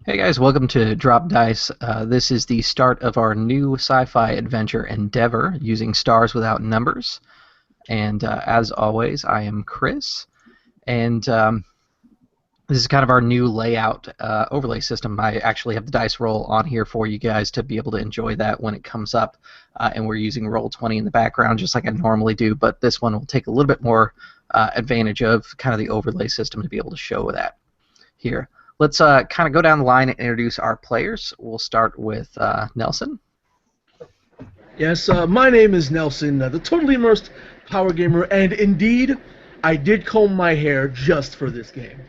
Hey guys, welcome to Drop Dice. This is the start of our new sci-fi adventure Endeavour using stars without numbers. And as always, I am Chris. And this is kind of our new layout overlay system. I actually have the dice roll on here for you guys to be able to enjoy that when it comes up. And we're using Roll20 in the background just like I normally do, but this one will take a little bit more advantage of kind of the overlay system to be able to show that here. Let's kind of go down the line and introduce our players. We'll start with Nelson. Yes, my name is Nelson, the totally immersed power gamer, and indeed, I did comb my hair just for this game.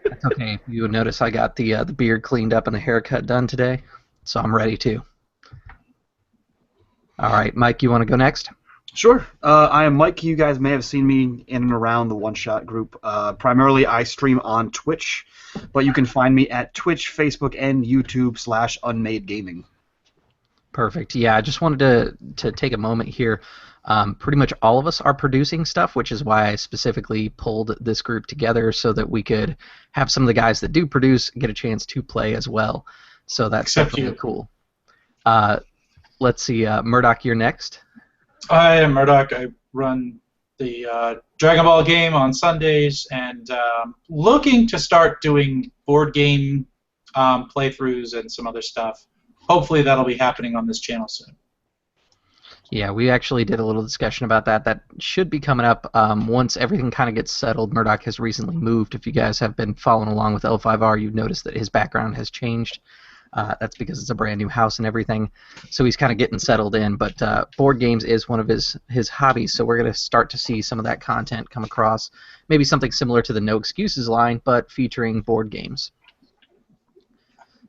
That's okay. You notice I got the beard cleaned up and the haircut done today, so I'm ready too. All right, Mike, you want to go next? Sure. I am Mike. You guys may have seen me in and around the One Shot group. Primarily, I stream on Twitch, but you can find me at Twitch, Facebook, and YouTube /Unmade Gaming. Perfect. Yeah, I just wanted to take a moment here. Pretty much all of us are producing stuff, which is why I specifically pulled this group together so that we could have some of the guys that do produce get a chance to play as well. So that's definitely cool. Let's see. Murdock, you're next. I am Murdock. I run the Dragon Ball game on Sundays and looking to start doing board game playthroughs and some other stuff. Hopefully that'll be happening on this channel soon. Yeah, we actually did a little discussion about that. That should be coming up once everything kind of gets settled. Murdock has recently moved. If you guys have been following along with L5R, you've noticed that his background has changed. That's because it's a brand new house and everything, so he's kind of getting settled in. But board games is one of his hobbies, so we're going to start to see some of that content come across. Maybe something similar to the No Excuses line, but featuring board games.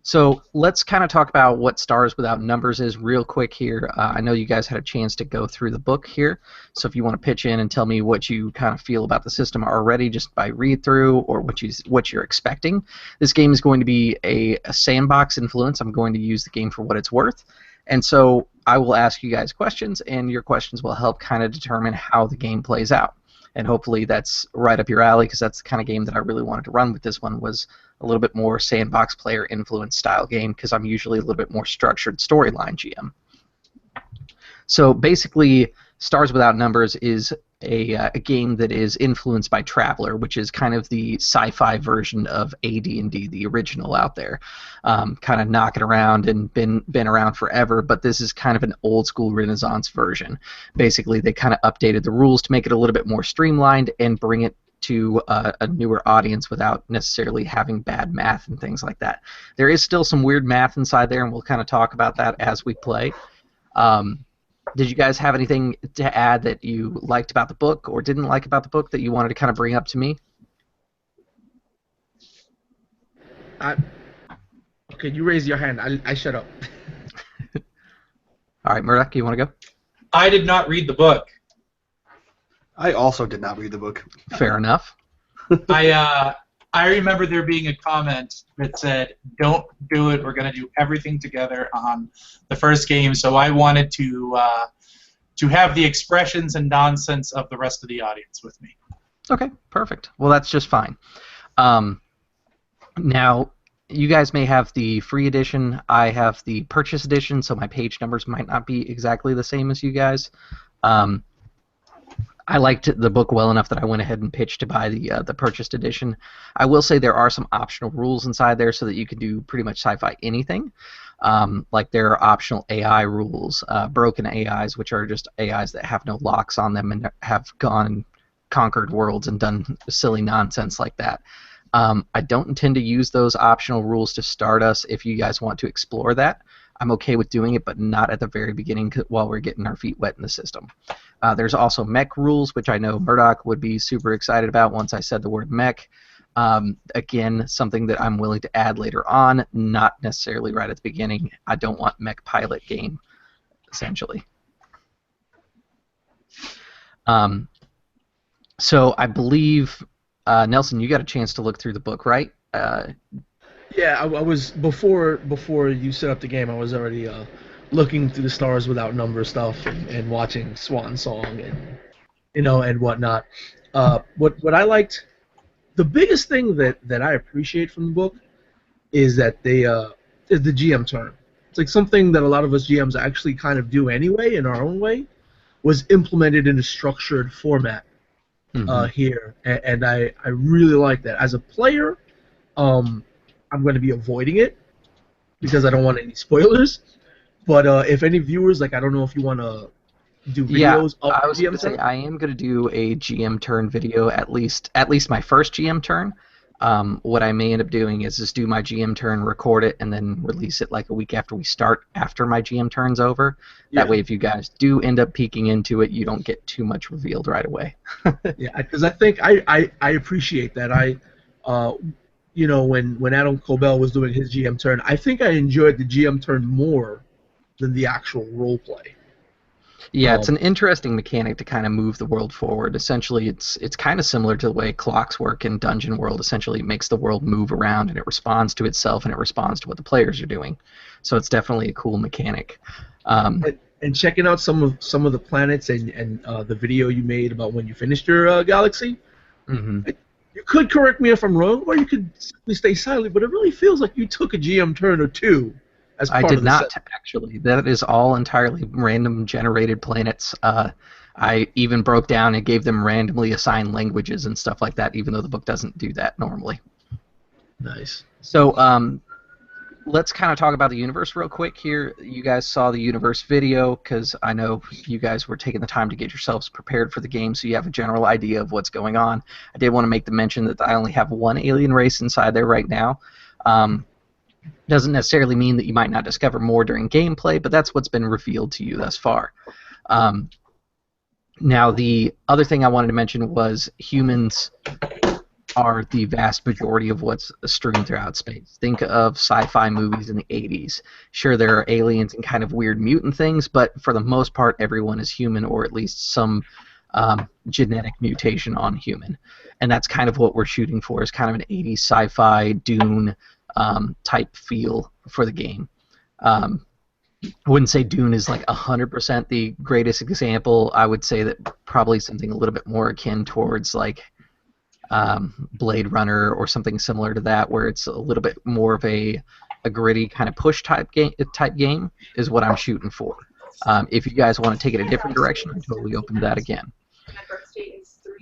So let's kind of talk about what Stars Without Numbers is real quick here. I know you guys had a chance to go through the book here, so if you want to pitch in and tell me what you kind of feel about the system already just by read through or what you're expecting. This game is going to be a sandbox influence. I'm going to use the game for what it's worth. And so I will ask you guys questions, and your questions will help kind of determine how the game plays out. And hopefully that's right up your alley, because that's the kind of game that I really wanted to run with this one, was a little bit more sandbox player influence style game, because I'm usually a little bit more structured storyline GM. So basically, Stars Without Numbers is a game that is influenced by Traveller, which is kind of the sci-fi version of AD&D, the original out there. Kind of knocking around and been around forever, but this is kind of an old school Renaissance version. Basically, they kind of updated the rules to make it a little bit more streamlined and bring it to a newer audience without necessarily having bad math and things like that. There is still some weird math inside there, and we'll kind of talk about that as we play. Did you guys have anything to add that you liked about the book or didn't like about the book that you wanted to kind of bring up to me? Okay, you raise your hand. I shut up. All right, Murdock, you want to go? I did not read the book. I also did not read the book. Fair enough. I remember there being a comment that said, "Don't do it. We're going to do everything together on the first game." So I wanted to have the expressions and nonsense of the rest of the audience with me. Okay, perfect. Well, that's just fine. Now, you guys may have the free edition. I have the purchase edition, so my page numbers might not be exactly the same as you guys. I liked the book well enough that I went ahead and pitched to buy the purchased edition. I will say there are some optional rules inside there so that you can do pretty much sci-fi anything. Like there are optional AI rules, broken AIs, which are just AIs that have no locks on them and have gone and conquered worlds and done silly nonsense like that. I don't intend to use those optional rules to start us. If you guys want to explore that, I'm okay with doing it, but not at the very beginning while we're getting our feet wet in the system. There's also mech rules, which I know Murdock would be super excited about once I said the word mech. Again, something that I'm willing to add later on, not necessarily right at the beginning. I don't want mech pilot game, essentially. So I believe, Nelson, you got a chance to look through the book, right? Yeah, I was before you set up the game. I was already looking through the Stars Without Numbers stuff and watching Swan Song and and whatnot. What I liked, the biggest thing that I appreciate from the book is that they is the GM turn. It's like something that a lot of us GMs actually kind of do anyway in our own way, was implemented in a structured format here, and I really like that. As a player, I'm going to be avoiding it because I don't want any spoilers. But if any viewers, like, I don't know if you want to do videos of I was GM going to say turn. I am going to do a GM turn video, at least my first GM turn. What I may end up doing is just do my GM turn, record it, and then release it like a week after we start, after my GM turn's over. That way, if you guys do end up peeking into it, you don't get too much revealed right away. Yeah, because I think I appreciate that. You know, when Adam Cobell was doing his GM turn, I think I enjoyed the GM turn more than the actual role play. Yeah, it's an interesting mechanic to kind of move the world forward. Essentially, it's kind of similar to the way clocks work in Dungeon World. Essentially, it makes the world move around, and it responds to itself, and it responds to what the players are doing. So it's definitely a cool mechanic. And checking out some of the planets and the video you made about when you finished your galaxy, you could correct me if I'm wrong, or you could simply stay silent, but it really feels like you took a GM turn or two. I did not, actually. That is all entirely random generated planets. I even broke down and gave them randomly assigned languages and stuff like that, even though the book doesn't do that normally. Nice. So let's kind of talk about the universe real quick here. You guys saw the universe video because I know you guys were taking the time to get yourselves prepared for the game, so you have a general idea of what's going on. I did want to make the mention that I only have one alien race inside there right now. Doesn't necessarily mean that you might not discover more during gameplay, but that's what's been revealed to you thus far. Now, the other thing I wanted to mention was humans are the vast majority of what's streamed throughout space. Think of sci-fi movies in the 80s. Sure, there are aliens and kind of weird mutant things, but for the most part, everyone is human, or at least some genetic mutation on human. And that's kind of what we're shooting for, is kind of an 80s sci-fi Dune type feel for the game. I wouldn't say Dune is like 100% the greatest example. I would say that probably something a little bit more akin towards like Blade Runner or something similar to that, where it's a little bit more of a gritty kind of push type game is what I'm shooting for. If you guys want to take it a different direction, I'm totally open to that again.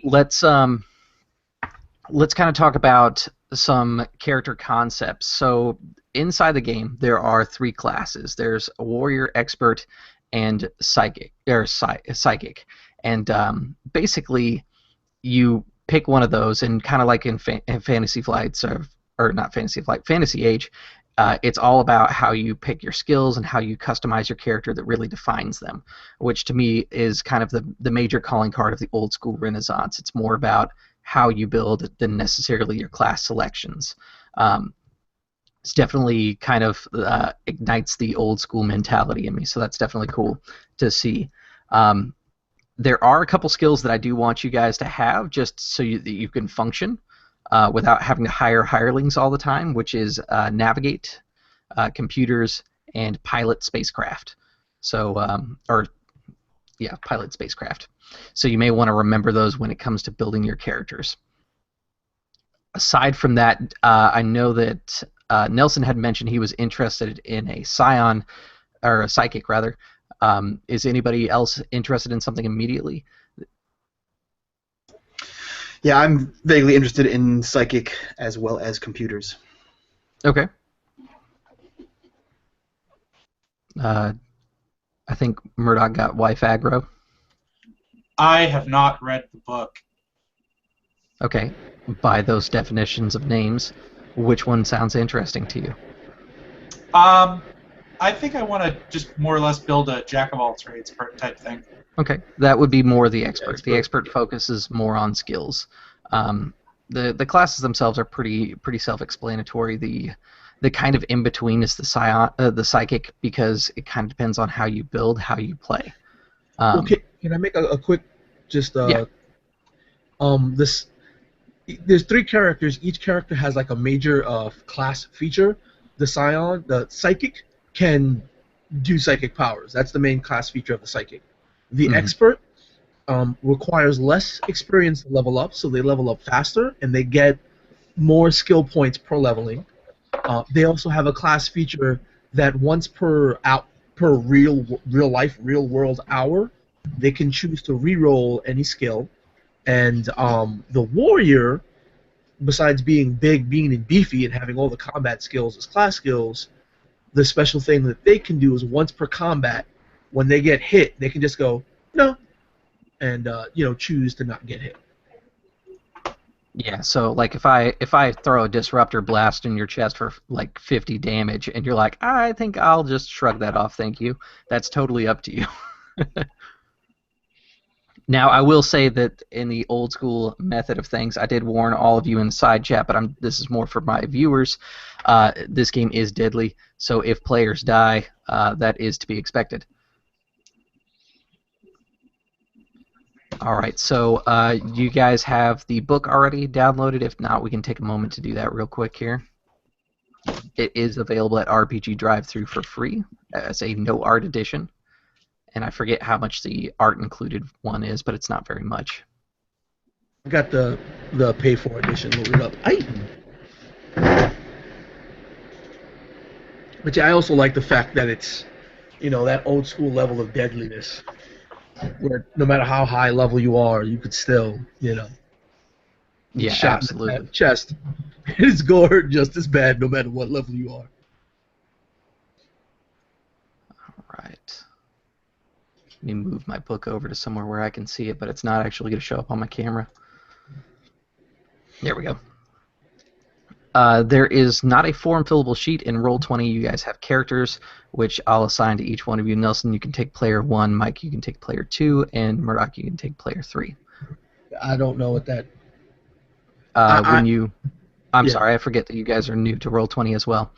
Let's kind of talk about some character concepts. So inside the game, there are three classes. There's a warrior, expert, and psychic. And basically, you pick one of those, and kind of like in Fantasy Flights, or not Fantasy Flight, Fantasy Age, it's all about how you pick your skills and how you customize your character that really defines them, which to me is kind of the major calling card of the old school Renaissance. It's more about how you build than necessarily your class selections. It's definitely kind of ignites the old school mentality in me, so that's definitely cool to see. There are a couple skills that I do want you guys to have, just so that you can function without having to hire hirelings all the time, which is navigate, computers, and pilot spacecraft. So, pilot spacecraft. So you may want to remember those when it comes to building your characters. Aside from that, I know that Nelson had mentioned he was interested in a scion, or a psychic rather. Is anybody else interested in something immediately? Yeah, I'm vaguely interested in psychic as well as computers. Okay. I think Murdock got wife aggro. I have not read the book. Okay. By those definitions of names, which one sounds interesting to you? I think I want to just more or less build a jack of all trades type thing. Okay, that would be more the expert. The expert focuses more on skills. The classes themselves are pretty self-explanatory. The kind of in between is the psychic, because it kind of depends on how you build, how you play. Okay, can I make a quick yeah. There's three characters. Each character has like a major class feature. The scion, the psychic, can do psychic powers. That's the main class feature of the psychic. The expert requires less experience to level up, so they level up faster, and they get more skill points per leveling. They also have a class feature that once per real life real world hour, they can choose to re-roll any skill, and the warrior, besides being big, mean, and beefy and having all the combat skills as class skills, the special thing that they can do is once per combat, when they get hit, they can just go no, and choose to not get hit. Yeah, so like if I throw a disruptor blast in your chest for like 50 damage and you're like, I think I'll just shrug that off, thank you. That's totally up to you. Now, I will say that in the old school method of things, I did warn all of you in the side chat, but this is more for my viewers. This game is deadly, so if players die, that is to be expected. All right, so you guys have the book already downloaded. If not, we can take a moment to do that real quick here. It is available at RPG Drive-Thru for free as a no art edition. And I forget how much the art included one is, but it's not very much. I got the pay for edition loaded up. But yeah, I also like the fact that it's, that old school level of deadliness, where no matter how high level you are, you could still, Yeah, shot absolutely. in the chest. It's gore just as bad no matter what level you are. All right. Let me move my book over to somewhere where I can see it, but it's not actually going to show up on my camera. There we go. There is not a form-fillable sheet in Roll20. You guys have characters, which I'll assign to each one of you. Nelson, you can take player 1. Mike, you can take player 2. And Murdock, you can take player 3. I don't know what that... I'm sorry, I forget that you guys are new to Roll20 as well.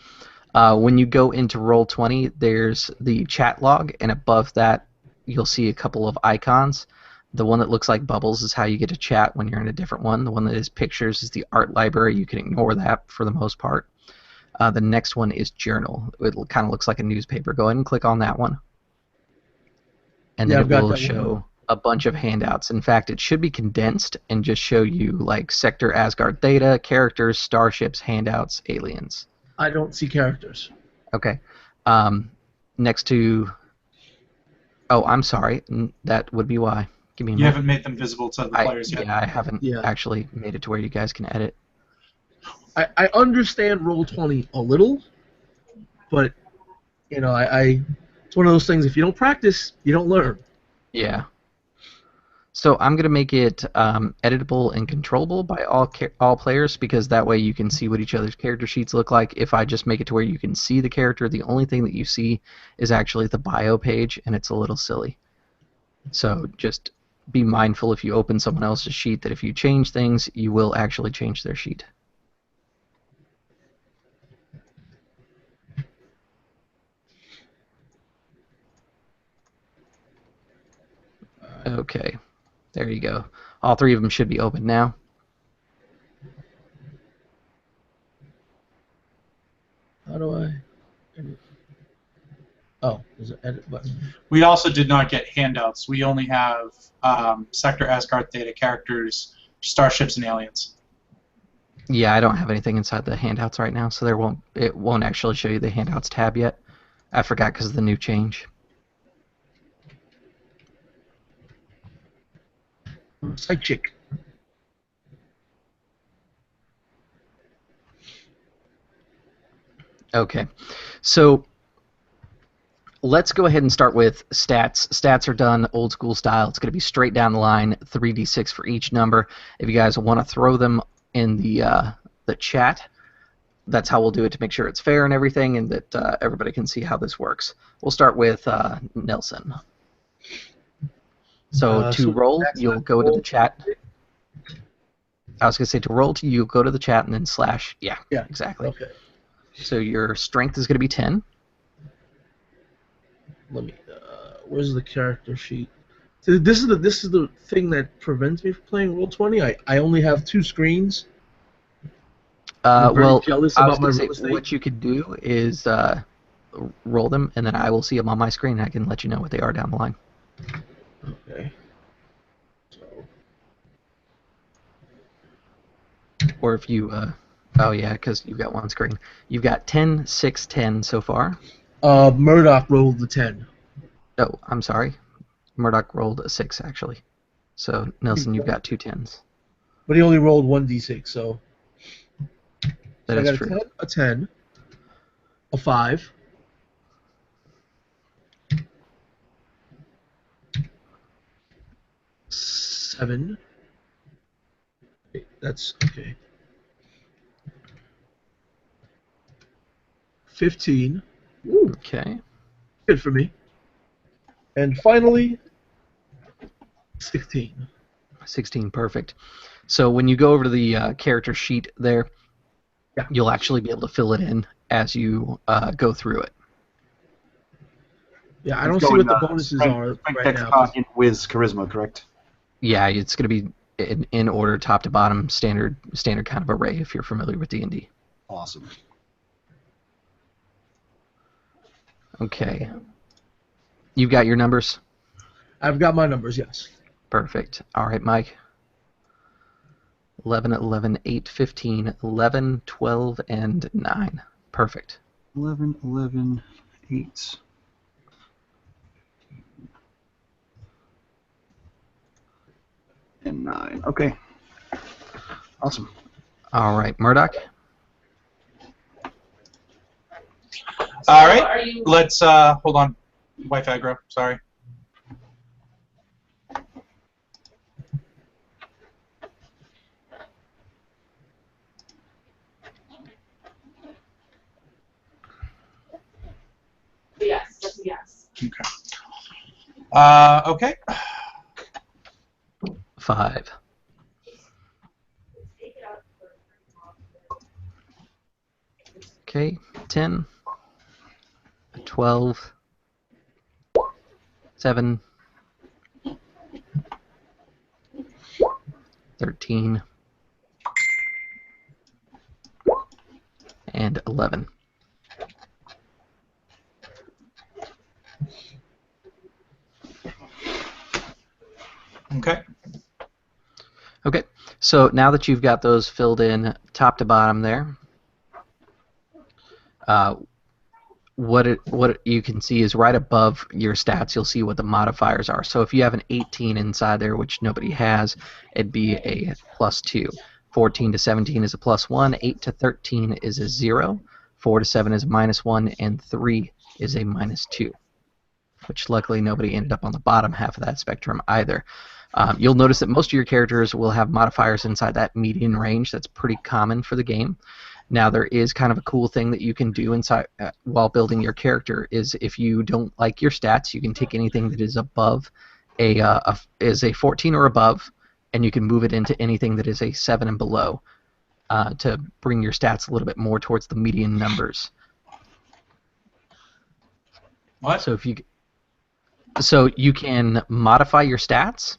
When you go into Roll20, there's the chat log, and above that, you'll see a couple of icons. The one that looks like bubbles is how you get to chat when you're in a different one. The one that is pictures is the art library. You can ignore that for the most part. The next one is journal. It kind of looks like a newspaper. Go ahead and click on that one. And then it will show a bunch of handouts. In fact, it should be condensed and just show you like Sector Asgard Theta, characters, starships, handouts, aliens. I don't see characters. Okay. Next to... Oh, I'm sorry. That would be why. Give me a You minute. haven't made them visible to the players yet. Yeah, I haven't actually made it to where you guys can edit. I understand Roll20 a little, but it's one of those things. If you don't practice, you don't learn. Yeah. So I'm gonna make it editable and controllable by all players, because that way you can see what each other's character sheets look like. If I just make it to where you can see the character, the only thing that you see is actually the bio page, and it's a little silly. So just be mindful if you open someone else's sheet that if you change things, you will actually change their sheet. Okay, there you go. All three of them should be open now. How do I edit? Oh, there's an edit button. We also did not get handouts. We only have Sector Asgard Theta characters, starships, and aliens. Yeah, I don't have anything inside the handouts right now, so it won't actually show you the handouts tab yet. I forgot because of the new change. Side chick. Okay, so let's go ahead and start with stats. Stats are done old school style. It's going to be straight down the line, 3d6 for each number. If you guys want to throw them in the chat, that's how we'll do it to make sure it's fair and everything, and that everybody can see how this works. We'll start with Nelson. So to roll, you'll go to the chat. I was going to say to roll, you go to the chat and then slash. Yeah, exactly. Okay. So your strength is going to be 10. Let me. Where's the character sheet? So this is the thing that prevents me from playing Roll20. I only have 2 screens. Well, jealous I was about my going to real say estate. what you could do is roll them, and then I will see them on my screen, and I can let you know what they are down the line. Okay. So. Or if you Oh yeah, because you've got one screen. You've got 10, 6, 10 so far. Murdock rolled the 10. Oh, I'm sorry. Murdock rolled a 6 actually. So Nelson, you've got 2 10s. But he only rolled 1d6, so. That I is got true. a 10, a 5, seven. That's okay. 15. Ooh, Okay. good for me. And finally, 16. 16, perfect. So when you go over to the character sheet there, Yeah. you'll actually be able to fill it in as you go through it. Yeah, I don't see what the bonuses are right Dex, now. Con, Whiz, Charisma, correct? Yeah, it's going to be in order, top to bottom, standard kind of array if you're familiar with D&D. Awesome. Okay. You've got your numbers? I've got my numbers, yes. Perfect. All right, Mike. 11, 11, 8, 15, 11, 12, and 9. Perfect. 11, 11, 8. And 9. Okay. Awesome. All right, Murdock. All right, let's hold on. Wi-Fi grow. Sorry. Yes, that's a yes. Okay. 5. Okay, 10, 12, 7, 13, and 11. Okay. Okay, so now that you've got those filled in top to bottom there, what you can see is right above your stats, you'll see what the modifiers are. So if you have an 18 inside there, which nobody has, it'd be a +2. 14 to 17 is a +1. 8 to 13 is a 0. 4 to 7 is a -1, and 3 is a -2. Which luckily nobody ended up on the bottom half of that spectrum either. You'll notice that most of your characters will have modifiers inside that median range. That's pretty common for the game. Now there is kind of a cool thing that you can do inside while building your character is if you don't like your stats, you can take anything that is above is a 14 or above, and you can move it into anything that is a 7 and below to bring your stats a little bit more towards the median numbers. What? So you can modify your stats,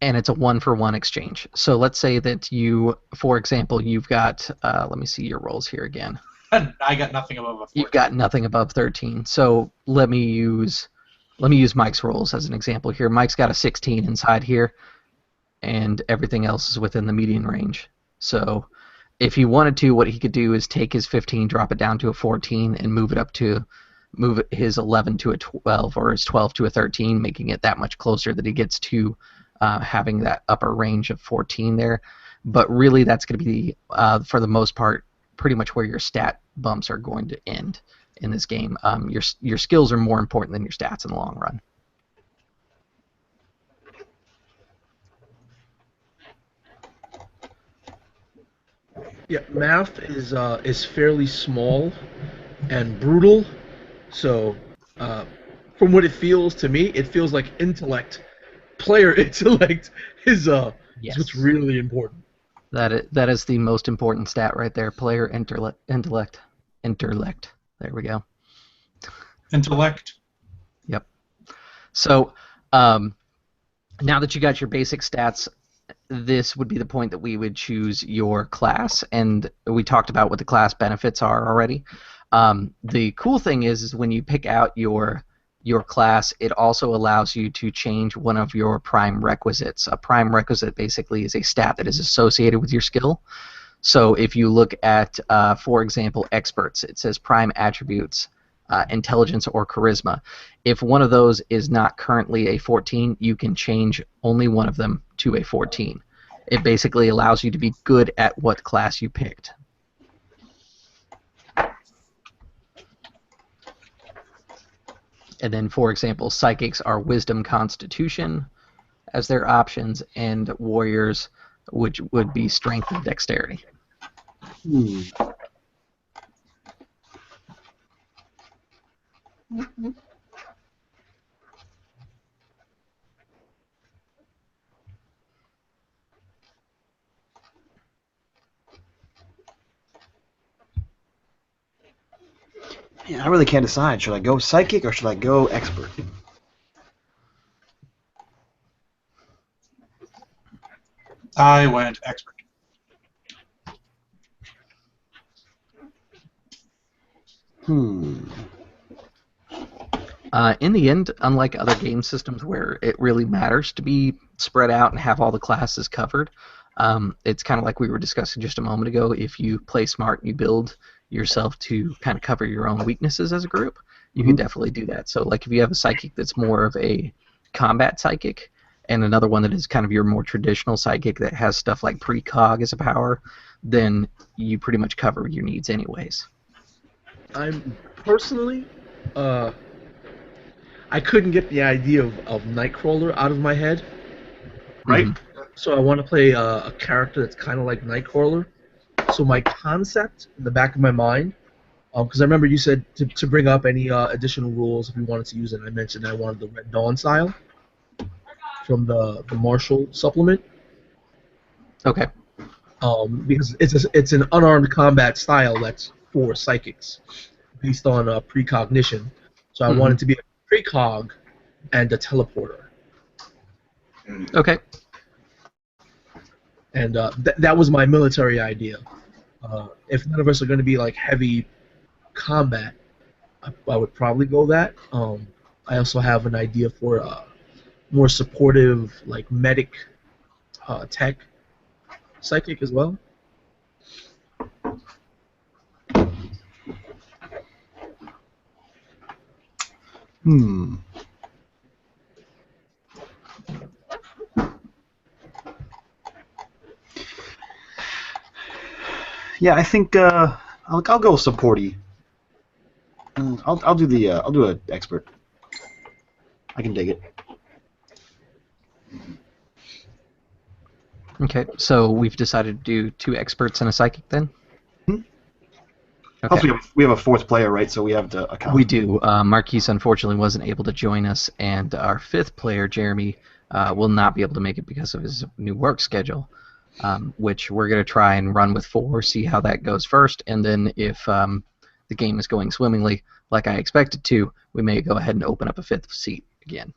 and it's a 1-for-1 exchange. So let's say that you, for example, you've got, let me see your rolls here again. I got nothing above a 14. You've got nothing above 13. So let me use Mike's rolls as an example here. Mike's got a 16 inside here, and everything else is within the median range. So if he wanted to, what he could do is take his 15, drop it down to a 14, and move his 11 to a 12 or his 12 to a 13, making it that much closer that he gets to having that upper range of 14 there. But really that's going to be, for the most part, pretty much where your stat bumps are going to end in this game. Your skills are more important than your stats in the long run. Yeah, math is fairly small and brutal. So, from what it feels to me, it feels like intellect, player intellect is Yes. what's really important. That is the most important stat right there. Player intellect. There we go. Intellect. Yep. So now that you got your basic stats, this would be the point that we would choose your class, and we talked about what the class benefits are already. The cool thing is when you pick out your class, it also allows you to change one of your prime requisites. A prime requisite basically is a stat that is associated with your skill. So if you look at, for example, experts, it says prime attributes, intelligence or charisma. If one of those is not currently a 14, you can change only one of them to a 14. It basically allows you to be good at what class you picked. And then, for example, psychics are wisdom, constitution as their options, and warriors, which would be strength and dexterity. Yeah, I really can't decide. Should I go psychic or should I go expert? I went expert. In the end, unlike other game systems where it really matters to be spread out and have all the classes covered, it's kind of like we were discussing just a moment ago. If you play smart and you build yourself to kind of cover your own weaknesses as a group, you can definitely do that. So like if you have a psychic that's more of a combat psychic and another one that is kind of your more traditional psychic that has stuff like precog as a power, then you pretty much cover your needs anyways. I'm personally, I couldn't get the idea of Nightcrawler out of my head. Right? So I want to play a character that's kind of like Nightcrawler. So my concept in the back of my mind, because I remember you said to bring up any additional rules if we wanted to use it. I mentioned I wanted the Red Dawn style from the Marshall supplement. Okay. Because it's an unarmed combat style that's for psychics, based on precognition. So I wanted to be a precog and a teleporter. Okay. And that was my military idea. If none of us are going to be like heavy combat, I would probably go that. I also have an idea for more supportive, like medic, tech, psychic as well. Yeah, I think I'll go supporty. I'll do a expert. I can dig it. Okay, so we've decided to do 2 experts and a psychic then? Okay. Also, we have a 4th player, right? So we have to account. We do. Marquis unfortunately wasn't able to join us, and our 5th player, Jeremy, will not be able to make it because of his new work schedule, which we're going to try and run with 4, see how that goes first, and then if the game is going swimmingly, like I expect it to, we may go ahead and open up a 5th seat again.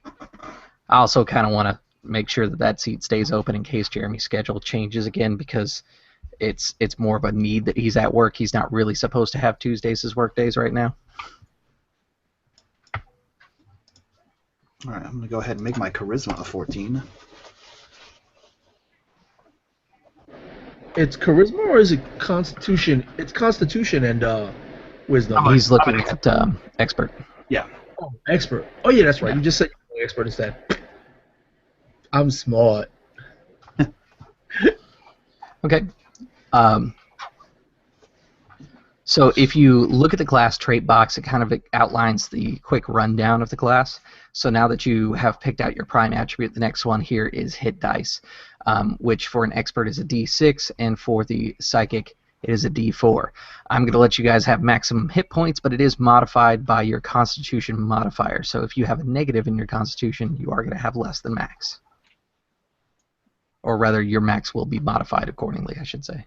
I also kind of want to make sure that seat stays open in case Jeremy's schedule changes again, because it's more of a need that he's at work. He's not really supposed to have Tuesdays as work days right now. All right, I'm going to go ahead and make my charisma a 14. It's charisma or is it constitution? It's constitution and wisdom. He's looking at expert. Yeah. Oh, expert. Oh yeah, that's right. Yeah. You just said you were expert instead. I'm smart. Okay. So if you look at the class trait box, it kind of outlines the quick rundown of the class. So now that you have picked out your prime attribute, the next one here is hit dice, which for an expert is a D6, and for the psychic it is a D4. I'm going to let you guys have maximum hit points, but it is modified by your constitution modifier. So if you have a negative in your constitution, you are going to have less than max. Or rather, your max will be modified accordingly, I should say.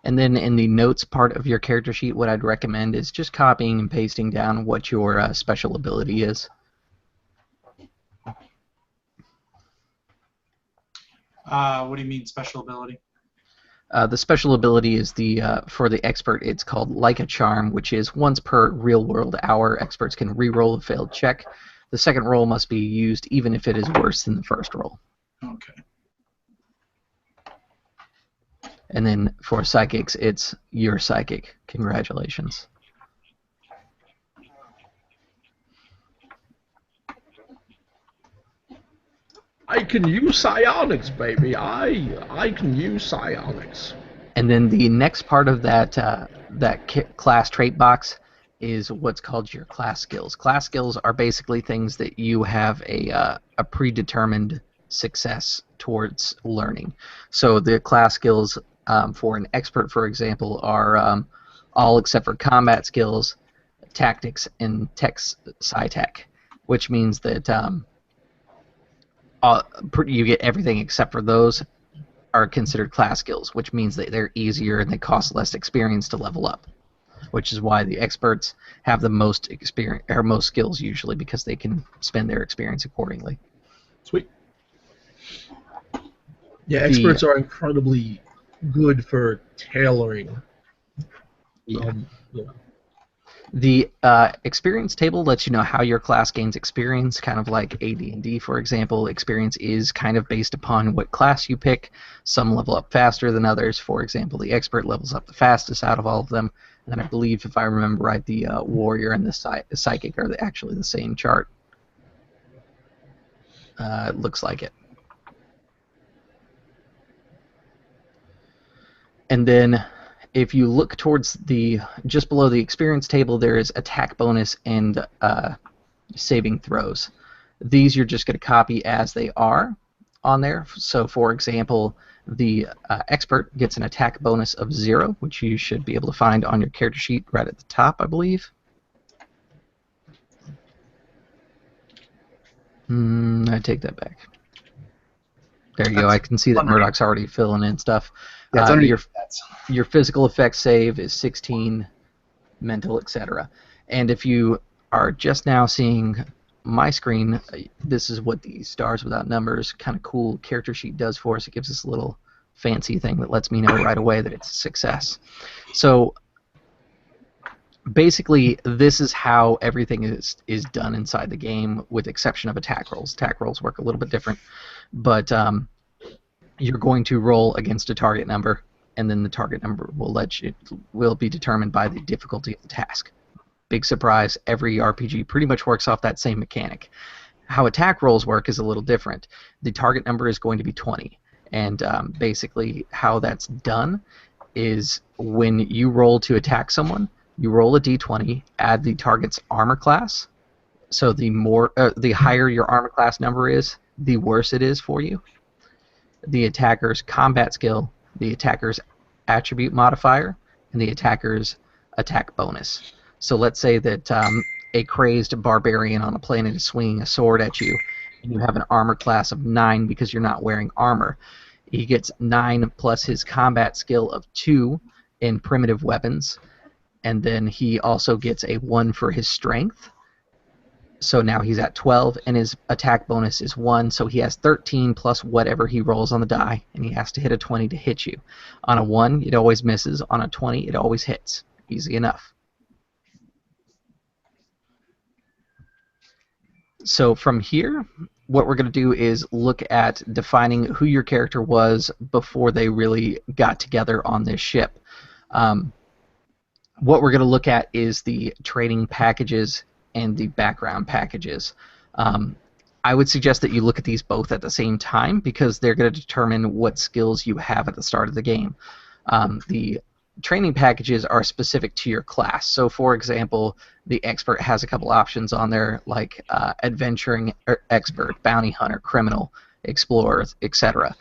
And then in the notes part of your character sheet, what I'd recommend is just copying and pasting down what your special ability is. What do you mean special ability? The special ability is for the expert. It's called Like a Charm, which is once per real-world hour, experts can re-roll a failed check. The second roll must be used even if it is worse than the first roll. Okay. And then for psychics, it's You're Psychic. Congratulations. I can use psionics, baby. I can use psionics. And then the next part of that class trait box is what's called your class skills. Class skills are basically things that you have a predetermined success towards learning. So the class skills for an expert, for example, are all except for combat skills, tactics, and tech sci-tech, which means that you get everything except for those are considered class skills, which means that they're easier and they cost less experience to level up, which is why the experts have the most experience or most skills usually, because they can spend their experience accordingly. Sweet. Yeah, experts are incredibly good for tailoring. Yeah. Yeah. The experience table lets you know how your class gains experience, kind of like AD&D, for example. Experience is kind of based upon what class you pick. Some level up faster than others. For example, the expert levels up the fastest out of all of them. And then I believe, if I remember right, the warrior and the psychic are actually the same chart. It looks like it. And then if you look towards just below the experience table, there is attack bonus and saving throws. These you're just going to copy as they are on there. So, for example, the expert gets an attack bonus of 0, which you should be able to find on your character sheet right at the top, I believe. I take that back. There you go. I can see that Murdock's already filling in stuff. Your physical effect save is 16, mental, etc. And if you are just now seeing my screen, this is what the Stars Without Numbers kind of cool character sheet does for us. It gives us a little fancy thing that lets me know right away that it's a success. So basically, this is how everything is done inside the game, with exception of attack rolls. Attack rolls work a little bit different, but you're going to roll against a target number, and then the target number will be determined by the difficulty of the task. Big surprise, every RPG pretty much works off that same mechanic. How attack rolls work is a little different. The target number is going to be 20, and basically how that's done is when you roll to attack someone, you roll a d20, add the target's armor class. So the higher your armor class number is, the worse it is for you. The attacker's combat skill, the attacker's attribute modifier, and the attacker's attack bonus. So let's say that a crazed barbarian on a planet is swinging a sword at you, and you have an armor class of 9 because you're not wearing armor. He gets 9 plus his combat skill of 2 in primitive weapons, and then he also gets a 1 for his strength. So now he's at 12, and his attack bonus is 1, so he has 13 plus whatever he rolls on the die, and he has to hit a 20 to hit you. On a 1, it always misses. On a 20, it always hits. Easy enough. So from here, what we're going to do is look at defining who your character was before they really got together on this ship. What we're going to look at is the training packages and the background packages. I would suggest that you look at these both at the same time, because they're going to determine what skills you have at the start of the game. The training packages are specific to your class. So, for example, the expert has a couple options on there, like adventuring expert, bounty hunter, criminal, explorer, etc.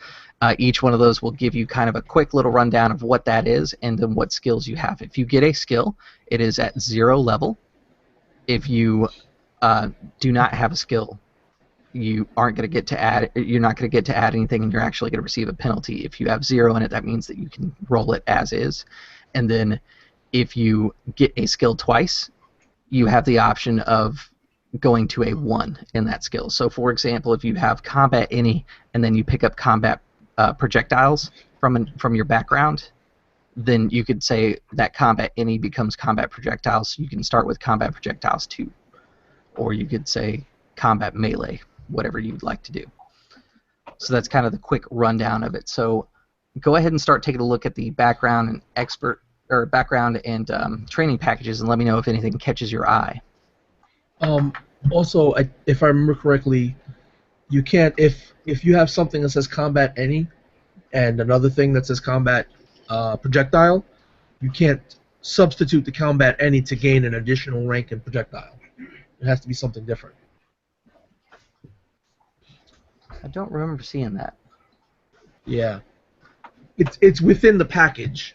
Each one of those will give you kind of a quick little rundown of what that is and then what skills you have. If you get a skill, it is at 0 level. If you do not have a skill, you aren't going to get to add. You're not going to get to add anything, and you're actually going to receive a penalty. If you have 0 in it, that means that you can roll it as is. And then, if you get a skill twice, you have the option of going to a 1 in that skill. So, for example, if you have combat any, and then you pick up combat projectiles from your background, then you could say that combat any becomes combat projectiles. So you can start with combat projectiles 2, or you could say combat melee, whatever you'd like to do. So that's kind of the quick rundown of it. So go ahead and start taking a look at the background and training packages, and let me know if anything catches your eye. Also, if I remember correctly, you can't if you have something that says combat any, and another thing that says combat projectile, you can't substitute the combat any to gain an additional rank in projectile. It has to be something different. I don't remember seeing that. Yeah, it's within the package.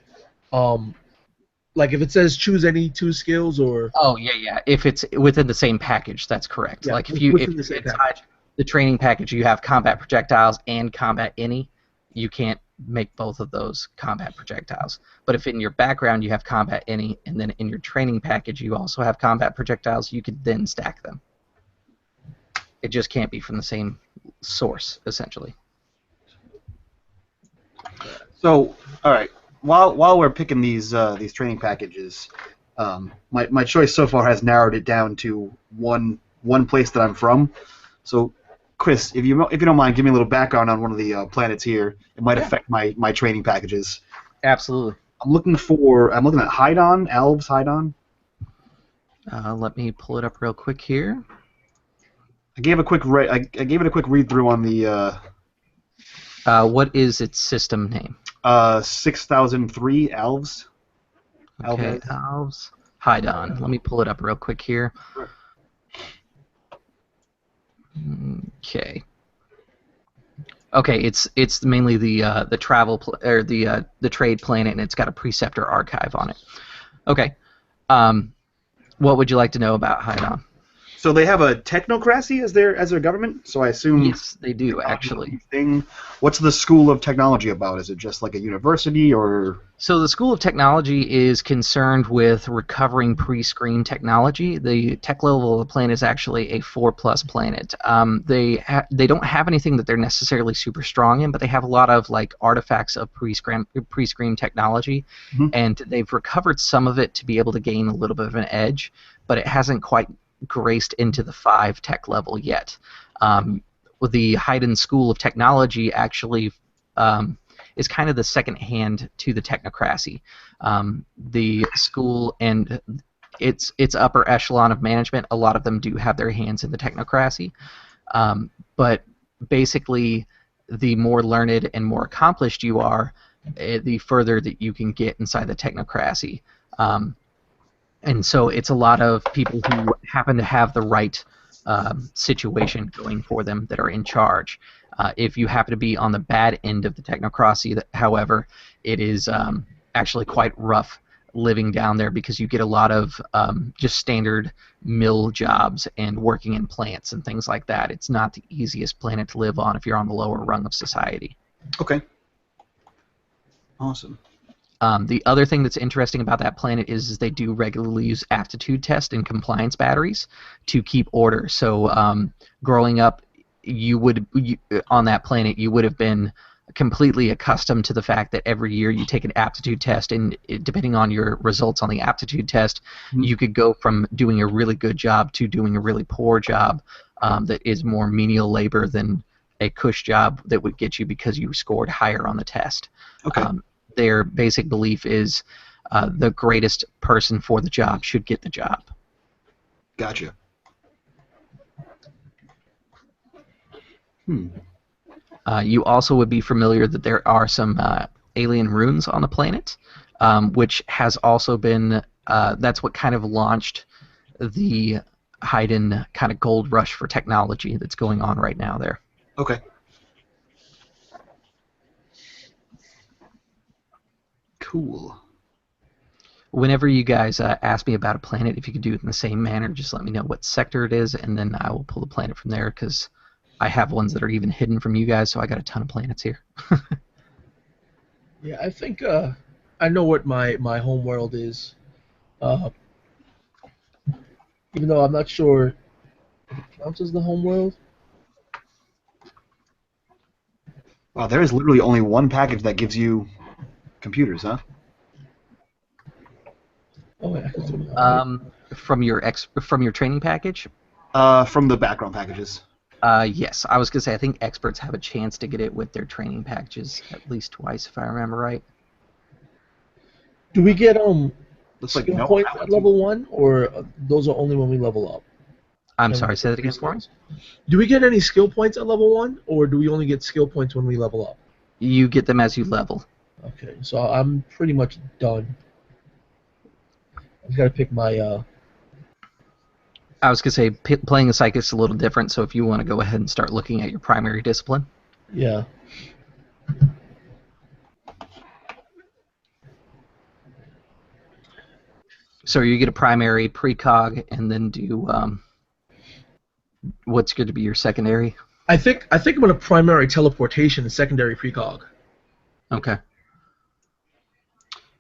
Like if it says choose any 2 skills or. Oh yeah. If it's within the same package, that's correct. Yeah, like if inside the training package you have combat projectiles and combat any, you can't make both of those combat projectiles. But if in your background you have combat any, and then in your training package you also have combat projectiles, you could then stack them. It just can't be from the same source, essentially. So, all right. While we're picking these training packages, my choice so far has narrowed it down to one place that I'm from. So, Chris, if you don't mind, give me a little background on one of the planets here. It might affect my training packages. Absolutely. I'm looking at Hydon, Elves, Hydon. Let me pull it up real quick here. I gave it a quick read through on the. What is its system name? 6003 Elves. Okay, Elves. Hydon. Let me pull it up real quick here. Okay. Okay, it's mainly the travel or the trade planet, and it's got a preceptor archive on it. Okay. What would you like to know about Hydon? So they have a technocracy as their government. So I assume yes, they do actually. What's the School of Technology about? Is it just like a university or? So the School of Technology is concerned with recovering pre-screen technology. The tech level of the planet is actually a 4+ planet. They don't have anything that they're necessarily super strong in, but they have a lot of like artifacts of pre-screen technology, and they've recovered some of it to be able to gain a little bit of an edge, but it hasn't quite graced into the 5 tech level yet. The Hydon School of Technology actually is kind of the second hand to the technocracy. The school and its upper echelon of management, a lot of them do have their hands in the technocracy, but basically the more learned and more accomplished you are, the further that you can get inside the technocracy. And so it's a lot of people who happen to have the right situation going for them that are in charge. If you happen to be on the bad end of the technocracy, however, it is actually quite rough living down there because you get a lot of just standard mill jobs and working in plants and things like that. It's not the easiest planet to live on if you're on the lower rung of society. Okay. Awesome. The other thing that's interesting about that planet is they do regularly use aptitude tests and compliance batteries to keep order. So growing up, on that planet, you would have been completely accustomed to the fact that every year you take an aptitude test, and depending on your results on the aptitude test, you could go from doing a really good job to doing a really poor job that is more menial labor than a cush job that would get you because you scored higher on the test. Okay. Their basic belief is the greatest person for the job should get the job. Gotcha. You also would be familiar that there are some alien runes on the planet, which has also been, that's what kind of launched the Hydon kind of gold rush for technology that's going on right now there. Okay. Cool. Whenever you guys ask me about a planet, if you could do it in the same manner, just let me know what sector it is, and then I will pull the planet from there, because I have ones that are even hidden from you guys, so I got a ton of planets here. Yeah, I think I know what my home world is. Even though I'm not sure if it counts as the home world. Wow, there is literally only one package that gives you computers, huh? Oh, yeah, I can do that. From your training package. From the background packages. Yes, I was gonna say I think experts have a chance to get it with their training packages at least twice, if I remember right. Do we get Looks like skill no. points at level 1, or those are only when we level up? I'm And sorry, we say get that again for me. skills? Do we get any skill points at level 1, or do we only get skill points when we level up? You get them as you level. Okay, so I'm pretty much done. I've got to pick my. I was gonna say playing a psychic's a little different, so if you want to go ahead and start looking at your primary discipline. Yeah. So you get a primary, precog, and then do what's going to be your secondary? I think I'm going to primary teleportation and secondary precog. Okay.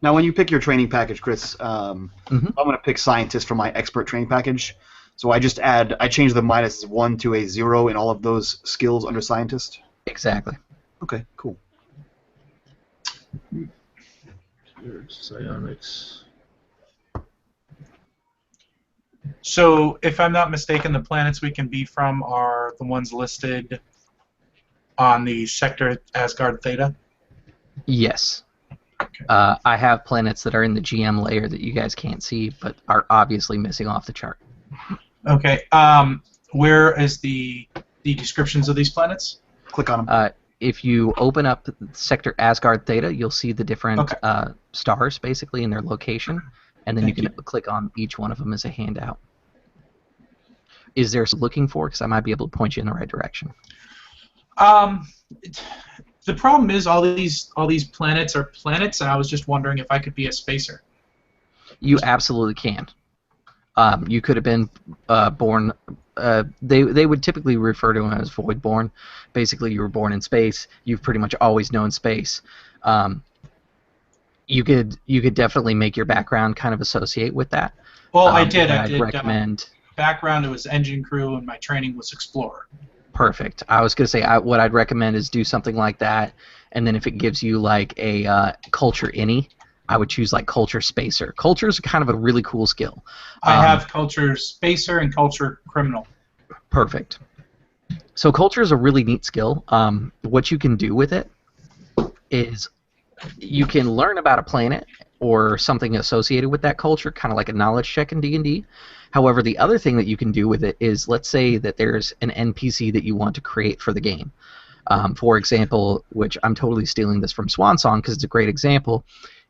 Now, when you pick your training package, Chris, Mhm. I'm going to pick scientist for my expert training package. So I change the -1 to a 0 in all of those skills under scientist. Exactly. Okay, cool. Psionics. So, if I'm not mistaken, the planets we can be from are the ones listed on the sector Asgard Theta? Yes. Okay. I have planets that are in the GM layer that you guys can't see, but are obviously missing off the chart. Okay. Where is the descriptions of these planets? Click on them. If you open up sector Asgard Theta, you'll see the different stars, basically, in their location, and then Thank you can click on each one of them as a handout. Is there some looking for? Because I might be able to point you in the right direction. The problem is all these planets are planets, and I was just wondering if I could be a spacer. You absolutely can. You could have been born. They would typically refer to them as void-born. Basically, you were born in space. You've pretty much always known space. You could definitely make your background kind of associate with that. Well, I did. I'd recommend. Background, it was engine crew, and my training was explorer. Perfect. I was going to say what I'd recommend is do something like that, and then if it gives you like a culture any, I would choose like culture spacer. Culture is kind of a really cool skill. I have culture spacer and culture criminal. Perfect. So culture is a really neat skill. What you can do with it is you can learn about a planet or something associated with that culture, kind of like a knowledge check in D&D. However, the other thing that you can do with it is, let's say that there's an NPC that you want to create for the game. For example, which I'm totally stealing this from Swansong because it's a great example,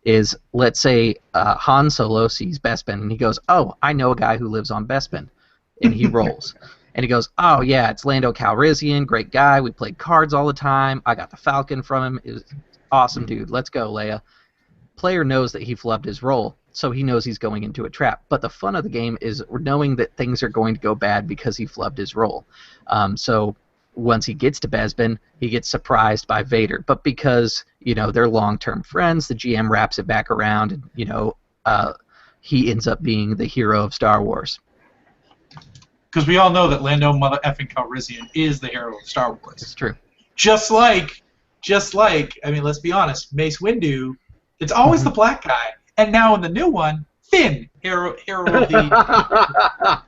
is let's say Han Solo sees Bespin and he goes, "Oh, I know a guy who lives on Bespin," and he rolls. And he goes, "Oh yeah, it's Lando Calrissian, great guy. We played cards all the time. I got the Falcon from him. It was awesome, dude. Let's go, Leia." Player knows that he flubbed his roll, so he knows he's going into a trap. But the fun of the game is knowing that things are going to go bad because he flubbed his roll. So once he gets to Bespin, he gets surprised by Vader. But because they're long-term friends, the GM wraps it back around, and he ends up being the hero of Star Wars. Because we all know that Lando Mother effing Calrissian is the hero of Star Wars. It's true. Just like, I mean, let's be honest, Mace Windu, it's always the black guy. And now in the new one, Finn, hero of the...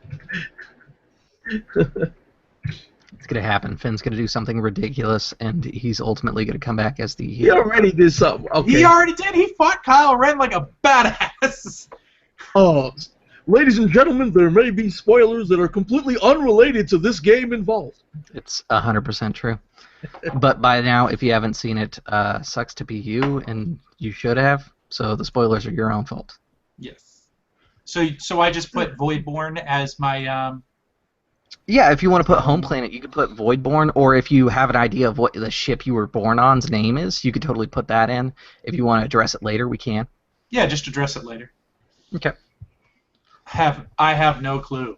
It's going to happen. Finn's going to do something ridiculous, and he's ultimately going to come back as the He hero. already did something. Okay. He already did. He fought Kylo Ren like a badass. Ladies and gentlemen, there may be spoilers that are completely unrelated to this game involved. It's 100% true. But by now, if you haven't seen it, sucks to be you, and you should have. So the spoilers are your own fault. Yes. So I just put Voidborn as my... Yeah, if you want to put home planet, you could put Voidborn, or if you have an idea of what the ship you were born on's name is, you could totally put that in. If you want to address it later, we can. Yeah, just address it later. Okay. I have no clue.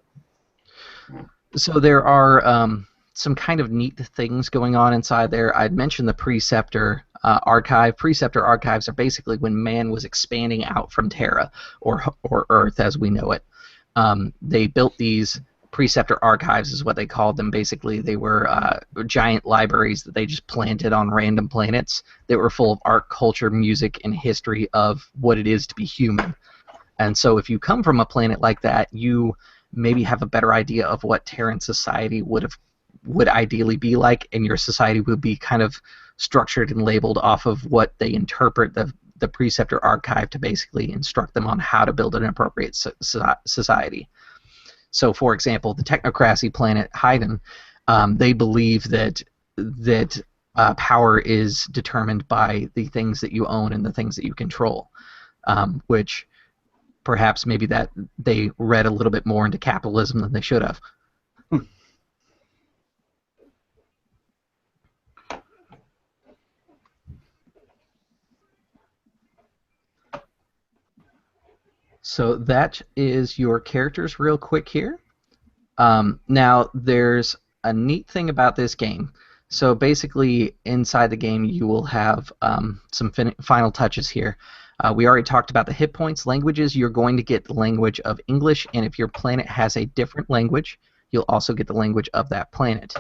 So there are some kind of neat things going on inside there. I'd mentioned the Preceptor archive. Preceptor archives are basically when man was expanding out from Terra, or Earth as we know it. They built these preceptor archives is what they called them. Basically, they were giant libraries that they just planted on random planets that were full of art, culture, music, and history of what it is to be human. And so if you come from a planet like that, you maybe have a better idea of what Terran society would ideally be like, and your society would be kind of structured and labeled off of what they interpret the preceptor archive to basically instruct them on how to build an appropriate society. So, for example, the technocracy planet Haydn, they believe that power is determined by the things that you own and the things that you control, which perhaps maybe that they read a little bit more into capitalism than they should have. So that is your characters real quick here. Now, there's a neat thing about this game. So basically, inside the game, you will have some final touches here. We already talked about the hit points. Languages, you're going to get the language of English, and if your planet has a different language, you'll also get the language of that planet.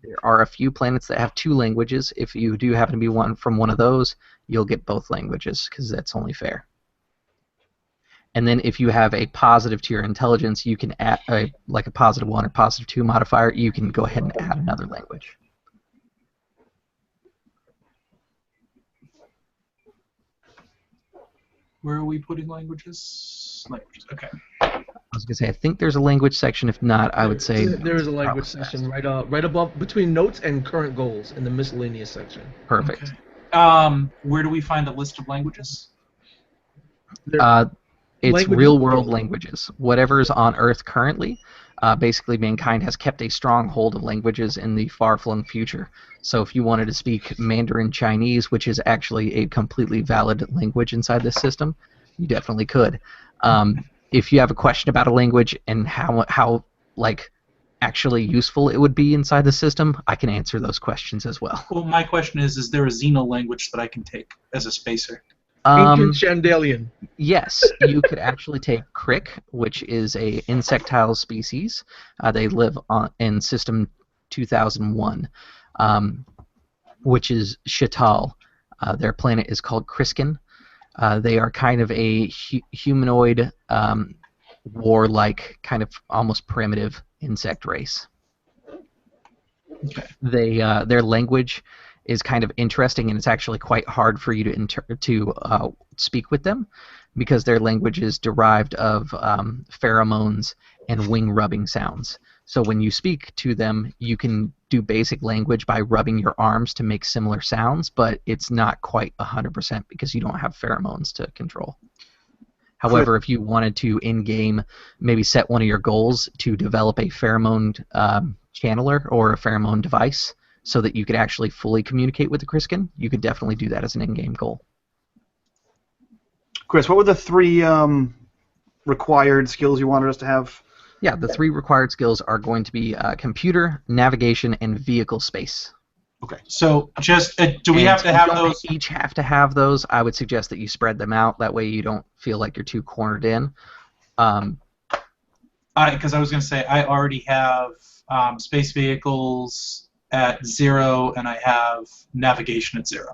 There are a few planets that have 2 languages. If you do happen to be from one of those, you'll get both languages, because that's only fair. And then if you have a positive to your intelligence, you can add, like a +1 or +2 modifier, you can go ahead and add another language. Where are we putting languages? Languages, okay. I was going to say, I think there's a language section. If not, I would say... There is a language section right above, between notes and current goals in the miscellaneous section. Perfect. Okay. Where do we find a list of languages? It's real-world languages. Whatever's on Earth currently, basically mankind has kept a strong hold of languages in the far-flung future. So if you wanted to speak Mandarin Chinese, which is actually a completely valid language inside this system, you definitely could. If you have a question about a language and how like actually useful it would be inside the system, I can answer those questions as well. Well, my question is there a Xeno language that I can take as a spacer? Ancient Chandalian. Yes, you could actually take Crick, which is a insectile species. They live in System 2001, which is Shatal. Their planet is called Kriskin. They are kind of a humanoid, warlike, kind of almost primitive insect race. Okay. Their language is kind of interesting, and it's actually quite hard for you to speak with them, because their language is derived of pheromones and wing rubbing sounds. So when you speak to them, you can do basic language by rubbing your arms to make similar sounds, but it's not quite 100% because you don't have pheromones to control. However, if you wanted to in-game maybe set one of your goals to develop a pheromone channeler or a pheromone device, so that you could actually fully communicate with the Kriskin, you could definitely do that as an in-game goal. Chris, what were the 3 required skills you wanted us to have? Yeah, the 3 required skills are going to be computer, navigation, and vehicle space. Okay. So just do we have to have those? Each have to have those. I would suggest that you spread them out. That way you don't feel like you're too cornered in. Because I was going to say I already have space vehicles at 0, and I have navigation at 0.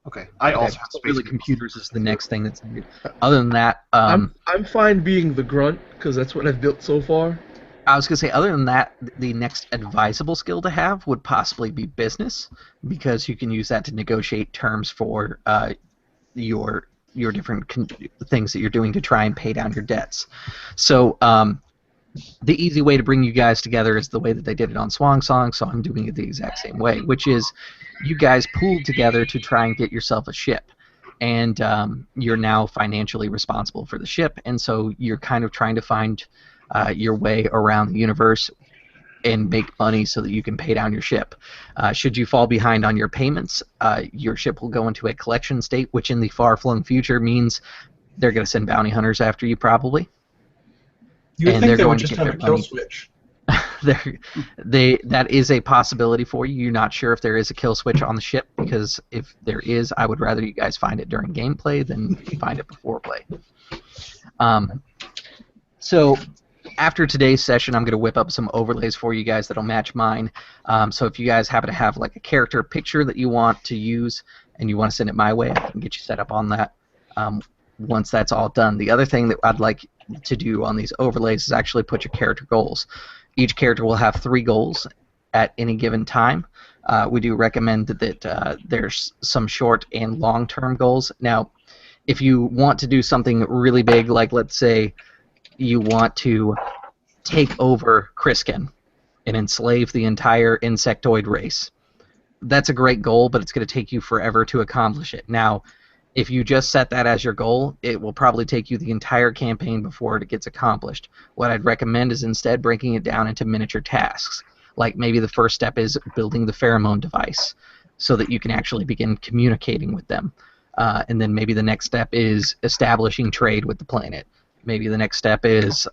Okay. I also have space really computers is the next thing that's needed. Other than that, I'm fine being the grunt because that's what I've built so far. I was going to say, other than that, the next advisable skill to have would possibly be business, because you can use that to negotiate terms for your different things that you're doing to try and pay down your debts. So the easy way to bring you guys together is the way that they did it on Swan Song, so I'm doing it the exact same way, which is you guys pooled together to try and get yourself a ship. And you're now financially responsible for the ship, and so you're kind of trying to find your way around the universe and make money so that you can pay down your ship. Should you fall behind on your payments, your ship will go into a collection state, which in the far-flung future means they're going to send bounty hunters after you, probably. You would think they would just have a kill switch. That is a possibility for you. You're not sure if there is a kill switch on the ship, because if there is, I would rather you guys find it during gameplay than find it before play. So after today's session, I'm going to whip up some overlays for you guys that'll match mine. So if you guys happen to have like a character picture that you want to use and you want to send it my way, I can get you set up on that once that's all done. The other thing that I'd like to do on these overlays is actually put your character goals. Each character will have 3 goals at any given time. We do recommend that there's some short and long-term goals. Now, if you want to do something really big, like let's say you want to take over Criskin and enslave the entire insectoid race, that's a great goal, but it's going to take you forever to accomplish it. Now, if you just set that as your goal, it will probably take you the entire campaign before it gets accomplished. What I'd recommend is instead breaking it down into miniature tasks. Like maybe the first step is building the pheromone device so that you can actually begin communicating with them. And then maybe the next step is establishing trade with the planet. Maybe the next step is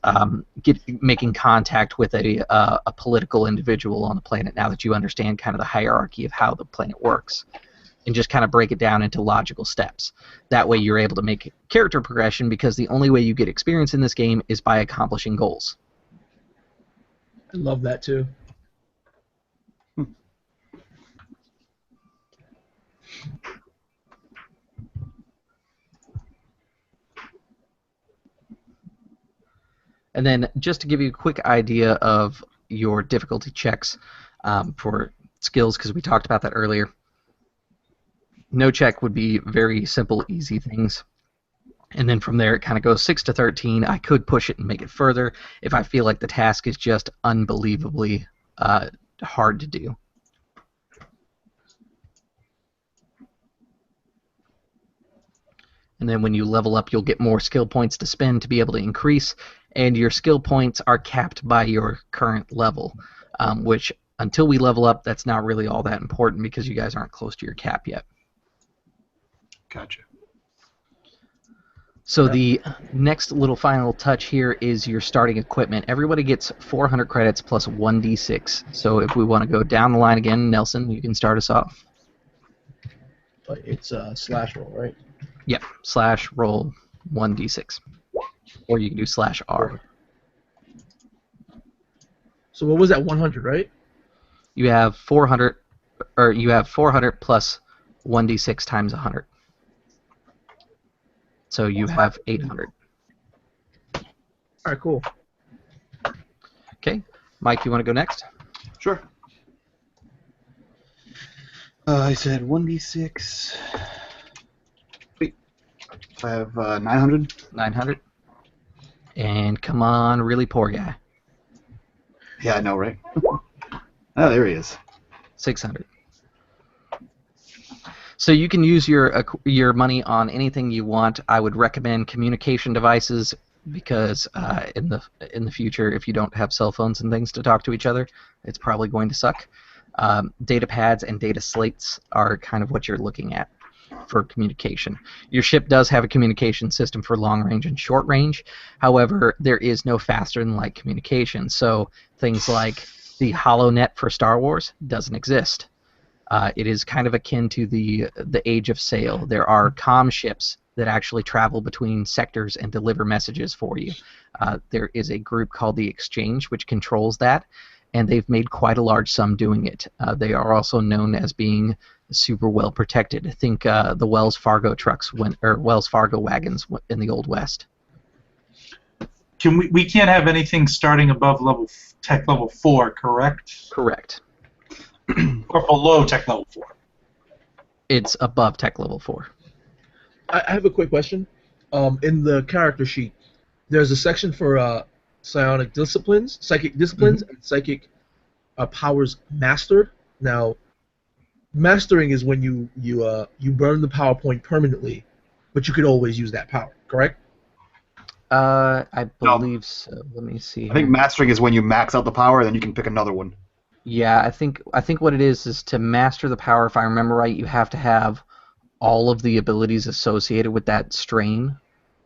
making contact with a political individual on the planet now that you understand kind of the hierarchy of how the planet works. And just kind of break it down into logical steps. That way you're able to make character progression, because the only way you get experience in this game is by accomplishing goals. I love that too. And then just to give you a quick idea of your difficulty checks for skills, because we talked about that earlier. No check would be very simple, easy things. And then from there it kind of goes 6 to 13. I could push it and make it further if I feel like the task is just unbelievably hard to do. And then when you level up, you'll get more skill points to spend to be able to increase, and your skill points are capped by your current level, which until we level up, that's not really all that important because you guys aren't close to your cap yet. Gotcha. So the next little final touch here is your starting equipment. Everybody gets 400 credits plus 1d6. So if we want to go down the line again, Nelson, you can start us off. But it's slash roll, right? Yep, /roll 1d6. Or you can do /R. So what was that, 100, right? You have 400, or you have 400 plus 1d6 times 100. So you have 800. All right, cool. Okay, Mike, you want to go next? Sure. I said 1d6. Wait. I have 900. 900. And come on, really poor guy. Yeah, I know, right? Oh, there he is. 600. So you can use your money on anything you want. I would recommend communication devices because in the future, if you don't have cell phones and things to talk to each other, it's probably going to suck. Data pads and data slates are kind of what you're looking at for communication. Your ship does have a communication system for long range and short range. However, there is no faster than light communication. So things like the HoloNet for Star Wars doesn't exist. It is kind of akin to the age of sail. There are comm ships that actually travel between sectors and deliver messages for you. There is a group called the Exchange which controls that, and they've made quite a large sum doing it. They are also known as being super well protected. Think the Wells Fargo trucks or Wells Fargo wagons in the Old West. We can't have anything starting above tech level 4, correct? Correct. Or below tech level 4. It's above tech level 4. I have a quick question. In the character sheet, there's a section for psychic disciplines, and psychic powers mastered. Now, mastering is when you burn the power point permanently, but you could always use that power. Correct? I believe so. Let me see. I think mastering is when you max out the power, then you can pick another one. Yeah, I think what it is to master the power. If I remember right, you have to have all of the abilities associated with that strain,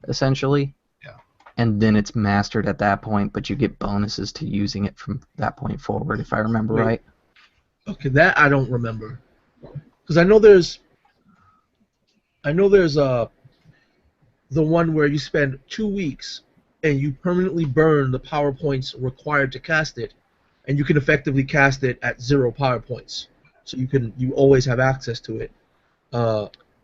essentially. Yeah. And then it's mastered at that point, but you get bonuses to using it from that point forward, if I remember right. Okay, that I don't remember, because I know there's the one where you spend 2 weeks and you permanently burn the power points required to cast it, and you can effectively cast it at 0 power points. So you always have access to it.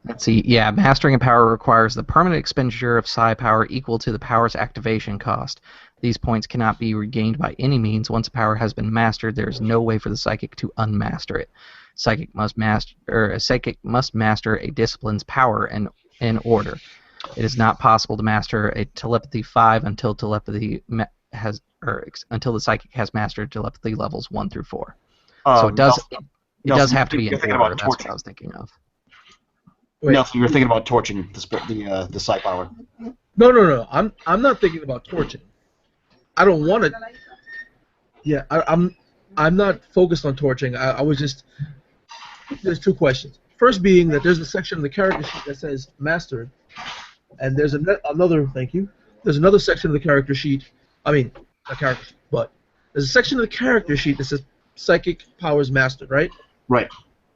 Let's see. Yeah, mastering a power requires the permanent expenditure of psi power equal to the power's activation cost. These points cannot be regained by any means. Once a power has been mastered, there is no way for the psychic to unmaster it. A psychic must master a discipline's power in order. It is not possible to master a telepathy 5 until until the psychic has mastered telepathy levels 1 through 4. So it does have to be in order. That's what I was thinking of. Wait. No, you were thinking about torching the psi power. No. I'm not thinking about torching. I don't want to. Yeah, I'm not focused on torching. I was just. There's 2 questions. First being that there's a section of the character sheet that says mastered, and there's another. Thank you. There's another section of the character sheet. I mean, a character sheet, but there's a section of the character sheet that says psychic powers mastered, right? Right.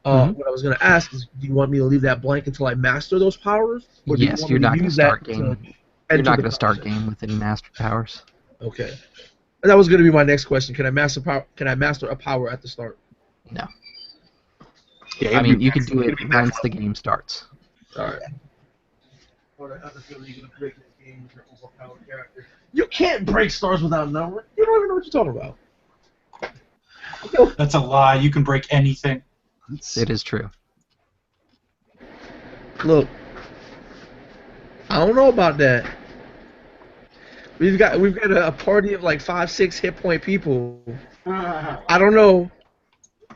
What I was going to ask is, do you want me to leave that blank until I master those powers? Or do Yes, you're not going to start game. You're not going to start process? game with any mastered powers. Okay. And that was going to be my next question. Can I master a power at the start? No. Yeah, I mean, you can do it once the game starts. All right. You can't break stars without number. You don't even know what you're talking about. That's a lie. You can break anything. It is true. Look, I don't know about that. We've got a party of like 5-6 hit point people. I don't know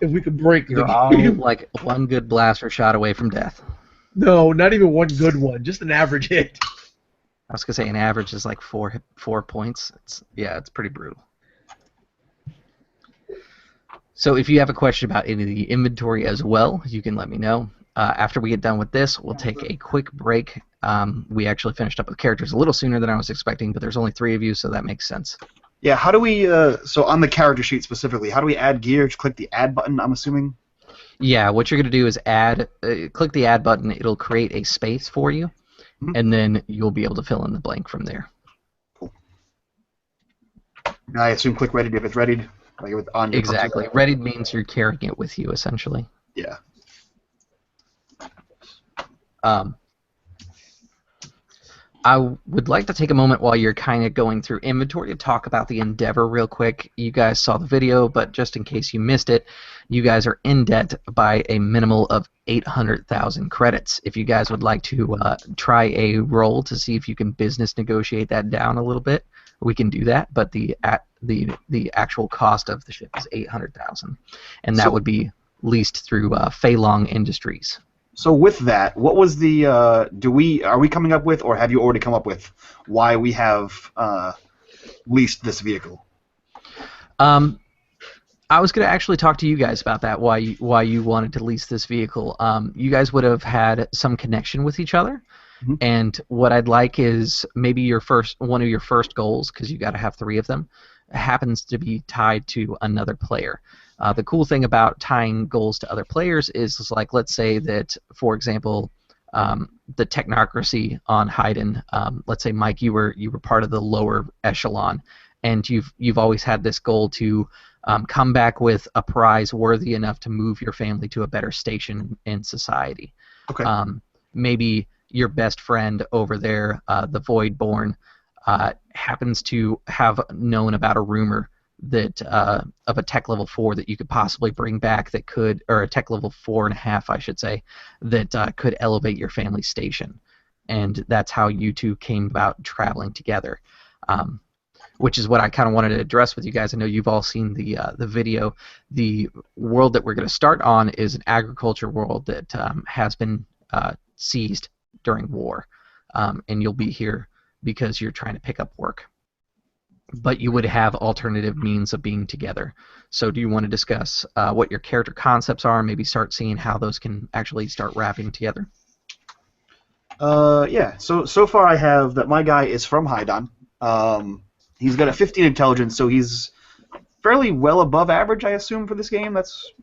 if we could break You're the all game. like one good blaster shot away from death. No, not even one good one. Just an average hit. I was gonna say an average is like 4 points. It's pretty brutal. So if you have a question about any of the inventory as well, you can let me know. After we get done with this, we'll take a quick break. We actually finished up with characters a little sooner than I was expecting, but there's only 3 of you, so that makes sense. Yeah, how do we, so on the character sheet specifically, how do we add gear? Just click the add button, I'm assuming? Yeah, what you're going to do is click the add button. It'll create a space for you, and then you'll be able to fill in the blank from there. Cool. I assume click ready if it's readied. Like on your Exactly. purchase. Readied means you're carrying it with you, essentially. Yeah. I would like to take a moment while you're kind of going through inventory to talk about the Endeavour real quick. You guys saw the video, but just in case you missed it, you guys are in debt by a minimal of 800,000 credits. If you guys would like to try a roll to see if you can business negotiate that down a little bit, we can do that. But the actual cost of the ship is 800,000, and that would be leased through Fei Long Industries. So with that, what was the are we coming up with, or have you already come up with why we have leased this vehicle? I was going to actually talk to you guys about that. Why you wanted to lease this vehicle? You guys would have had some connection with each other, and what I'd like is maybe one of your first goals, because you got to have 3 of them, happens to be tied to another player. The cool thing about tying goals to other players is like, let's say that, for example, the technocracy on Haydn. Let's say, Mike, you were part of the lower echelon, and you've always had this goal to come back with a prize worthy enough to move your family to a better station in society. Okay. Maybe your best friend over there, the Voidborn, happens to have known about a rumor that of a tech level 4 that you could possibly bring back that could, or a tech level 4.5, I should say, that could elevate your family station, and that's how you two came about traveling together, which is what I kind of wanted to address with you guys. I know you've all seen the video. The world that we're going to start on is an agriculture world that has been seized during war, and you'll be here because you're trying to pick up work. But you would have alternative means of being together. So do you want to discuss what your character concepts are, and maybe start seeing how those can actually start wrapping together? Yeah. So far I have that my guy is from Haydn. He's got a 15 intelligence, so he's fairly well above average, I assume, for this game. That's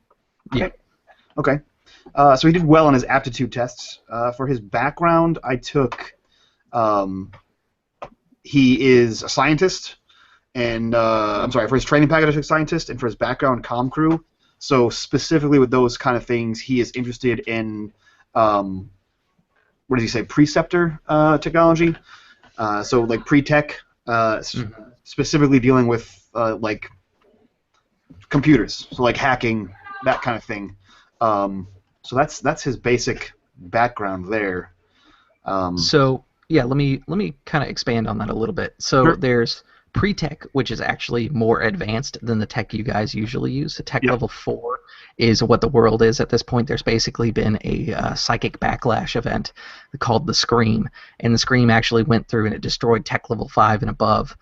Yeah. Okay. So he did well on his aptitude tests. For his background, I took he is a scientist, and I'm sorry, for his training package, a scientist, and for his background, comm crew. So specifically with those kind of things, he is interested in what does he say, preceptor technology. So like pre-tech, specifically dealing with like computers, so like hacking, that kind of thing. So that's his basic background there. So yeah, let me kind of expand on that a little bit. So Sure. there's pre-tech, which is actually more advanced than the tech you guys usually use. So tech Yep. level 4 is what the world is at this point. There's basically been a psychic backlash event called the Scream, and the Scream actually went through and it destroyed tech level 5 and above,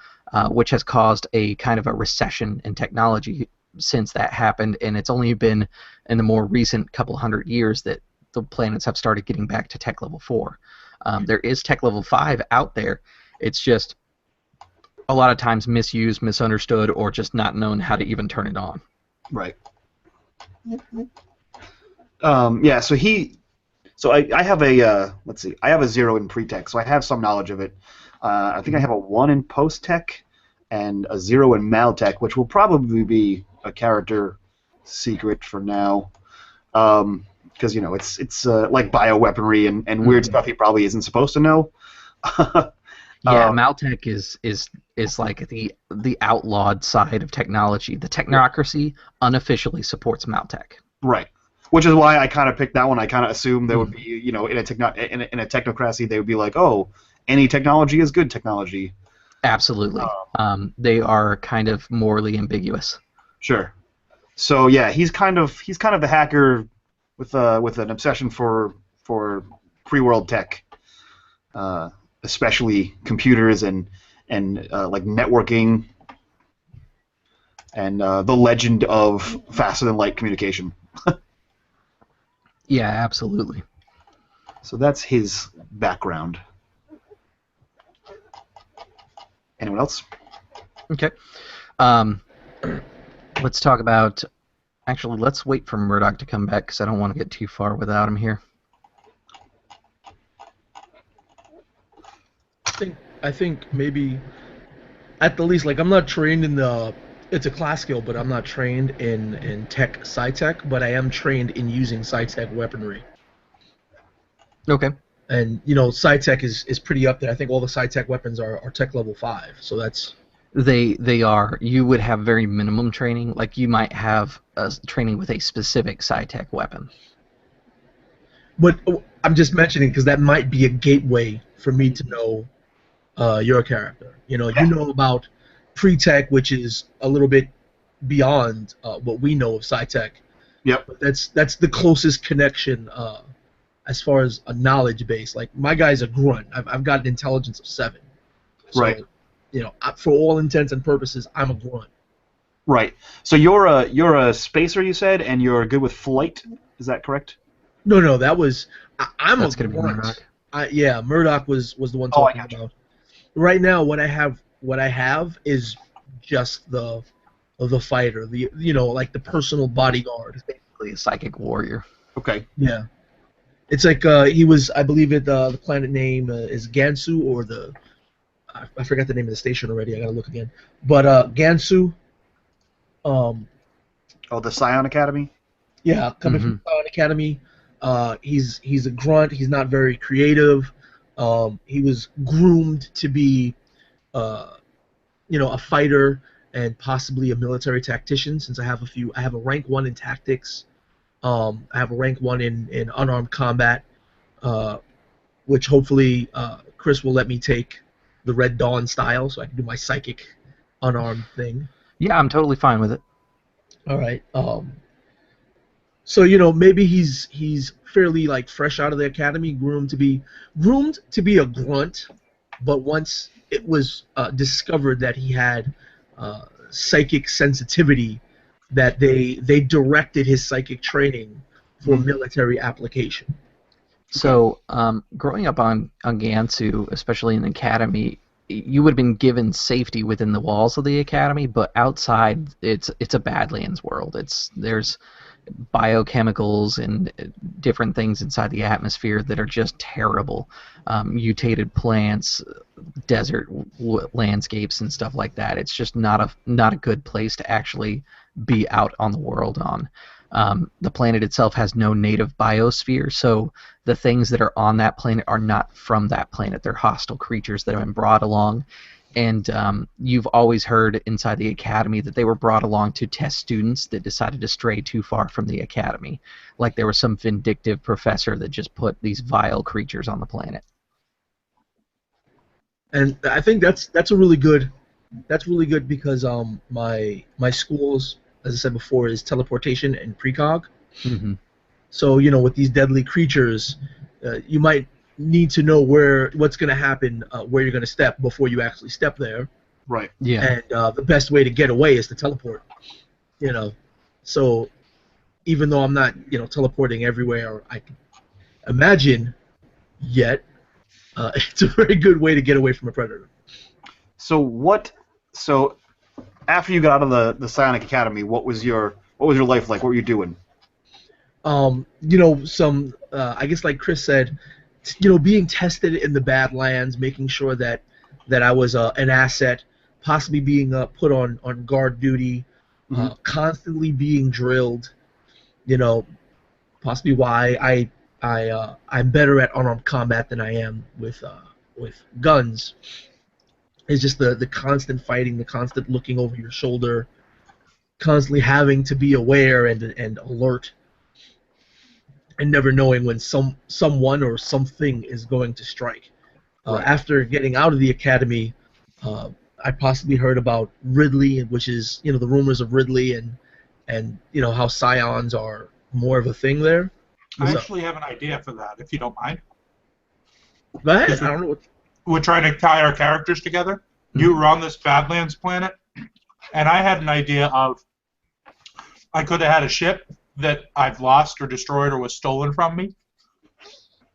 which has caused a kind of a recession in technology since that happened. And it's only been in the more recent couple hundred years that the planets have started getting back to tech level 4. There is tech level 5 out there. It's just a lot of times misused, misunderstood, or just not known how to even turn it on. Right. Yeah. So I have a let's see. I have a 0 in pre-tech, so I have some knowledge of it. I think I have a 1 in post-tech and a 0 in mal-tech, which will probably be a character secret for now. Because it's like bioweaponry and weird stuff he probably isn't supposed to know. Yeah, Maltech is like the outlawed side of technology. The technocracy unofficially supports Maltech. Right. Which is why I kind of picked that one. I kind of assumed there would be, in a technocracy, they would be like, oh, any technology is good technology. Absolutely. They are kind of morally ambiguous. Sure. So yeah, he's kind of the hacker with an obsession for pre-world tech, especially computers and like networking and the legend of faster than light communication. Yeah, absolutely. So that's his background. Anyone else? Okay. Let's talk about. Actually, let's wait for Murdock to come back because I don't want to get too far without him here. I think maybe at the least, like, I'm not trained in the. It's a class skill, but I'm not trained in tech, sci-tech, but I am trained in using sci-tech weaponry. Okay. And sci-tech is pretty up there. I think all the sci-tech weapons are tech level 5, so that's. They are. You would have very minimum training. Like you might have training with a specific sci-tech weapon. But I'm just mentioning because that might be a gateway for me to know your character. You know about pre-tech, which is a little bit beyond what we know of sci-tech. Yep. But that's the closest connection as far as a knowledge base. Like my guy's a grunt. I've got an intelligence of 7. So, Right. For all intents and purposes, I'm a grunt. Right. So you're a spacer, you said, and you're good with flight. Is that correct? No, that was I'm That's a gonna be grunt. Murdock. Murdock was the one Oh, I talking gotcha. about. Right now, what I have is just the fighter, like the personal bodyguard. Basically, a psychic warrior. Okay. Yeah, it's like he was. I believe the planet name is Gansu or I forgot the name of the station already. I gotta look again. But Gansu. Oh, the Scion Academy. Yeah, coming from Scion Academy. He's a grunt. He's not very creative. He was groomed to be, a fighter and possibly a military tactician. Since I have a rank 1 in tactics. I have a rank 1 in unarmed combat, which hopefully Chris will let me take the Red Dawn style, so I can do my psychic unarmed thing. Yeah, I'm totally fine with it. All right. So maybe he's fairly like fresh out of the academy, groomed to be a grunt, but once it was discovered that he had psychic sensitivity, that they directed his psychic training for military application. So, growing up on Gansu, especially in the academy, you would have been given safety within the walls of the academy, but outside, it's a Badlands world. There's biochemicals and different things inside the atmosphere that are just terrible. Mutated plants, desert landscapes, and stuff like that. It's just not a good place to actually be out on the world on. The planet itself has no native biosphere, so the things that are on that planet are not from that planet. They're hostile creatures that have been brought along. And you've always heard inside the academy that they were brought along to test students that decided to stray too far from the academy. Like there was some vindictive professor that just put these vile creatures on the planet. And I think that's really good. That's really good because my school's, as I said before, is teleportation and precog. Mm-hmm. So with these deadly creatures, you might need to know what's going to happen, where you're going to step before you actually step there. Right. Yeah. And the best way to get away is to teleport. So even though I'm not teleporting everywhere I can imagine yet, it's a very good way to get away from a predator. So after you got out of the Psionic Academy, what was your life like? What were you doing? I guess like Chris said, being tested in the Badlands, making sure that I was an asset, possibly being put on guard duty, constantly being drilled, possibly why I'm better at unarmed combat than I am with guns. It's just the constant fighting, the constant looking over your shoulder, constantly having to be aware and alert, and never knowing when someone or something is going to strike. Right. After getting out of the academy, I possibly heard about Ridley, which is the rumors of Ridley and how scions are more of a thing there. I actually have an idea for that, if you don't mind. Go ahead. I don't know what. We're trying to tie our characters together. Mm-hmm. You were on this Badlands planet, and I had an idea of I could have had a ship that I've lost or destroyed or was stolen from me.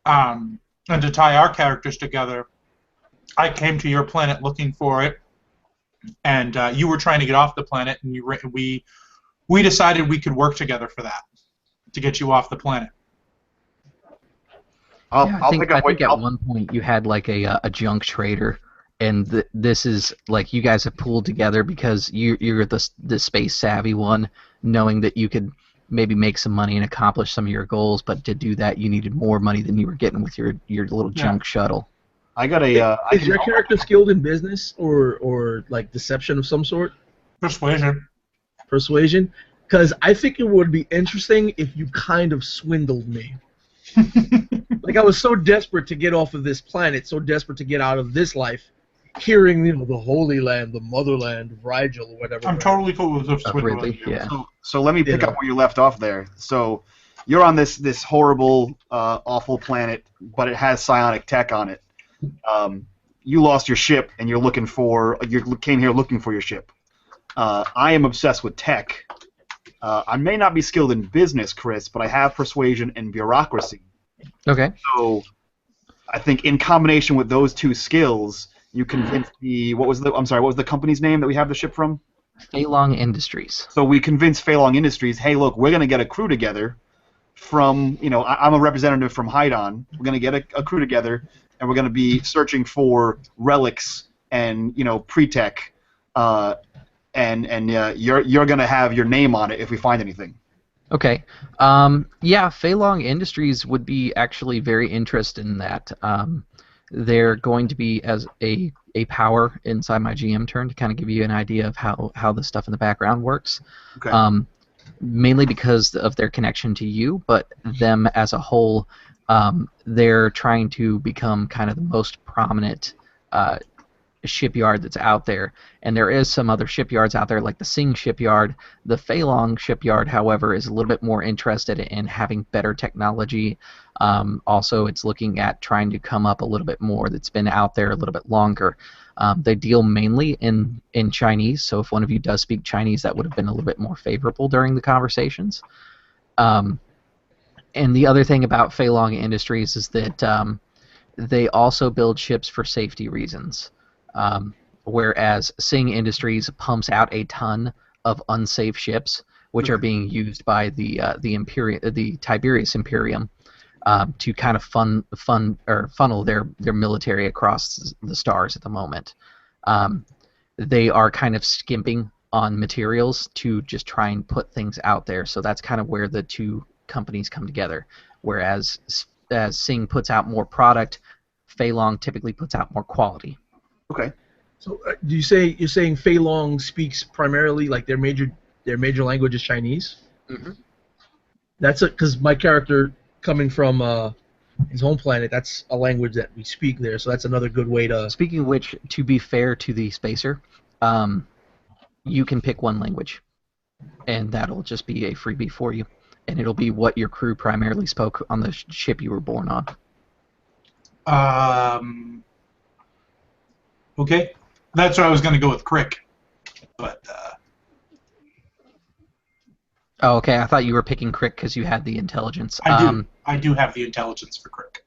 And to tie our characters together, I came to your planet looking for it, and you were trying to get off the planet, and we decided we could work together for that, to get you off the planet. I think at one point you had like a junk trader, and this is like you guys have pooled together because you're the space savvy one, knowing that you could maybe make some money and accomplish some of your goals, but to do that you needed more money than you were getting with your little junk shuttle. I got Is your character skilled in business or like deception of some sort? Persuasion. Persuasion? Because I think it would be interesting if you kind of swindled me. Like I was so desperate to get off of this planet, so desperate to get out of this life, hearing the Holy Land, the Motherland of Rigel, or whatever. I'm totally cool with the swindling. Yeah. So let me pick up where you left off there. So you're on this horrible, awful planet, but it has psionic tech on it. You lost your ship, and you came here looking for your ship. I am obsessed with tech. I may not be skilled in business, Chris, but I have persuasion and bureaucracy. Okay. So I think in combination with those two skills, you convinced what was the company's name that we have the ship from? Feilong Industries. So we convinced Feilong Industries, hey, look, we're going to get a crew together from, I'm a representative from Hydon. We're going to get a crew together, and we're going to be searching for relics and, pre-tech, and you're going to have your name on it if we find anything. Okay. Feilong Industries would be actually very interested in that. They're going to be as a power inside my GM turn to kind of give you an idea of how the stuff in the background works. Okay. Mainly because of their connection to you, but them as a whole, they're trying to become kind of the most prominent shipyard that's out there, and there is some other shipyards out there like the Sing shipyard. The Feilong shipyard, however, is a little bit more interested in having better technology. Also, it's looking at trying to come up a little bit more that's been out there a little bit longer. They deal mainly in Chinese, so if one of you does speak Chinese, that would have been a little bit more favorable during the conversations. And the other thing about Feilong Industries is that they also build ships for safety reasons. Whereas Sing Industries pumps out a ton of unsafe ships, which are being used by the Tiberius Imperium to kind of funnel their military across the stars at the moment. They are kind of skimping on materials to just try and put things out there. So that's kind of where the two companies come together. Whereas as Sing puts out more product, Fei Long typically puts out more quality. Okay. So you're saying Fei Long speaks primarily like their major language is Chinese? Mm-hmm. That's because my character coming from his home planet, that's a language that we speak there. So that's another good way to. Speaking of which, to be fair to the spacer, you can pick one language, and that'll just be a freebie for you, and it'll be what your crew primarily spoke on the ship you were born on. Okay, that's where I was going to go with Crick, but. Oh, okay. I thought you were picking Crick because you had the intelligence. I do have the intelligence for Crick.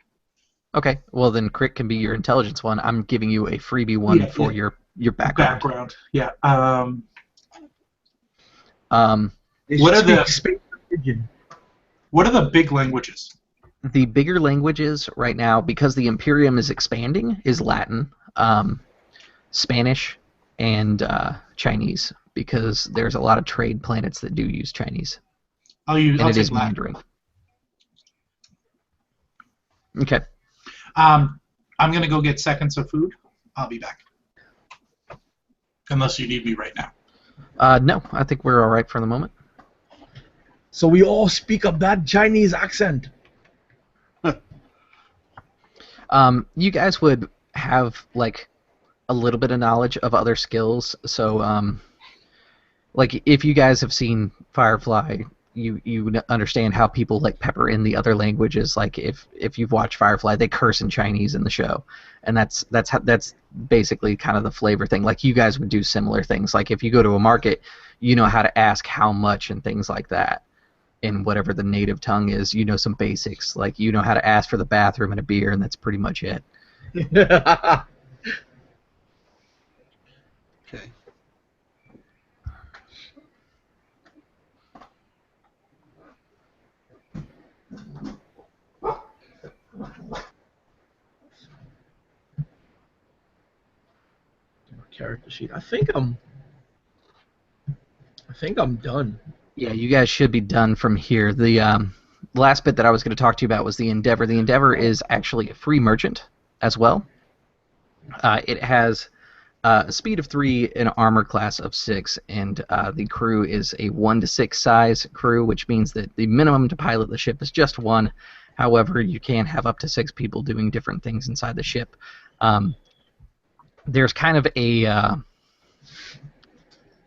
Okay, well then Crick can be your intelligence one. I'm giving you a freebie one for your background. Yeah. What are the big languages? The bigger languages right now, because the Imperium is expanding, is Latin, Spanish, and Chinese, because there's a lot of trade planets that do use Chinese. I'll take Latin. Mandarin. Okay. I'm going to go get seconds of food. I'll be back. Unless you need me right now. No, I think we're all right for the moment. So we all speak a bad Chinese accent. You guys would have, like, a little bit of knowledge of other skills. So, like, if you guys have seen Firefly, you understand how people like pepper in the other languages. Like if you've watched Firefly, they curse in Chinese in the show, and that's basically kind of the flavor thing. Like you guys would do similar things. Like if you go to a market, you know how to ask how much and things like that in whatever the native tongue is. You know some basics. Like you know how to ask for the bathroom and a beer, and that's pretty much it. Okay. Character sheet. I think I'm done. Yeah, you guys should be done from here. The last bit that I was going to talk to you about was the Endeavour. The Endeavour is actually a free merchant as well. It has a speed of 3, an armor class of 6, and the crew is a 1 to 6 size crew, which means that the minimum to pilot the ship is just 1. However, you can have up to 6 people doing different things inside the ship. There's kind of a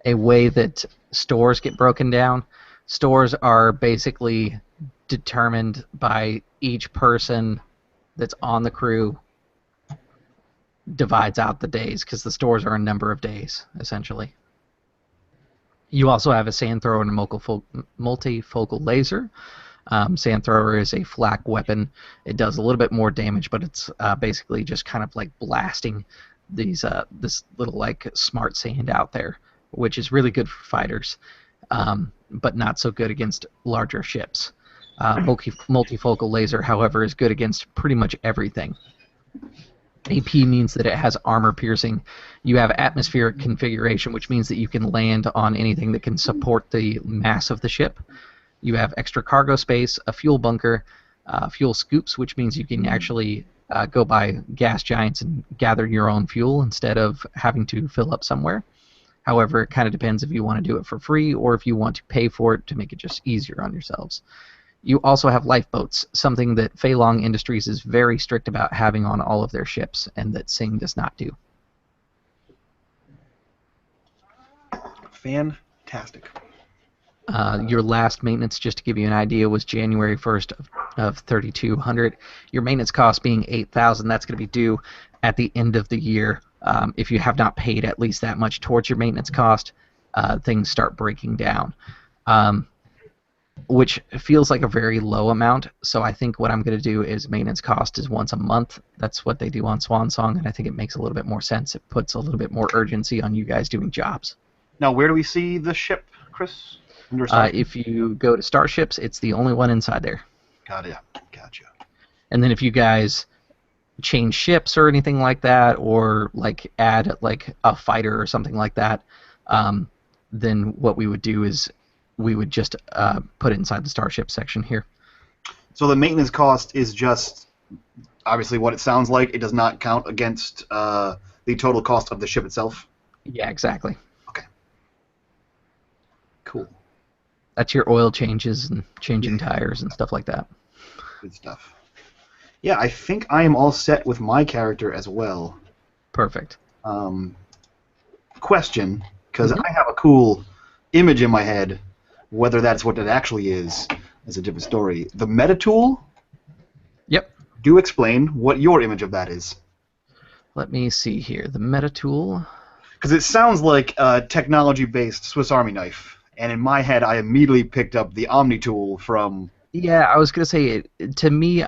way that stores get broken down. Stores are basically determined by each person that's on the crew divides out the days, because the stores are a number of days, essentially. You also have a sand thrower and a multifocal laser. Sand thrower is a flak weapon. It does a little bit more damage, but it's basically just kind of like blasting this little like smart sand out there, which is really good for fighters, but not so good against larger ships. Multifocal laser, however, is good against pretty much everything. AP means that it has armor piercing. You have atmospheric configuration, which means that you can land on anything that can support the mass of the ship. You have extra cargo space, a fuel bunker, fuel scoops, which means you can actually go by gas giants and gather your own fuel instead of having to fill up somewhere. However, it kind of depends if you want to do it for free or if you want to pay for it to make it just easier on yourselves. You also have lifeboats, something that Fei Long Industries is very strict about having on all of their ships, and that Sing does not do. Fantastic. Your last maintenance, just to give you an idea, was January 1st of 3,200. Your maintenance cost being 8,000. That's going to be due at the end of the year. If you have not paid at least that much towards your maintenance cost, things start breaking down, which feels like a very low amount. So I think what I'm going to do is maintenance cost is once a month. That's what they do on Swan Song, and I think it makes a little bit more sense. It puts a little bit more urgency on you guys doing jobs. Now, where do we see the ship, Chris? If you go to starships, it's the only one inside there. Gotcha. And then if you guys change ships or anything like that, or like add like a fighter or something like that, then what we would do is we would just put it inside the starship section here. So the maintenance cost is just obviously what it sounds like. It does not count against the total cost of the ship itself. Yeah, exactly. Okay. Cool. That's your oil changes and changing tires and stuff like that. Good stuff. Yeah, I think I am all set with my character as well. Perfect. Question, because I have a cool image in my head. Whether that's what it actually is a different story. The meta tool? Yep. Do explain what your image of that is. Let me see here. The meta tool. Because it sounds like a technology-based Swiss Army knife, and in my head I immediately picked up the Omni tool from... Yeah, I was going to say, to me,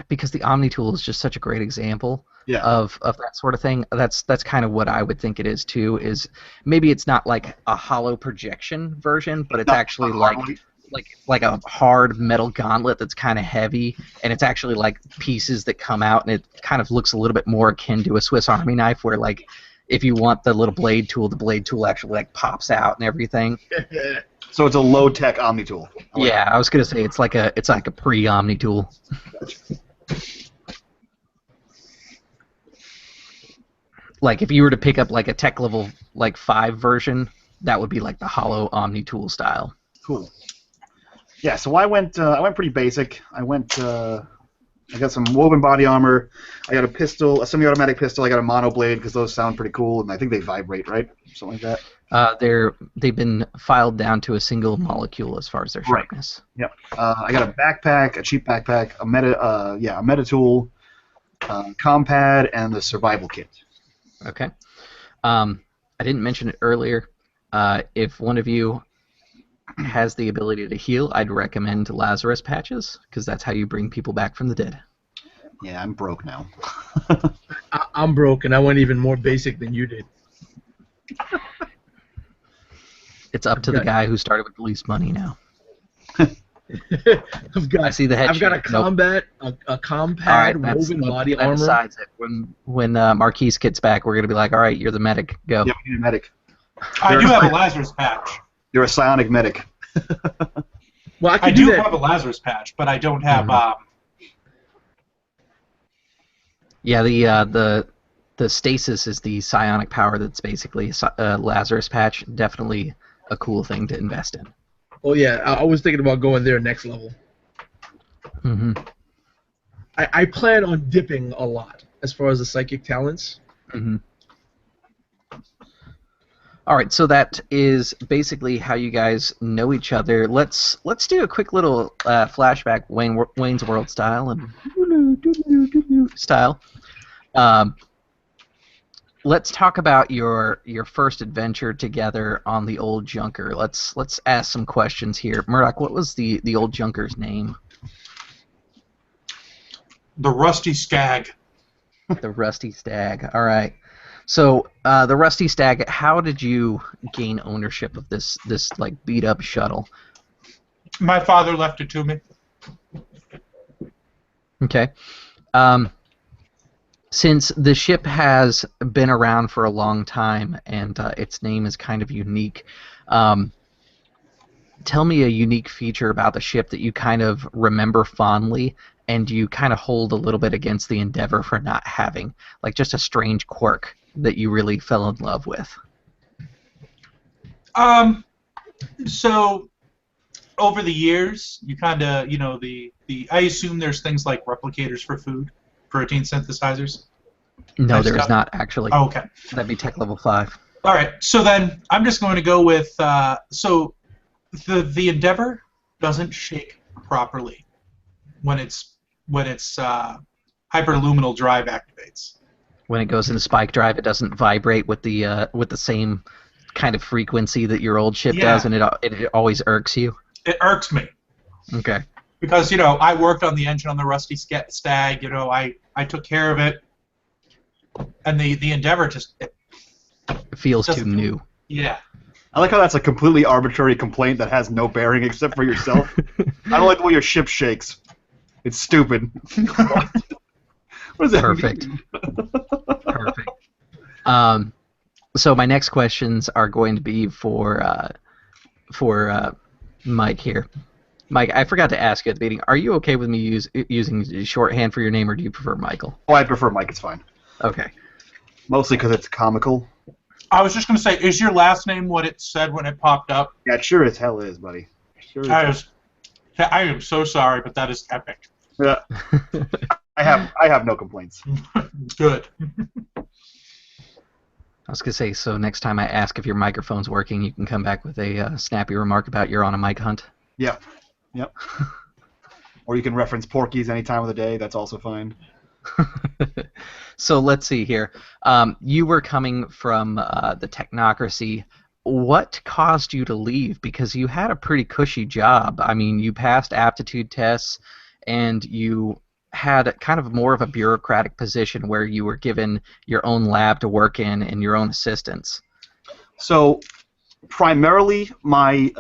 because the Omni tool is just such a great example of that sort of thing, that's kind of what I would think it is too, is maybe it's not like a hollow projection version, but it's actually like a hard metal gauntlet that's kind of heavy, and it's actually like pieces that come out, and it kind of looks a little bit more akin to a Swiss Army knife, where like if you want the little blade tool, the blade tool actually like pops out and everything. So it's a low-tech Omni tool. Yeah, I was gonna say it's like a pre-Omni tool. Like if you were to pick up like a tech level like 5 version, that would be like the hollow Omni tool style. Cool. Yeah, so I went pretty basic. I got some woven body armor. I got a pistol, a semi-automatic pistol. I got a mono blade because those sound pretty cool, and I think they vibrate, right? Something like that. They've been filed down to a single molecule as far as their sharpness. Right. Yep. I got a backpack, a cheap backpack, a meta tool, compad, and the survival kit. Okay. I didn't mention it earlier. If one of you has the ability to heal, I'd recommend Lazarus patches, because that's how you bring people back from the dead. Yeah, I'm broke now. I'm broke, and I went even more basic than you did. It's up to the guy who started with the least money now. I see the head. I've got a compad woven body armor. Decides it. When Marquis gets back, we're gonna be like, all right, you're the medic. Go. Yeah, we need a medic. I do have a Lazarus patch. You're a psionic medic. Well, I do have a Lazarus patch, but I don't have. Yeah, the stasis is the psionic power. That's basically a Lazarus patch. Definitely a cool thing to invest in. Oh yeah, I was thinking about going there next level. Mm-hmm. I plan on dipping a lot as far as the psychic talents. Mm-hmm. All right, so that is basically how you guys know each other. Let's do a quick little flashback, Wayne's World style and style. Let's talk about your first adventure together on the old Junker. Let's ask some questions here. Murdock, what was the old Junker's name? The Rusty Stag. The Rusty Stag. All right. So the Rusty Stag, how did you gain ownership of this like beat up shuttle? My father left it to me. Okay. Since the ship has been around for a long time and its name is kind of unique, tell me a unique feature about the ship that you kind of remember fondly and you kind of hold a little bit against the Endeavour for not having, like just a strange quirk that you really fell in love with. So over the years, you kind of, I assume there's things like replicators for food, protein synthesizers. No, there is not actually. Oh, okay. That'd be tech level 5. All right. So then I'm just going to go with so the Endeavour doesn't shake properly when its hyperluminal drive activates. When it goes into spike drive, it doesn't vibrate with the same kind of frequency that your old ship does, and it always irks you. It irks me. Okay. Because I worked on the engine on the Rusty Stag. I took care of it, and the Endeavour just it feels too new. Yeah. I like how that's a completely arbitrary complaint that has no bearing except for yourself. I don't like the way your ship shakes. It's stupid. What does that Perfect. mean? Perfect. So my next questions are going to be for Mike here. Mike, I forgot to ask you at the beginning. Are you okay with me using shorthand for your name, or do you prefer Michael? Oh, I prefer Mike. It's fine. Okay. Mostly because it's comical. I was just going to say, is your last name what it said when it popped up? Yeah, it sure as hell is, buddy. Sure as I am so sorry, but that is epic. Yeah. I have no complaints. Good. I was going to say, so next time I ask if your microphone's working, you can come back with a snappy remark about you're on a mic hunt. Yeah. Yep. Or you can reference Porky's any time of the day. That's also fine. So let's see here. You were coming from the technocracy. What caused you to leave? Because you had a pretty cushy job. I mean, you passed aptitude tests, and you had kind of more of a bureaucratic position where you were given your own lab to work in and your own assistants. So, primarily my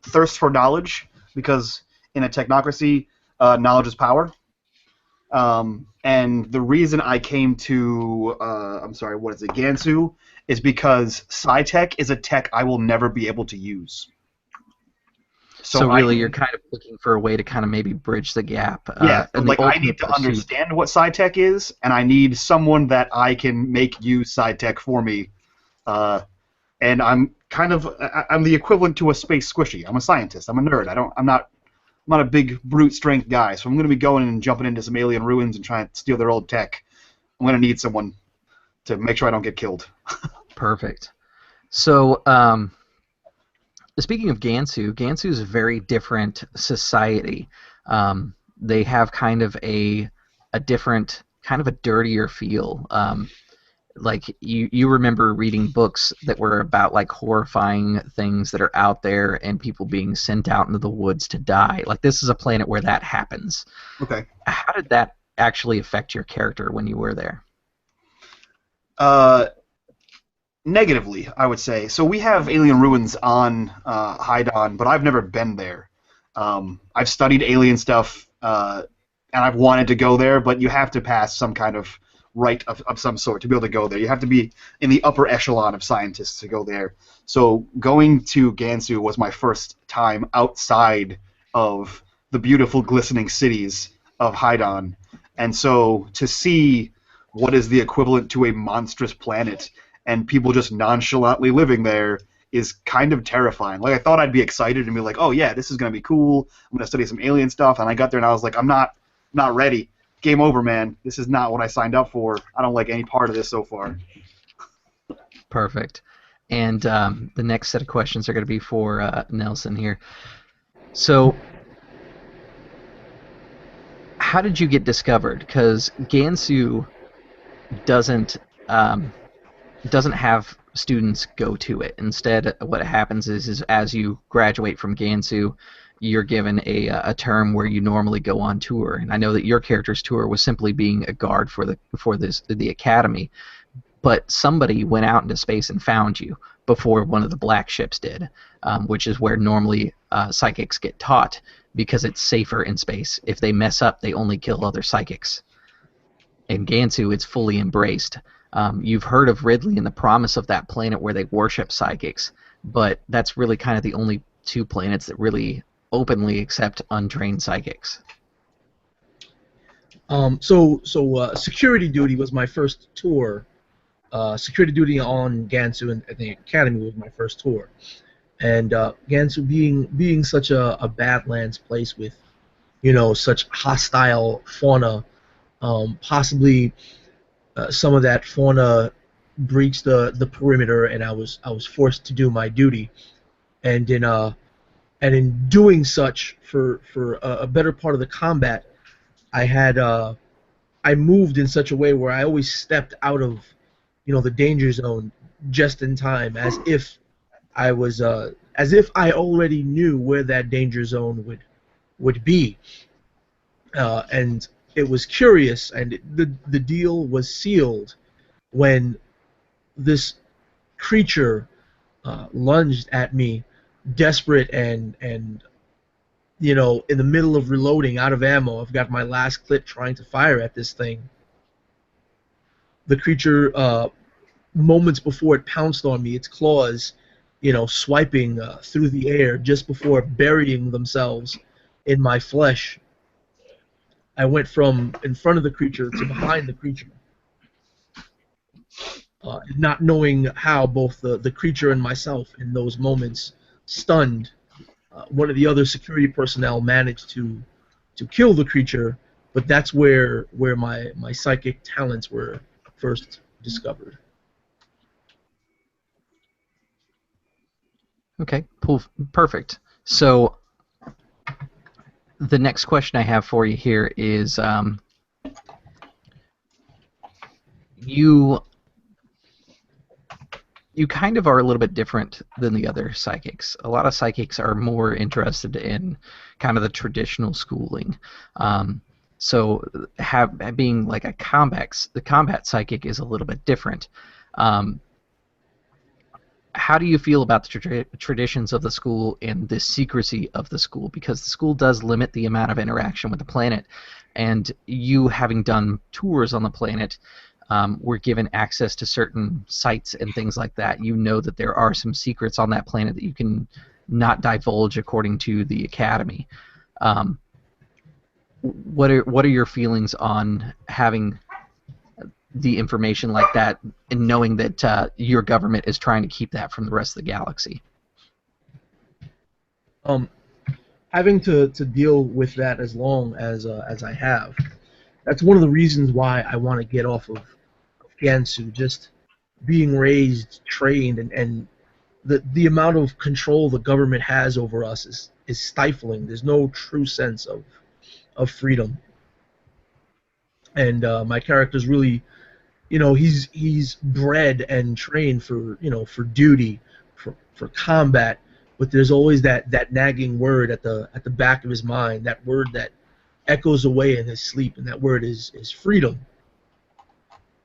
thirst for knowledge, because in a technocracy, knowledge is power. And the reason I came to, Gansu, is because Sci-Tech is a tech I will never be able to use. So really, you're kind of looking for a way to kind of maybe bridge the gap. Yeah, like I need to understand what Sci-Tech is, and I need someone that I can make use Sci-Tech for me. And I'm the equivalent to a space squishy. I'm a scientist. I'm a nerd. I'm not a big brute strength guy, so I'm going to be going and jumping into some alien ruins and trying to steal their old tech. I'm going to need someone to make sure I don't get killed. Perfect. So, speaking of Gansu, Gansu is a very different society. They have kind of a different, kind of a dirtier feel. Like you remember reading books that were about like horrifying things that are out there and people being sent out into the woods to die. Like this is a planet where that happens. Okay. How did that actually affect your character when you were there? Negatively, I would say. So we have alien ruins on Hydon, but I've never been there. I've studied alien stuff, and I've wanted to go there, but you have to pass some kind of rite of some sort to be able to go there. You have to be in the upper echelon of scientists to go there. So going to Gansu was my first time outside of the beautiful, glistening cities of Hydon. And so to see what is the equivalent to a monstrous planet and people just nonchalantly living there is kind of terrifying. Like, I thought I'd be excited and be like, oh yeah, this is going to be cool. I'm going to study some alien stuff. And I got there and I was like, I'm not ready. Game over, man. This is not what I signed up for. I don't like any part of this so far. Perfect. And the next set of questions are going to be for Nelson here. So, how did you get discovered? Because Gansu doesn't have students go to it. Instead, what happens is as you graduate from Gansu, you're given a term where you normally go on tour. And I know that your character's tour was simply being a guard for the academy, but somebody went out into space and found you before one of the black ships did, which is where normally psychics get taught because it's safer in space. If they mess up, they only kill other psychics. In Gansu, it's fully embraced. You've heard of Ridley and the promise of that planet where they worship psychics, but that's really kind of the only two planets that really openly accept untrained psychics. So security duty was my first tour. Security duty on Gansu and the academy was my first tour. And Gansu being such a Badlands place with, such hostile fauna, possibly some of that fauna breached the perimeter, and I was forced to do my duty. And in doing such, for a better part of the combat, I moved in such a way where I always stepped out of the danger zone just in time, as if I already knew where that danger zone would be. And it was curious, and the deal was sealed when this creature lunged at me, desperate and in the middle of reloading, out of ammo. I've got my last clip trying to fire at this thing. The creature, moments before it pounced on me, its claws, swiping through the air just before burying themselves in my flesh. I went from in front of the creature to behind the creature, not knowing how both the creature and myself in those moments, stunned. One of the other security personnel managed to kill the creature, but that's where my psychic talents were first discovered. Okay, perfect. So the next question I have for you here is you kind of are a little bit different than the other psychics. A lot of psychics are more interested in kind of the traditional schooling. So being like the combat psychic is a little bit different. How do you feel about the traditions of the school and the secrecy of the school? Because the school does limit the amount of interaction with the planet, and you having done tours on the planet, were given access to certain sites and things like that. You know that there are some secrets on that planet that you can not divulge according to the Academy. What are your feelings on having the information like that and knowing that your government is trying to keep that from the rest of the galaxy? Having to deal with that as long as I have, that's one of the reasons why I want to get off of Gansu. Just being raised, trained, and the amount of control the government has over us is stifling. There's no true sense of freedom. And my character's really, he's bred and trained for duty, for combat, but there's always that nagging word at the back of his mind, that word that echoes away in his sleep, and that word is freedom.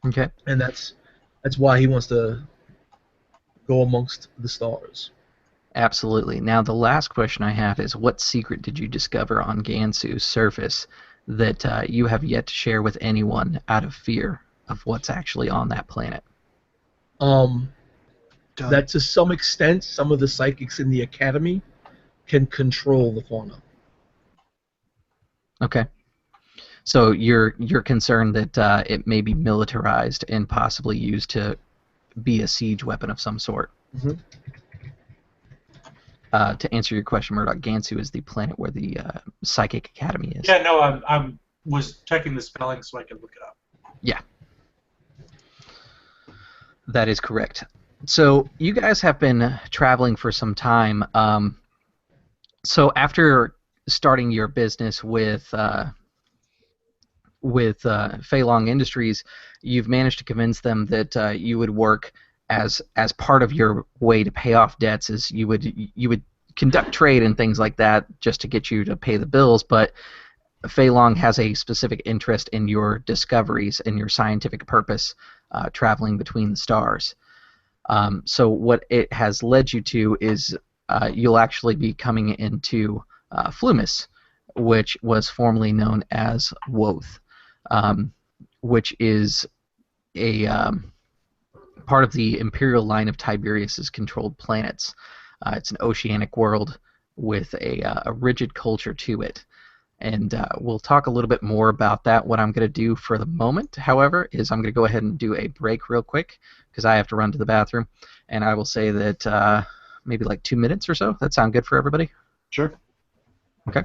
Okay. And that's why he wants to go amongst the stars. Absolutely. Now, the last question I have is, what secret did you discover on Gansu's surface that you have yet to share with anyone out of fear of what's actually on that planet? That to some extent, some of the psychics in the Academy can control the fauna. Okay. So you're concerned that it may be militarized and possibly used to be a siege weapon of some sort. Mm-hmm. To answer your question, Murdock, Gansu is the planet where the Psychic Academy is. Yeah, no, I'm was checking the spelling so I could look it up. Yeah. That is correct. So you guys have been traveling for some time. So after starting your business with Fei Long Industries, you've managed to convince them that you would work as part of your way to pay off debts. Is you would conduct trade and things like that just to get you to pay the bills, but Fei Long has a specific interest in your discoveries and your scientific purpose, traveling between the stars. So what it has led you to is you'll actually be coming into Flumis, which was formerly known as Woth, which is a part of the Imperial line of Tiberius's controlled planets. It's an oceanic world with a rigid culture to it. And we'll talk a little bit more about that. What I'm going to do for the moment, however, is I'm going to go ahead and do a break real quick because I have to run to the bathroom. And I will say that maybe like 2 minutes or so. That sound good for everybody? Sure. Okay.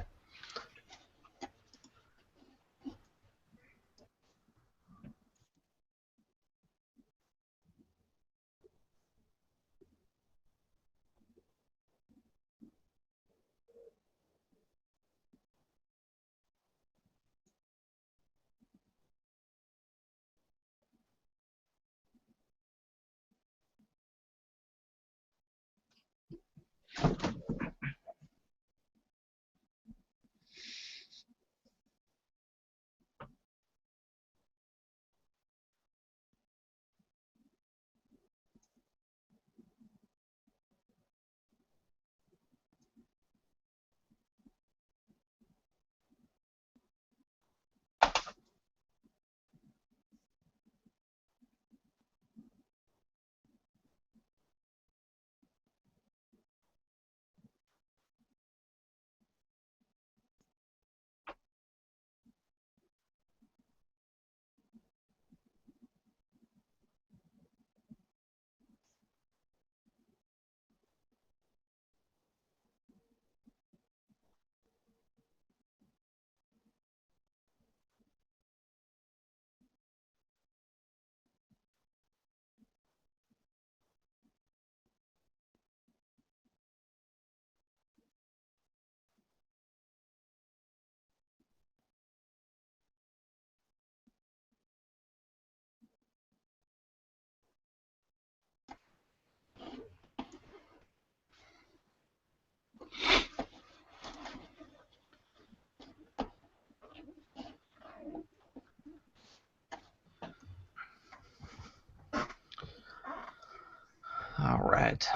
All right.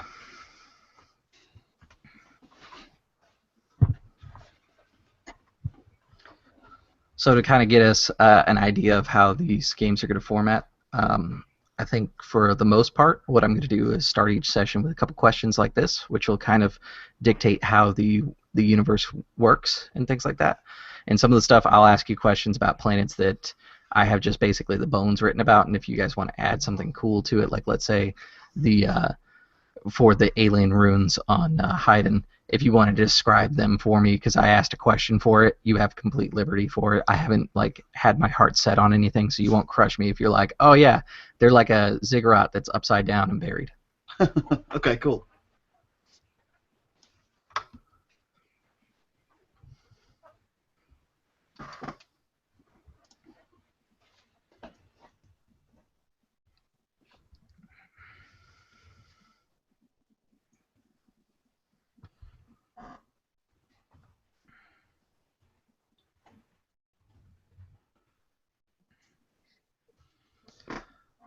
So to kind of get us an idea of how these games are going to format, I think for the most part, what I'm going to do is start each session with a couple questions like this, which will kind of dictate how the universe works and things like that. And some of the stuff, I'll ask you questions about planets that I have just basically the bones written about, and if you guys want to add something cool to it, like let's say the for the alien runes on Haydn, if you want to describe them for me, because I asked a question for it, you have complete liberty for it. I haven't like had my heart set on anything, so you won't crush me if you're like, oh yeah, they're like a ziggurat that's upside down and buried. Okay, cool.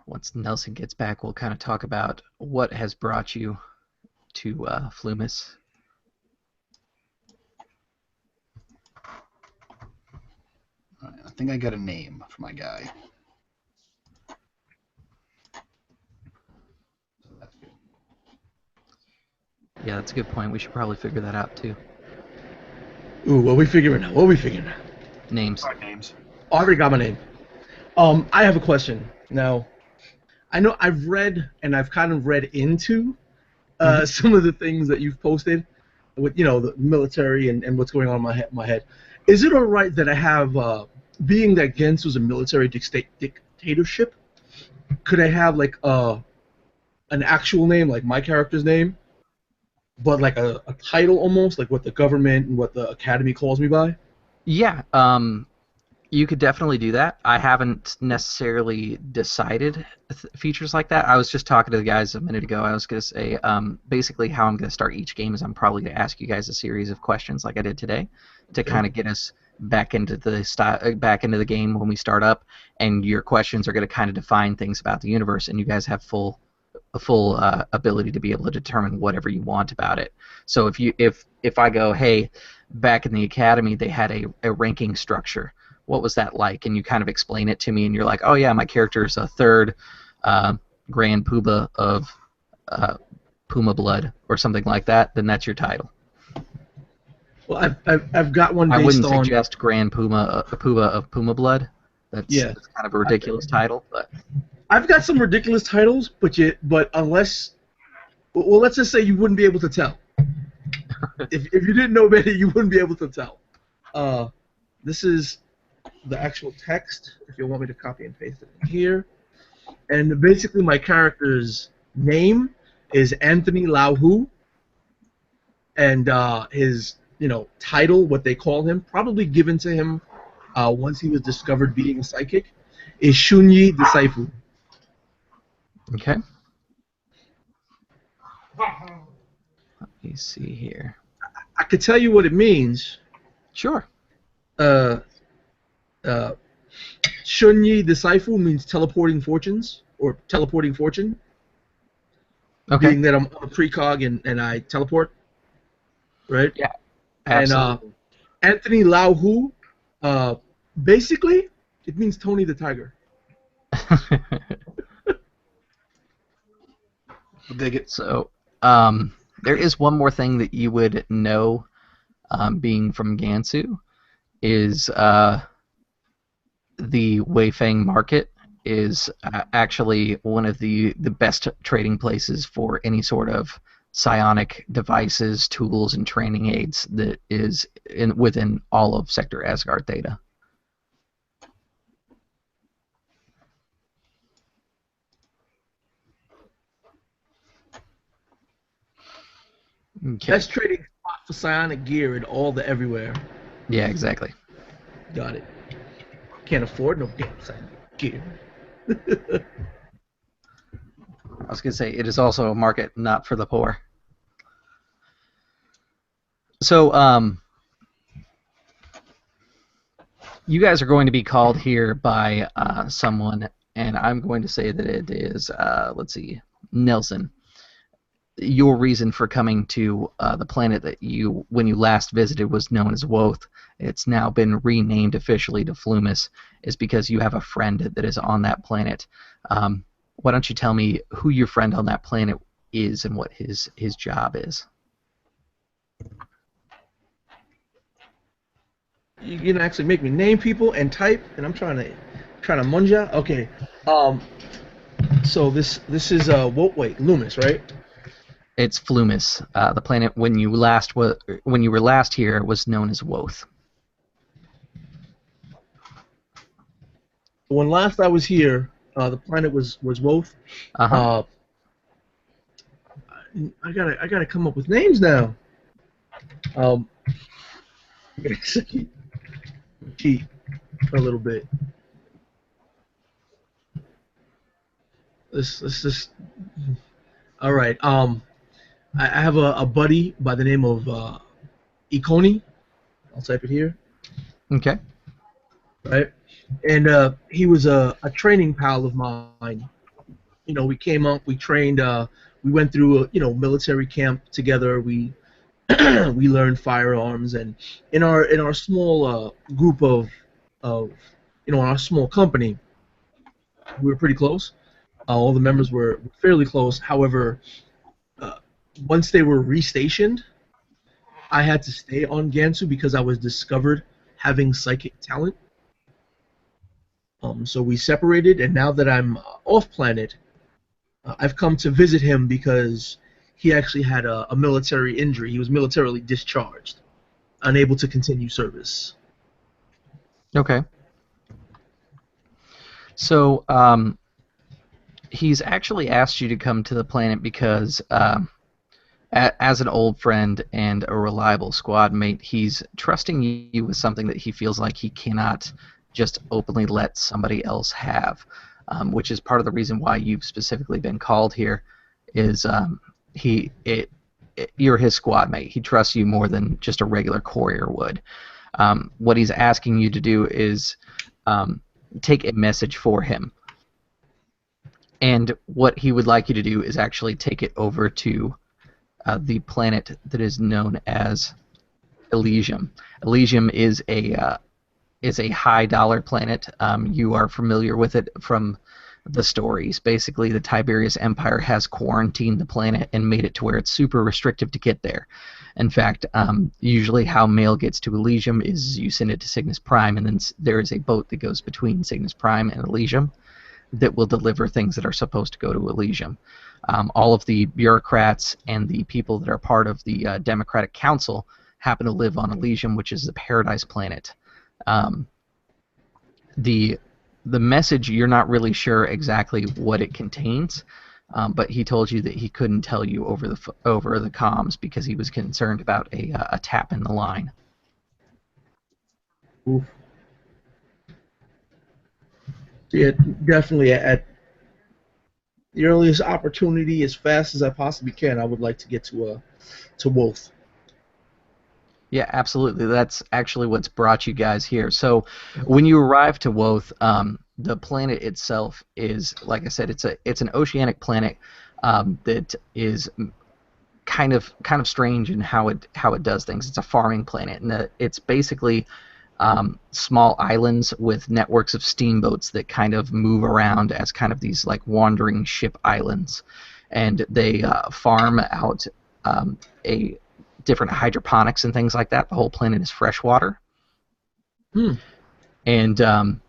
Once Nelson gets back, we'll kind of talk about what has brought you to Flumis. All right, I think I got a name for my guy. That's good. Yeah, that's a good point. We should probably figure that out too. Ooh, what are we figuring out? What are we figuring out? Names. Our names. Oh, I already got my name. I have a question. Now, I know I've read and I've kind of read into some of the things that you've posted with, the military and what's going on in my head. Is it all right that I have, being that Gens was a military dictatorship, could I have like an actual name, like my character's name, but like a title almost, like what the government and what the academy calls me by? Yeah, you could definitely do that. I haven't necessarily decided features like that. I was just talking to the guys a minute ago. I was going to say basically how I'm going to start each game is I'm probably going to ask you guys a series of questions like I did today to kind of get us back into the game when we start up, and your questions are going to kind of define things about the universe, and you guys have full ability to be able to determine whatever you want about it. So if I go, hey, back in the academy they had a ranking structure, what was that like? And you kind of explain it to me, and you're like, oh yeah, my character is a third Grand Poobah of Puma blood or something like that, then that's your title. Well, I've got one based on... I wouldn't suggest Grand Poobah of Puma blood. That's kind of a ridiculous title, but I've got some ridiculous titles, but unless... Well, let's just say you wouldn't be able to tell. if you didn't know better, you wouldn't be able to tell. This is the actual text, if you want me to copy and paste it in here. And basically my character's name is Anthony Lauhu, and his title, what they call him, probably given to him once he was discovered being a psychic, is Shunyi Disaifu. Okay. Let me see here. I could tell you what it means. Sure. Shunyi Disaifu means teleporting fortunes, or teleporting fortune. Okay. Being that I'm a precog and I teleport, right? Yeah, absolutely. And Anthony Lauhu, basically, it means Tony the Tiger. Dig it. So, there is one more thing that you would know, being from Gansu, is the Weifeng market is actually one of the best trading places for any sort of psionic devices, tools, and training aids that is within all of Sector Asgard Theta. Okay. Best trading spot for psionic gear in all the everywhere. Yeah, exactly. Got it. Can't afford no psionic gear. I was going to say, it is also a market not for the poor. So, you guys are going to be called here by someone, and I'm going to say that it is, let's see, Nelson. your reason for coming to the planet that when you last visited, was known as Woth. It's now been renamed officially to Flumis, is because you have a friend that is on that planet. Why don't you tell me who your friend on that planet is and what his job is? You can actually make me name people and type, and I'm trying to munja. Okay. So this is wait, Loomis, right? It's Flumis. The planet when you were last here was known as Woth. When last I was here, the planet was Woth. Uh-huh. I gotta come up with names now. Cheat a little bit. Let's just. All right. I have a buddy by the name of Ikoni. I'll type it here. Okay. Right. And he was a training pal of mine. You know, we came up, we trained, we went through a military camp together. We we learned firearms, and in our small group of in our small company, we were pretty close. All the members were fairly close. However, once they were restationed, I had to stay on Gansu because I was discovered having psychic talent. So we separated, and now that I'm off planet, I've come to visit him because he actually had a military injury. He was militarily discharged, unable to continue service. Okay. So he's actually asked you to come to the planet because as an old friend and a reliable squad mate, he's trusting you with something that he feels like he cannot just openly let somebody else have, which is part of the reason why you've specifically been called here. Is you're his squad mate. He trusts you more than just a regular courier would. What he's asking you to do is take a message for him. And what he would like you to do is actually take it over to the planet that is known as Elysium. Elysium is a high-dollar planet. You are familiar with it from the stories. Basically, the Tiberius Empire has quarantined the planet and made it to where it's super restrictive to get there. In fact, usually how mail gets to Elysium is you send it to Cygnus Prime, and then there is a boat that goes between Cygnus Prime and Elysium that will deliver things that are supposed to go to Elysium. All of the bureaucrats and the people that are part of the Democratic Council happen to live on Elysium, which is the paradise planet. The message, you're not really sure exactly what it contains, but he told you that he couldn't tell you over the comms because he was concerned about a tap in the line. Oof. Yeah, definitely at the earliest opportunity, as fast as I possibly can, I would like to get to Wolf. Yeah, absolutely. That's actually what's brought you guys here. So, when you arrive to Woth, the planet itself is, like I said, it's an oceanic planet that is kind of strange in how it does things. It's a farming planet, and it's basically small islands with networks of steamboats that kind of move around as kind of these like wandering ship islands, and they farm out a different hydroponics and things like that. The whole planet is freshwater. And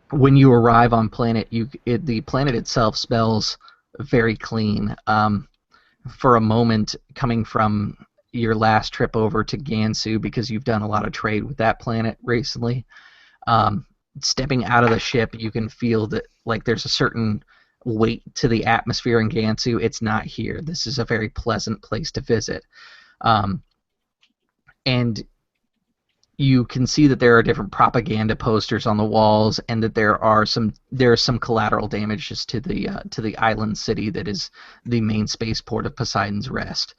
when you arrive on planet, the planet itself smells very clean. For a moment, coming from your last trip over to Gansu, because you've done a lot of trade with that planet recently, stepping out of the ship, you can feel that like there's a certain weight to the atmosphere in Gansu. It's not here. This is a very pleasant place to visit. And you can see that there are different propaganda posters on the walls, and that there's some collateral damages to the island city that is the main spaceport of Poseidon's Rest.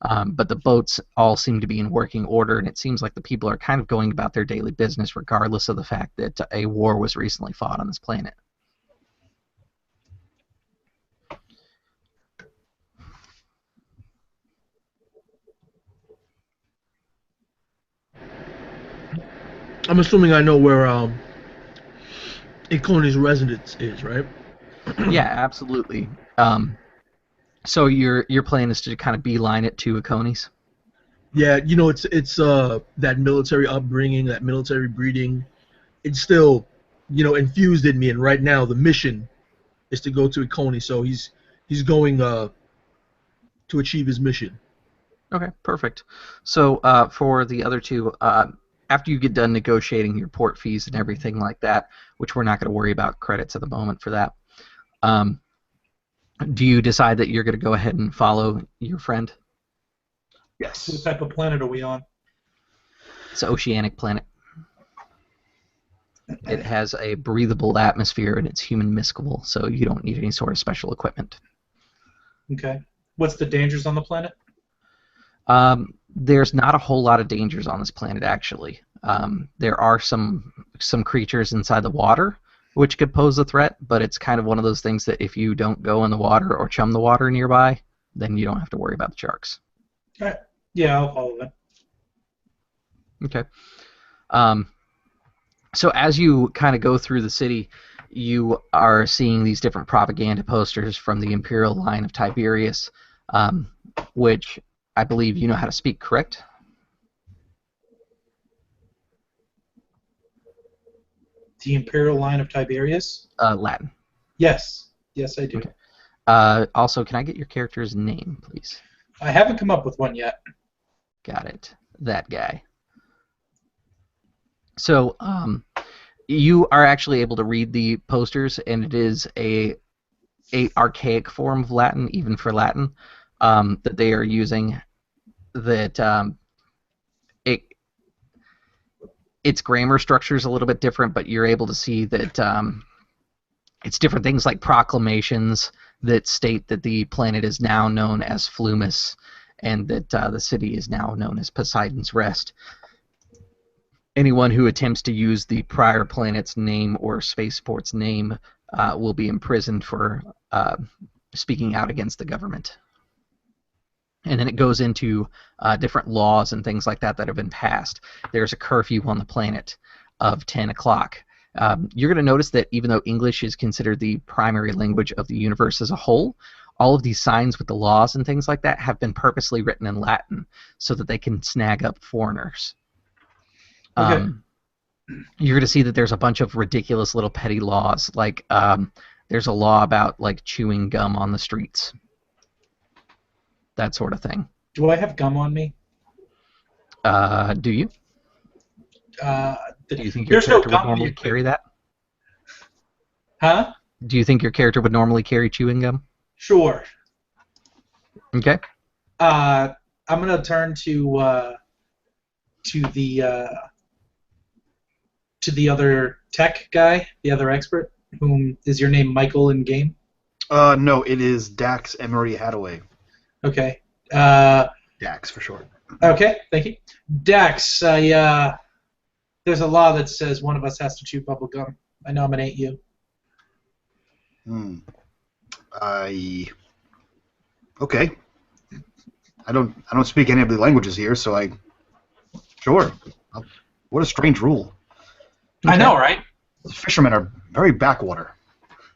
But the boats all seem to be in working order, and it seems like the people are kind of going about their daily business, regardless of the fact that a war was recently fought on this planet. I'm assuming I know where Ikoni's residence is, right? Yeah, absolutely. So your plan is to kind of beeline it to Akoni's? Yeah, it's that military upbringing, that military breeding. It's still, infused in me, and right now the mission is to go to Ikoni, so he's going to achieve his mission. Okay, perfect. So for the other two, after you get done negotiating your port fees and everything like that, which we're not going to worry about credits at the moment for that, do you decide that you're going to go ahead and follow your friend? Yes. What type of planet are we on? It's an oceanic planet. It has a breathable atmosphere and it's human miscible, so you don't need any sort of special equipment. Okay. What's the dangers on the planet? There's not a whole lot of dangers on this planet, actually. There are some creatures inside the water which could pose a threat, but it's kind of one of those things that if you don't go in the water or chum the water nearby, then you don't have to worry about the sharks. All right. Yeah, I'll follow that. Okay. So as you kind of go through the city, you are seeing these different propaganda posters from the Imperial line of Tiberius, which I believe you know how to speak, correct? The Imperial line of Tiberius? Latin. Yes. Yes, I do. Okay. Also, can I get your character's name, please? I haven't come up with one yet. Got it. That guy. So, you are actually able to read the posters, and it is a archaic form of Latin, even for Latin, that they are using. That its grammar structure is a little bit different, but you're able to see that it's different things like proclamations that state that the planet is now known as Flumis, and that the city is now known as Poseidon's Rest. Anyone who attempts to use the prior planet's name or spaceport's name will be imprisoned for speaking out against the government. And then it goes into different laws and things like that that have been passed. There's a curfew on the planet of 10 o'clock. You're going to notice that even though English is considered the primary language of the universe as a whole, all of these signs with the laws and things like that have been purposely written in Latin so that they can snag up foreigners. Okay. You're going to see that there's a bunch of ridiculous little petty laws, like there's a law about like chewing gum on the streets, that sort of thing. Do I have gum on me? Do you? Do you think your There's no character would gum normally you could- carry that? Huh? Do you think your character would normally carry chewing gum? Sure. Okay. I'm gonna turn to the other tech guy, the other expert. Whom is your name? Michael in game? No, it is Dax Emery Hadaway. Okay. Dax for short. Okay. Thank you, Dax. There's a law that says one of us has to chew bubble gum. I nominate you. Okay. I don't speak any of the languages here, so sure. What a strange rule. I know, right? The fishermen are very backwater.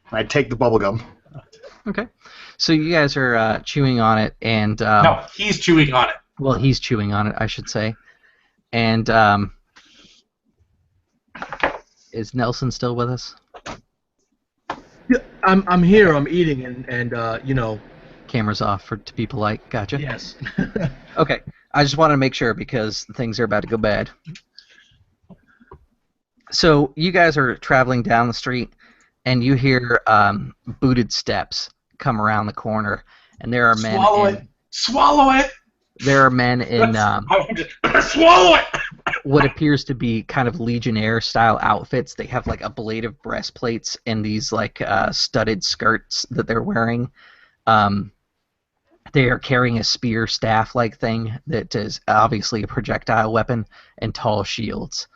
And I take the bubble gum. Okay. So you guys are chewing on it, and No, he's chewing on it. well, he's chewing on it, I should say. And is Nelson still with us? Yeah, I'm here. I'm eating, and Camera's off to be polite. Gotcha. yes. Okay. I just want to make sure because things are about to go bad. So you guys are traveling down the street, and you hear booted steps come around the corner, and there are men. Swallow it. There are men in Swallow it. what appears to be kind of Legionnaire style outfits. They have like ablative breastplates and these like studded skirts that they're wearing. They are carrying a spear staff like thing that is obviously a projectile weapon and tall shields.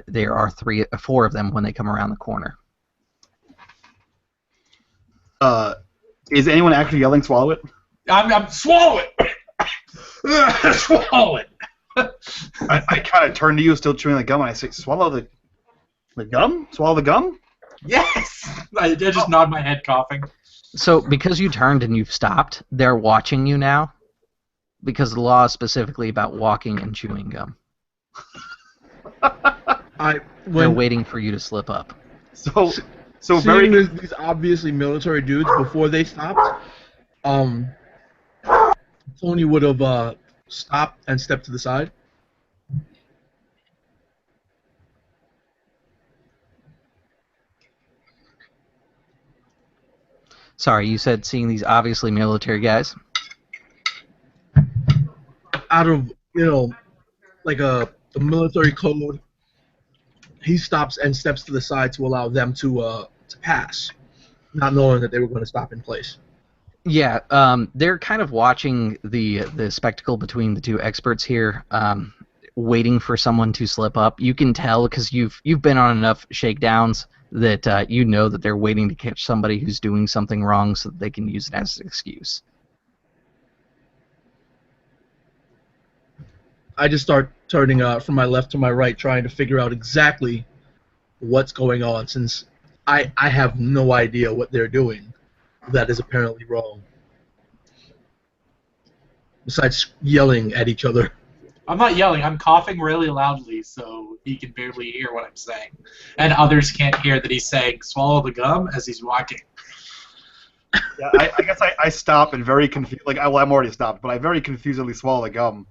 There are 4 of them when they come around the corner. Is anyone actually yelling swallow it? I'm swallow it. Swallow it. I kind of turn to you, still chewing the gum, and I say, "Swallow the gum? Swallow the gum?" Yes! I just nod my head, coughing. So because you turned and you've stopped, they're watching you now. Because the law is specifically about walking and chewing gum. They're waiting for you to slip up. So seeing these obviously military dudes before they stopped, Tony would have stopped and stepped to the side. Sorry, you said seeing these obviously military guys? Out of, like a military code, he stops and steps to the side to allow them to pass, not knowing that they were going to stop in place. Yeah, they're kind of watching the spectacle between the two experts here, waiting for someone to slip up. You can tell because you've been on enough shakedowns that you know that they're waiting to catch somebody who's doing something wrong so that they can use it as an excuse. I just start turning from my left to my right, trying to figure out exactly what's going on, since I have no idea what they're doing that is apparently wrong. Besides yelling at each other. I'm not yelling. I'm coughing really loudly so he can barely hear what I'm saying. And others can't hear that he's saying, swallow the gum as he's walking. Yeah, I guess I stop and very confused. Like, I'm already stopped, but I very confusedly swallow the gum.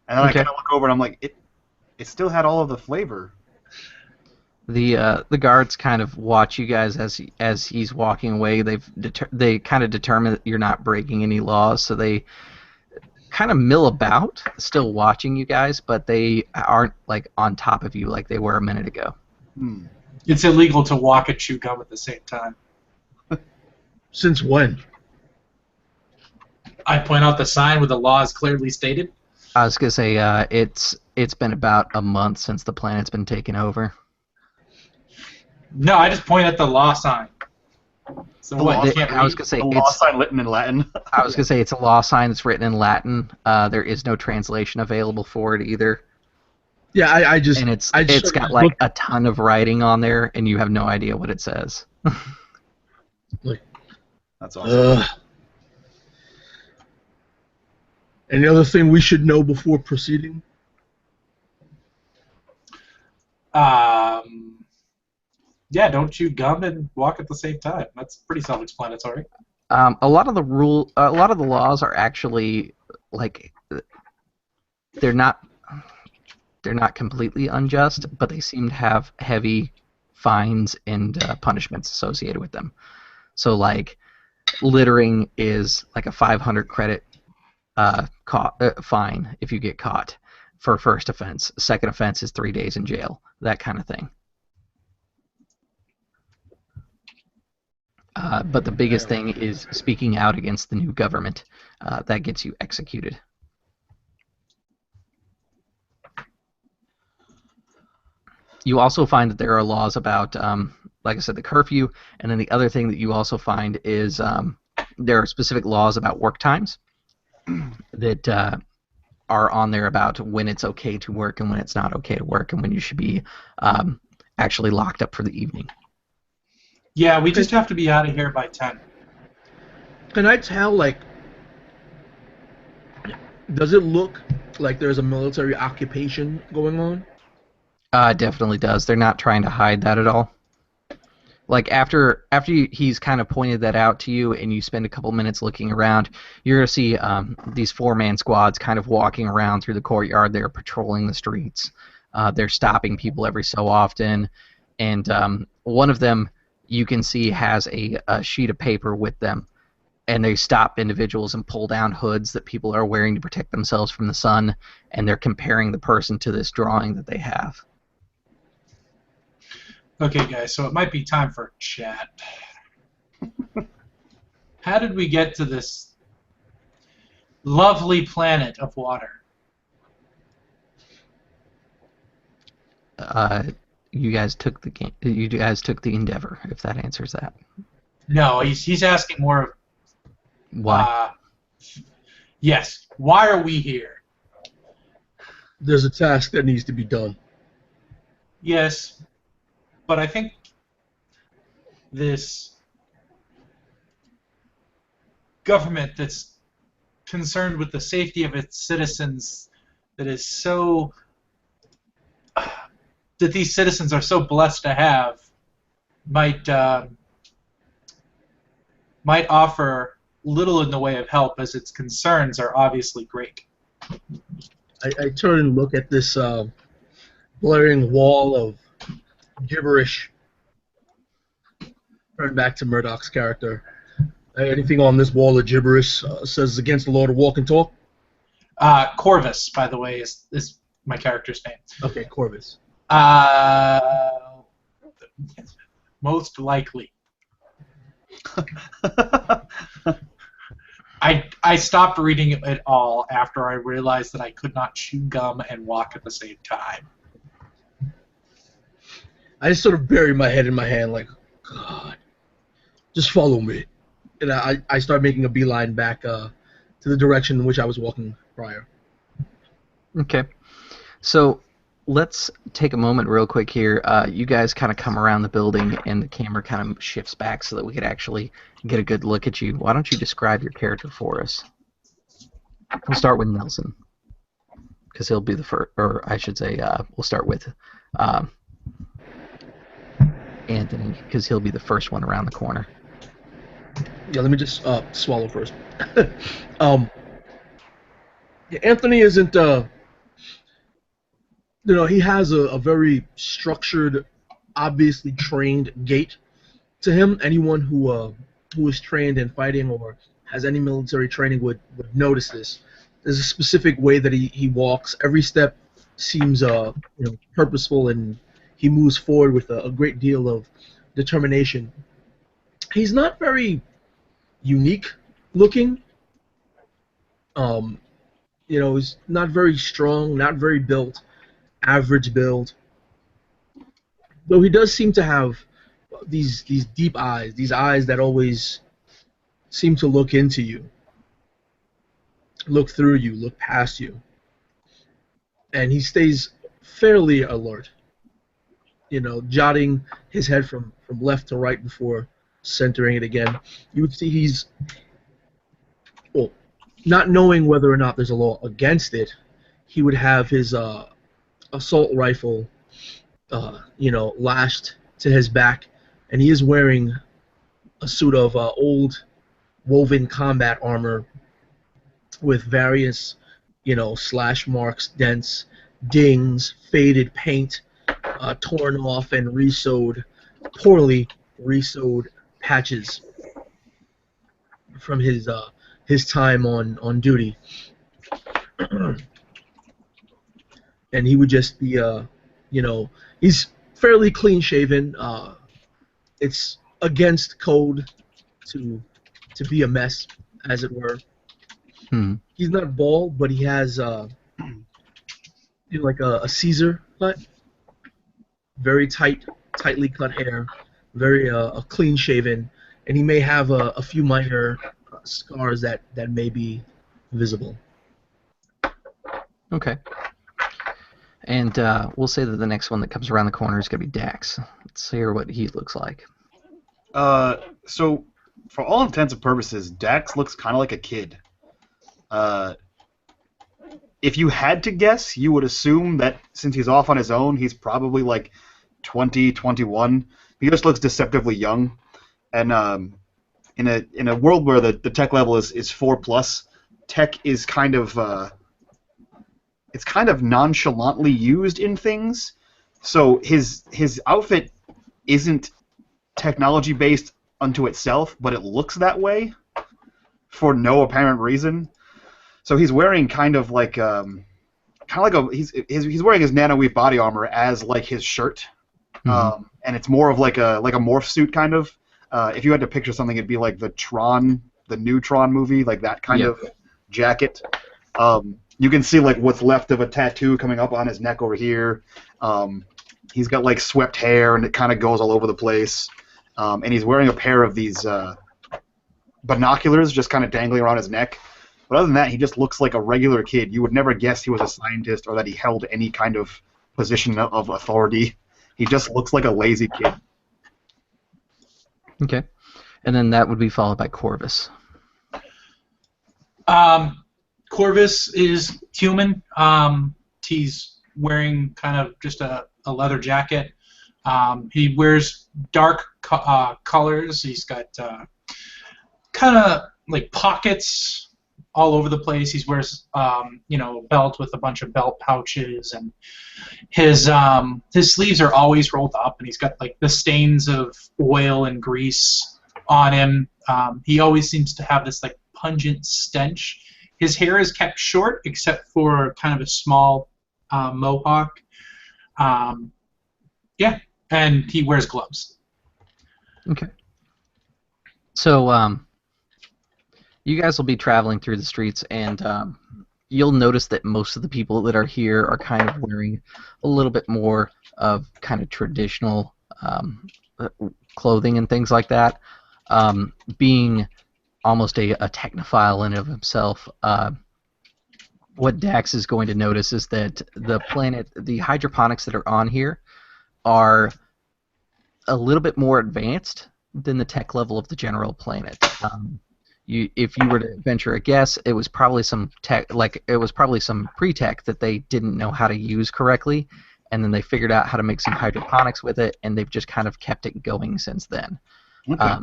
And then I kind of look over and I'm like, it still had all of the flavor. The guards kind of watch you guys as he's walking away. They kind of determine that you're not breaking any laws, so they kind of mill about, still watching you guys, but they aren't like on top of you like they were a minute ago. It's illegal to walk and chew gum at the same time. Since when? I point out the sign where the law is clearly stated. I was gonna say it's been about a month since the planet's been taken over. No, I just point at the law sign. So what? You can't read? I was gonna say the law sign written in Latin. I was gonna say it's a law sign that's written in Latin. There is no translation available for it either. Yeah, I just and it's got like a ton of writing on there, and you have no idea what it says. That's awesome. Any other thing we should know before proceeding? Yeah, don't chew gum and walk at the same time. That's pretty self-explanatory. A lot of the laws are actually like they're not completely unjust, but they seem to have heavy fines and punishments associated with them. So like littering is like a 500 credit fine if you get caught for first offense. Second offense is 3 days in jail. That kind of thing. But the biggest thing is speaking out against the new government. That gets you executed. You also find that there are laws about, like I said, the curfew, and then the other thing that you also find is there are specific laws about work times that are on there about when it's okay to work and when it's not okay to work and when you should be actually locked up for the evening. Yeah, we just have to be out of here by 10. Can I tell, like, does it look like there's a military occupation going on? It definitely does. They're not trying to hide that at all. Like, after he's kind of pointed that out to you and you spend a couple minutes looking around, you're going to see these four-man squads kind of walking around through the courtyard. They're patrolling the streets. They're stopping people every so often. And one of them, you can see, has a sheet of paper with them. And they stop individuals and pull down hoods that people are wearing to protect themselves from the sun. And they're comparing the person to this drawing that they have. Okay, guys, so it might be time for a chat. How did we get to this lovely planet of water? You guys took the game. You guys took the Endeavour. If that answers that. No, he's asking more of why. Yes, why are we here? There's a task that needs to be done. Yes, but I think this government that's concerned with the safety of its citizens, that is so that these citizens are so blessed to have, might offer little in the way of help, as its concerns are obviously great. I turn and look at this blaring wall of gibberish. Turn back to Murdock's character. Anything on this wall of gibberish says against the law to walk and talk? Corvus, by the way, is my character's name. Okay, Corvus. Most likely. I stopped reading it all after I realized that I could not chew gum and walk at the same time. I just sort of bury my head in my hand like, God, just follow me. And I start making a beeline back to the direction in which I was walking prior. Okay. So let's take a moment real quick here. You guys kind of come around the building, and the camera kind of shifts back so that we could actually get a good look at you. Why don't you describe your character for us? We'll start with Nelson, because he'll be the first, or I should say, we'll start with Anthony, because he'll be the first one around the corner. Yeah, let me just swallow first. Yeah, Anthony isn't, he has a very structured, obviously trained gait to him. Anyone who is trained in fighting or has any military training would notice this. There's a specific way that he walks. Every step seems purposeful, and he moves forward with a great deal of determination. He's not very unique looking. He's not very strong, not very built, average build. Though he does seem to have these deep eyes, these eyes that always seem to look into you, look through you, look past you. And he stays fairly alert, jotting his head from left to right before centering it again. You would see he's, not knowing whether or not there's a law against it, he would have his assault rifle, lashed to his back, and he is wearing a suit of old woven combat armor with various, slash marks, dents, dings, faded paint, torn off and poorly resewed patches from his time on duty. And he would just be, he's fairly clean shaven. It's against code to be a mess, as it were. He's not bald, but he has like a Caesar cut, very tightly cut hair, very clean shaven, and he may have a few minor scars that may be visible. Okay. And we'll say that the next one that comes around the corner is going to be Dax. Let's hear what he looks like. So, for all intents and purposes, Dax looks kind of like a kid. If you had to guess, you would assume that since he's off on his own, he's probably like 20, 21. He just looks deceptively young. And in a world where the tech level is 4+, tech is kind of it's kind of nonchalantly used in things. So his outfit isn't technology based unto itself, but it looks that way for no apparent reason. So he's wearing he's wearing his nanoweave body armor as like his shirt, and it's more of like a morph suit kind of. If you had to picture something, it'd be like the new Tron movie, like that kind of jacket. You can see like what's left of a tattoo coming up on his neck over here. He's got like swept hair, and it kind of goes all over the place. And he's wearing a pair of these binoculars just kind of dangling around his neck. But other than that, he just looks like a regular kid. You would never guess he was a scientist or that he held any kind of position of authority. He just looks like a lazy kid. Okay. And then that would be followed by Corvus. Corvus is human. He's wearing kind of just a leather jacket. He wears dark colors. He's got kind of like pockets all over the place. He wears a belt with a bunch of belt pouches, and his sleeves are always rolled up, and he's got like the stains of oil and grease on him. He always seems to have this like pungent stench. His hair is kept short except for kind of a small mohawk. Yeah, and he wears gloves. Okay. So you guys will be traveling through the streets, and you'll notice that most of the people that are here are kind of wearing a little bit more of kind of traditional clothing and things like that. Being almost a technophile in of himself, what Dax is going to notice is that the hydroponics that are on here are a little bit more advanced than the tech level of the general planet. If you were to venture a guess, it was probably some pre-tech that they didn't know how to use correctly, and then they figured out how to make some hydroponics with it, and they've just kind of kept it going since then. Okay.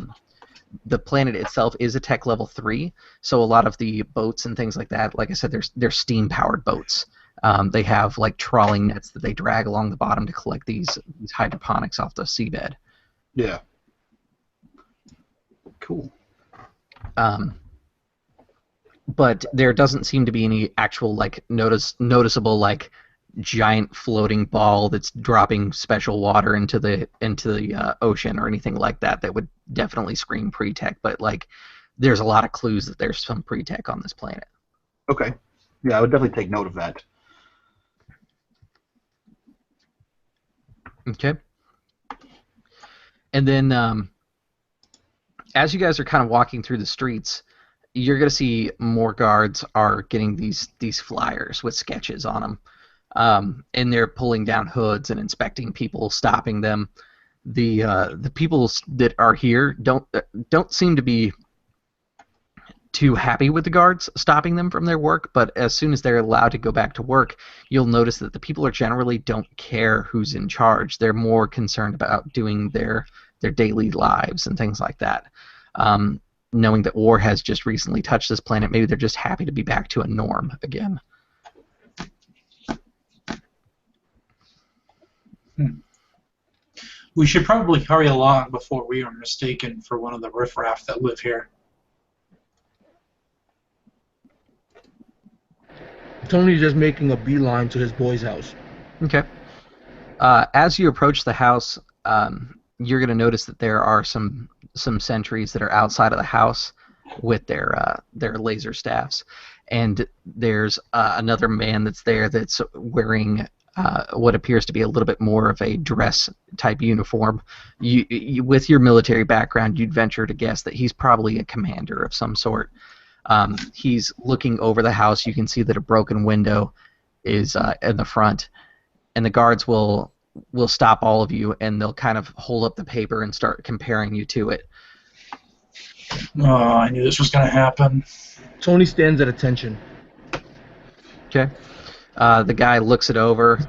The planet itself is a tech level 3, so a lot of the boats and things like that, like I said, they're steam-powered boats. They have like trawling nets that they drag along the bottom to collect these hydroponics off the seabed. Yeah. Cool. But there doesn't seem to be any actual like noticeable like giant floating ball that's dropping special water into the ocean or anything like that would definitely scream pre-tech. But like, there's a lot of clues that there's some pre-tech on this planet. Okay. Yeah, I would definitely take note of that. Okay. And then as you guys are kind of walking through the streets, you're going to see more guards are getting these flyers with sketches on them. And they're pulling down hoods and inspecting people, stopping them. The people that are here don't seem to be too happy with the guards stopping them from their work, but as soon as they're allowed to go back to work, you'll notice that the people generally don't care who's in charge. They're more concerned about doing their daily lives and things like that. Knowing that war has just recently touched this planet, maybe they're just happy to be back to a norm again. We should probably hurry along before we are mistaken for one of the riffraff that live here. Tony's just making a beeline to his boy's house. Okay. As you approach the house, you're going to notice that there are some sentries that are outside of the house with their laser staffs, and there's another man that's there that's wearing what appears to be a little bit more of a dress type uniform. You with your military background, you'd venture to guess that he's probably a commander of some sort. He's looking over the house. You can see that a broken window is in the front, and the guards will stop all of you, and they'll kind of hold up the paper and start comparing you to it. Oh, I knew this was going to happen. Tony stands at attention. Okay. The guy looks it over.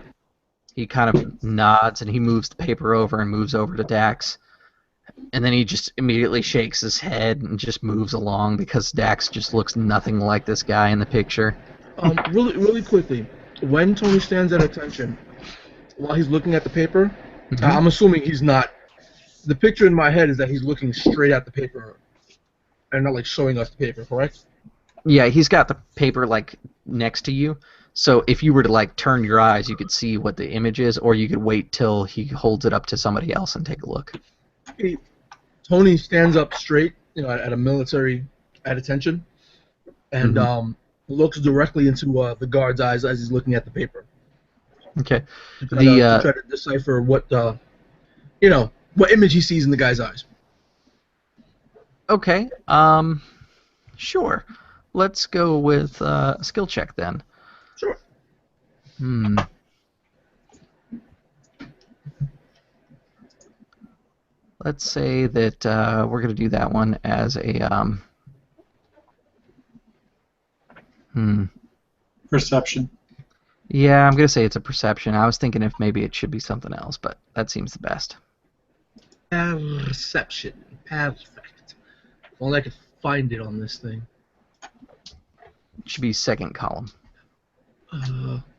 He kind of nods, and he moves the paper over and moves over to Dax. And then he just immediately shakes his head and just moves along because Dax just looks nothing like this guy in the picture. Really quickly, when Tony stands at attention, while he's looking at the paper, I'm assuming he's not. The picture in my head is that he's looking straight at the paper and not like showing us the paper, correct? Yeah, he's got the paper like next to you. So if you were to like turn your eyes, you could see what the image is, or you could wait till he holds it up to somebody else and take a look. Tony stands up straight, at a military at attention, and looks directly into the guard's eyes as he's looking at the paper. Okay. To try to decipher what image he sees in the guy's eyes. Okay. Sure. let's go with a skill check then. Sure. Let's say that we're going to do that one as a Perception. Yeah, I'm going to say it's a perception. I was thinking if maybe it should be something else, but that seems the best. Perception. Perfect. If only I could find it on this thing. It should be second column.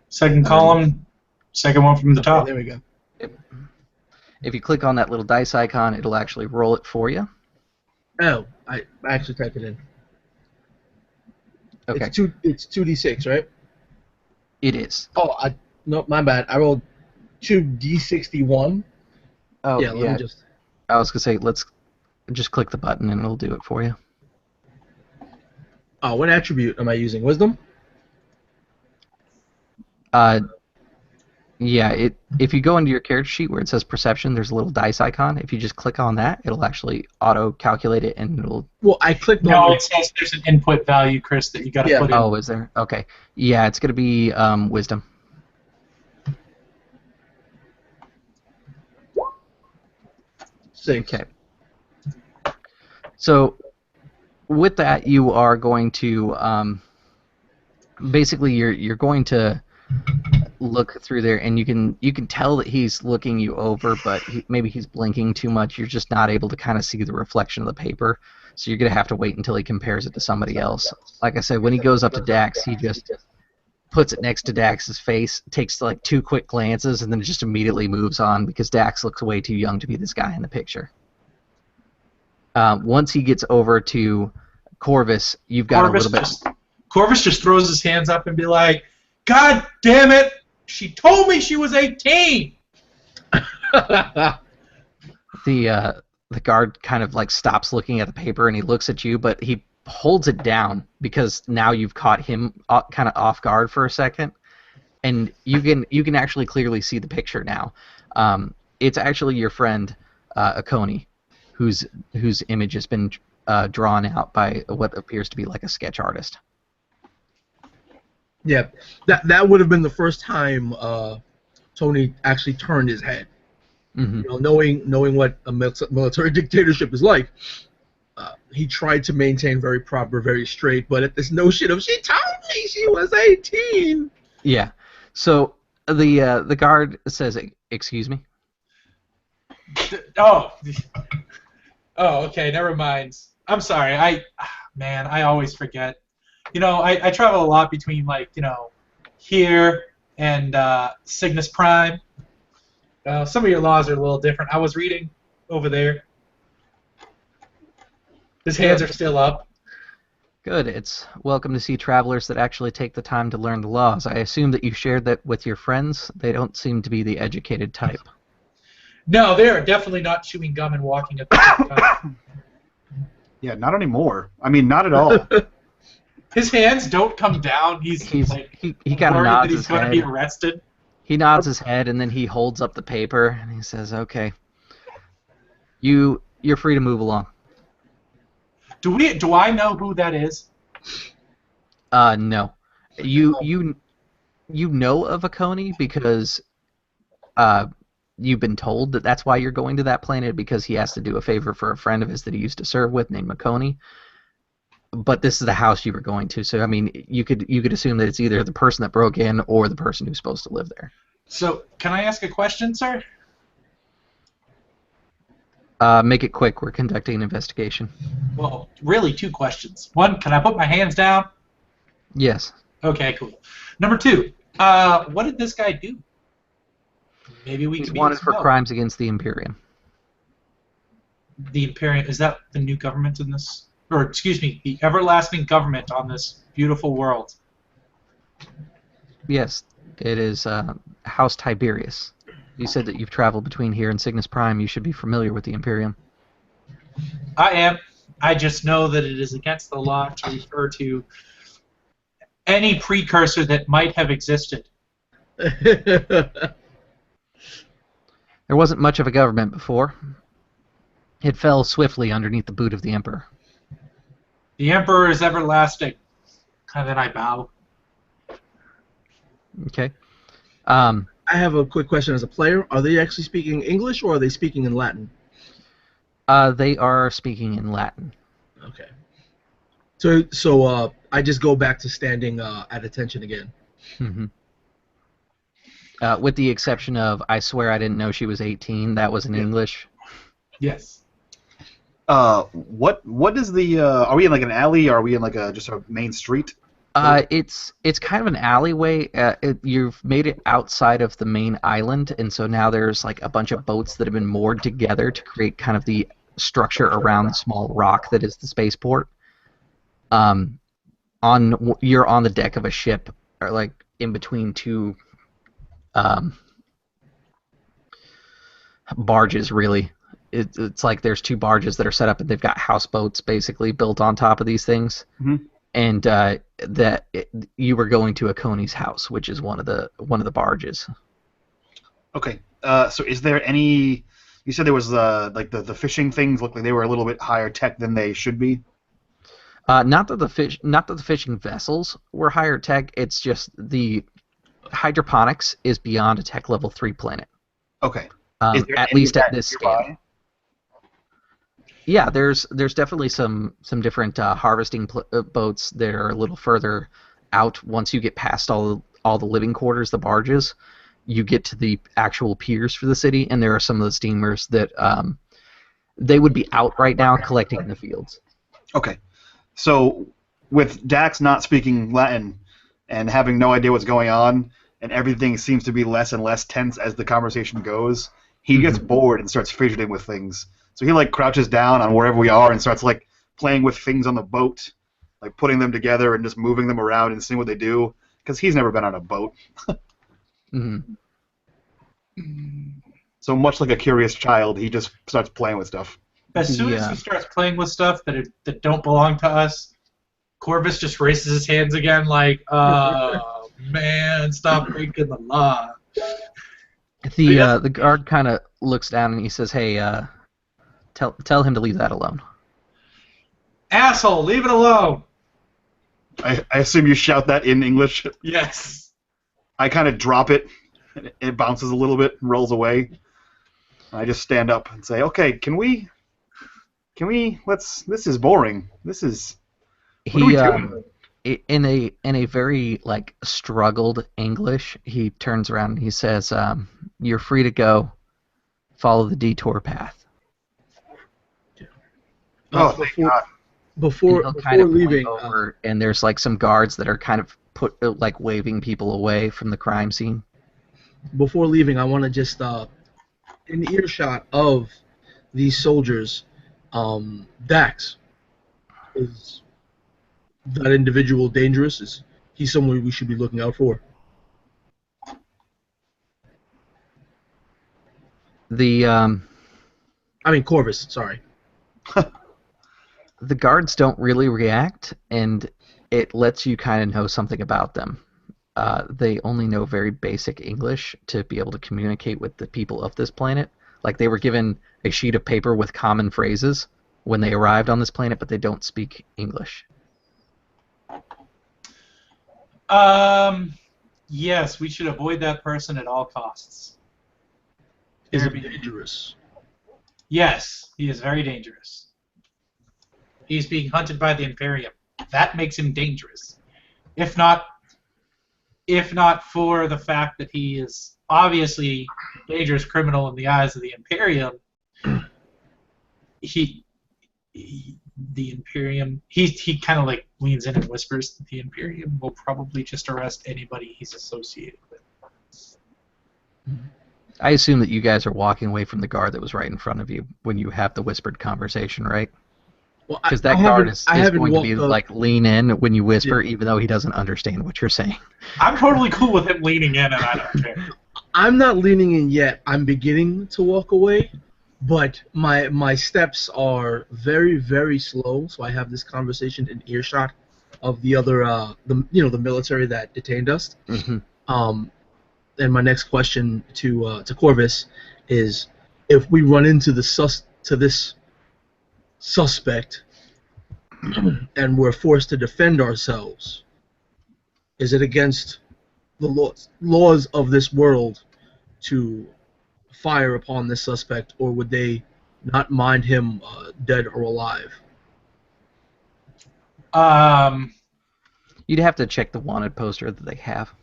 Second column, second one from the top. There we go. If you click on that little dice icon, it'll actually roll it for you. Oh, I actually typed it in. Okay. It's 2d6, right? It is. Oh, no, my bad. I rolled 2d61. Oh, yeah. Let me just. I was going to say, let's just click the button and it'll do it for you. Oh, what attribute am I using? Wisdom? Yeah, if you go into your character sheet where it says perception, there's a little dice icon. If you just click on that, it'll actually auto-calculate it and it'll... Well, I clicked on... No, it says there's an input value, Chris, that you got to put in. Oh, is there? Okay. Yeah, it's going to be wisdom. Six. Okay. So, with that, you are going to... basically, you're going to look through there, and you can tell that he's looking you over, but maybe he's blinking too much. You're just not able to kind of see the reflection of the paper, so you're gonna have to wait until he compares it to somebody else. Like I said, when he goes up to Dax, he just puts it next to Dax's face, takes like 2 quick glances, and then just immediately moves on because Dax looks way too young to be this guy in the picture. Once he gets over to Corvus, you've got a little bit. Corvus just throws his hands up and be like, "God damn it! She told me she was 18." The guard kind of like stops looking at the paper and he looks at you, but he holds it down because now you've caught him kind of off guard for a second, and you can actually clearly see the picture now. It's actually your friend Akoni, whose image has been drawn out by what appears to be like a sketch artist. Yeah, that would have been the first time Tony actually turned his head. Mm-hmm. You know, knowing what a military dictatorship is like, he tried to maintain very proper, very straight, but at this notion of she told me she was 18. Yeah. So the guard says, "Excuse me." Oh, okay. Never mind. I'm sorry. I always forget. You know, I travel a lot between, like, you know, here and Cygnus Prime. Some of your laws are a little different. I was reading over there. His hands are still up. Good. It's welcome to see travelers that actually take the time to learn the laws. I assume that you shared that with your friends. They don't seem to be the educated type. No, they are definitely not chewing gum and walking at the same time. Yeah, not anymore. I mean, not at all. His hands don't come down. He's like, he kind of worried nods that he's his going to head. be arrested. He nods his head and then he holds up the paper and he says, "Okay, you're free to move along." Do I know who that is? No. You know of Akoni because you've been told that that's why you're going to that planet, because he has to do a favor for a friend of his that he used to serve with named Akoni. But this is the house you were going to, so I mean, you could assume that it's either the person that broke in or the person who's supposed to live there. So, can I ask a question, sir? Make it quick. We're conducting an investigation. Well, really, 2 questions. 1, can I put my hands down? Yes. Okay, cool. Number 2, what did this guy do? Maybe we He's can be wanted for help. crimes against the Imperium. The Imperium, is that the new government in this? Or, excuse me, the everlasting government on this beautiful world? Yes, it is House Tiberius. You said that you've traveled between here and Cygnus Prime. You should be familiar with the Imperium. I am. I just know that it is against the law to refer to any precursor that might have existed. There wasn't much of a government before. It fell swiftly underneath the boot of the Emperor. The Emperor is everlasting. And then I bow. Okay. I have a quick question as a player. Are they actually speaking English or are they speaking in Latin? They are speaking in Latin. Okay. So I just go back to standing at attention again. Mm-hmm. With the exception of, I swear I didn't know she was 18. That was in English. Yes. What is the? Are we in like an alley? Or are we in like just a main street? It's kind of an alleyway. You've made it outside of the main island, and so now there's like a bunch of boats that have been moored together to create kind of the structure around the small rock that is the spaceport. You're on the deck of a ship, or like in between two barges, really. It's like there's two barges that are set up, and they've got houseboats basically built on top of these things. Mm-hmm. And you were going to Akoni's house, which is one of the barges. Okay. So is there any? You said there was like the fishing things looked like they were a little bit higher tech than they should be. Not that the fishing vessels were higher tech. It's just the hydroponics is beyond a tech level 3 planet. Okay. At least at this scale. Yeah, there's definitely some different harvesting boats that are a little further out. Once you get past all the living quarters, the barges, you get to the actual piers for the city, and there are some of the steamers that they would be out right now collecting in the fields. Okay. So with Dax not speaking Latin and having no idea what's going on, and everything seems to be less and less tense as the conversation goes, he gets bored and starts fidgeting with things. So he like crouches down on wherever we are and starts like playing with things on the boat, like putting them together and just moving them around and seeing what they do, because he's never been on a boat. Mm-hmm. So much like a curious child, he just starts playing with stuff. As soon as he starts playing with stuff that don't belong to us, Corvus just raises his hands again like, oh, man, stop breaking the law. The guard kind of looks down and he says, "Hey, tell him to leave that alone." Asshole, leave it alone. I assume you shout that in English? Yes. I kind of drop it. It bounces a little bit and rolls away. I just stand up and say, "Okay, can we? This is boring. What are we doing?" In a very like struggled English, he turns around and he says, "You're free to go. Follow the detour path." Oh, thank God. Before leaving, over, and there's like some guards that are kind of like waving people away from the crime scene. Before leaving, I want to just in earshot of these soldiers, Dax, is that individual dangerous? Is he someone we should be looking out for? I mean Corvus, sorry. The guards don't really react, and it lets you kind of know something about them. They only know very basic English to be able to communicate with the people of this planet. Like, they were given a sheet of paper with common phrases when they arrived on this planet, but they don't speak English. Yes, we should avoid that person at all costs. Is it dangerous? Yes, he is very dangerous. He's being hunted by the Imperium. That makes him dangerous. If not for the fact that he is obviously a dangerous criminal in the eyes of the Imperium, the Imperium, he kind of like leans in and whispers that the Imperium will probably just arrest anybody he's associated with. I assume that you guys are walking away from the guard that was right in front of you when you have the whispered conversation, right? Because that guard is going to be like lean in when you whisper, even though he doesn't understand what you're saying. I'm totally cool with him leaning in, and I don't care. I'm not leaning in yet. I'm beginning to walk away, but my steps are very, very slow. So I have this conversation in earshot of the other the military that detained us. Mm-hmm. And my next question to Corvus is, if we run into this suspect and we're forced to defend ourselves, Is it against the laws of this world to fire upon this suspect, or would they not mind him dead or alive? You'd have to check the wanted poster that they have.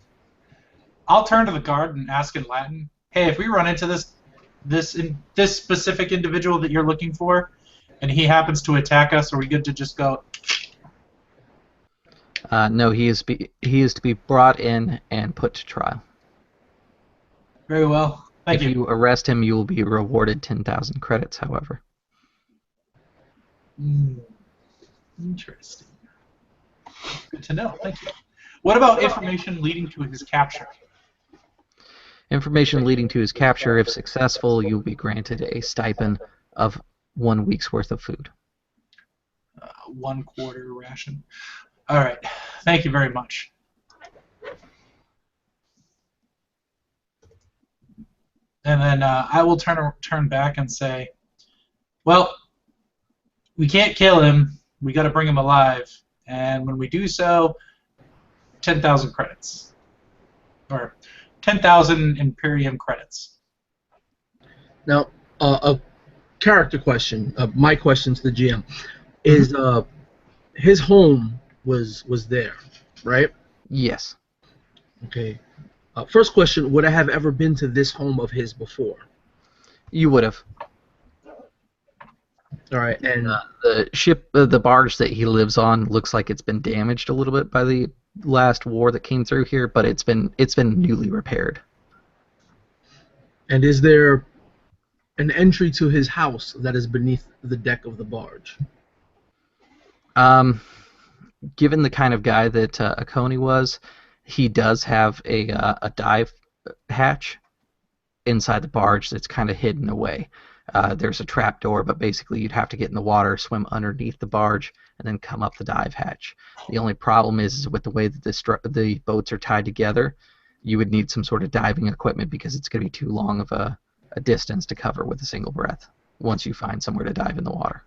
I'll turn to the guard and ask in Latin, hey, if we run into this specific individual that you're looking for, and he happens to attack us, are we good to just go? No, he is to be brought in and put to trial. Very well. Thank you. If you arrest him, you will be rewarded 10,000 credits, however. Interesting. Good to know. Thank you. What about information leading to his capture? Information leading to his capture, if successful, you will be granted a stipend of 1 week's worth of food. 1/4 ration. All right. Thank you very much. And then I will turn back and say, well, we can't kill him. We got to bring him alive. And when we do so, 10,000 credits. Or 10,000 Imperium credits. Now, a character question, my question to the GM, is his home was there, right? Yes. Okay. First question, would I have ever been to this home of his before? You would have. All right, and The ship, the barge that he lives on, looks like it's been damaged a little bit by the last war that came through here, but it's been newly repaired. and is there an entry to his house that is beneath the deck of the barge? Given the kind of guy that Akoni was, he does have a dive hatch inside the barge that's kind of hidden away. There's a trap door, but basically you'd have to get in the water, swim underneath the barge, and then come up the dive hatch. The only problem is with the way that the boats are tied together, you would need some sort of diving equipment because it's going to be too long of a distance to cover with a single breath once you find somewhere to dive in the water.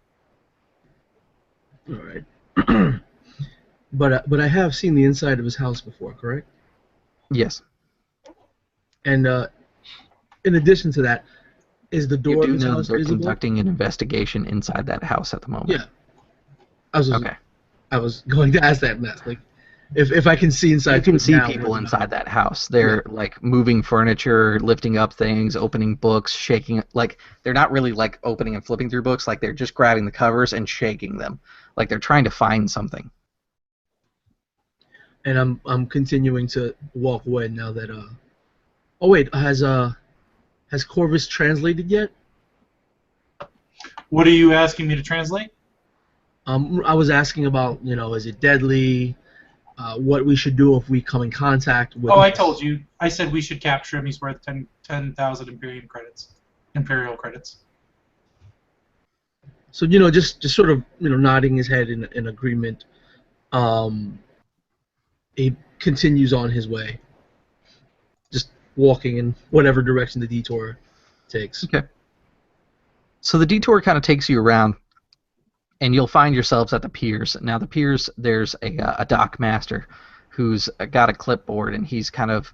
All right. But I have seen the inside of his house before, correct? Yes. And in addition to that, is the door You of do his know house that they're visible? conducting an investigation inside that house at the moment. Yeah. Okay. I was going to ask that next. Like, if I can see inside. You can see now, people inside that house. They're like moving furniture, lifting up things, opening books, shaking. Like they're not really like opening and flipping through books. Like they're just grabbing the covers and shaking them. Like they're trying to find something. And I'm continuing to walk away now that Oh wait, has Corvus translated yet? What are you asking me to translate? I was asking about, is it deadly? What we should do if we come in contact with. Oh, I told you. I said we should capture him. He's worth 10,000 Imperium credits. Imperial credits. So just sort of nodding his head in agreement. He continues on his way, just walking in whatever direction the detour takes. Okay. So the detour kind of takes you around, and you'll find yourselves at the piers. Now the piers, there's a dock master who's got a clipboard, and he's kind of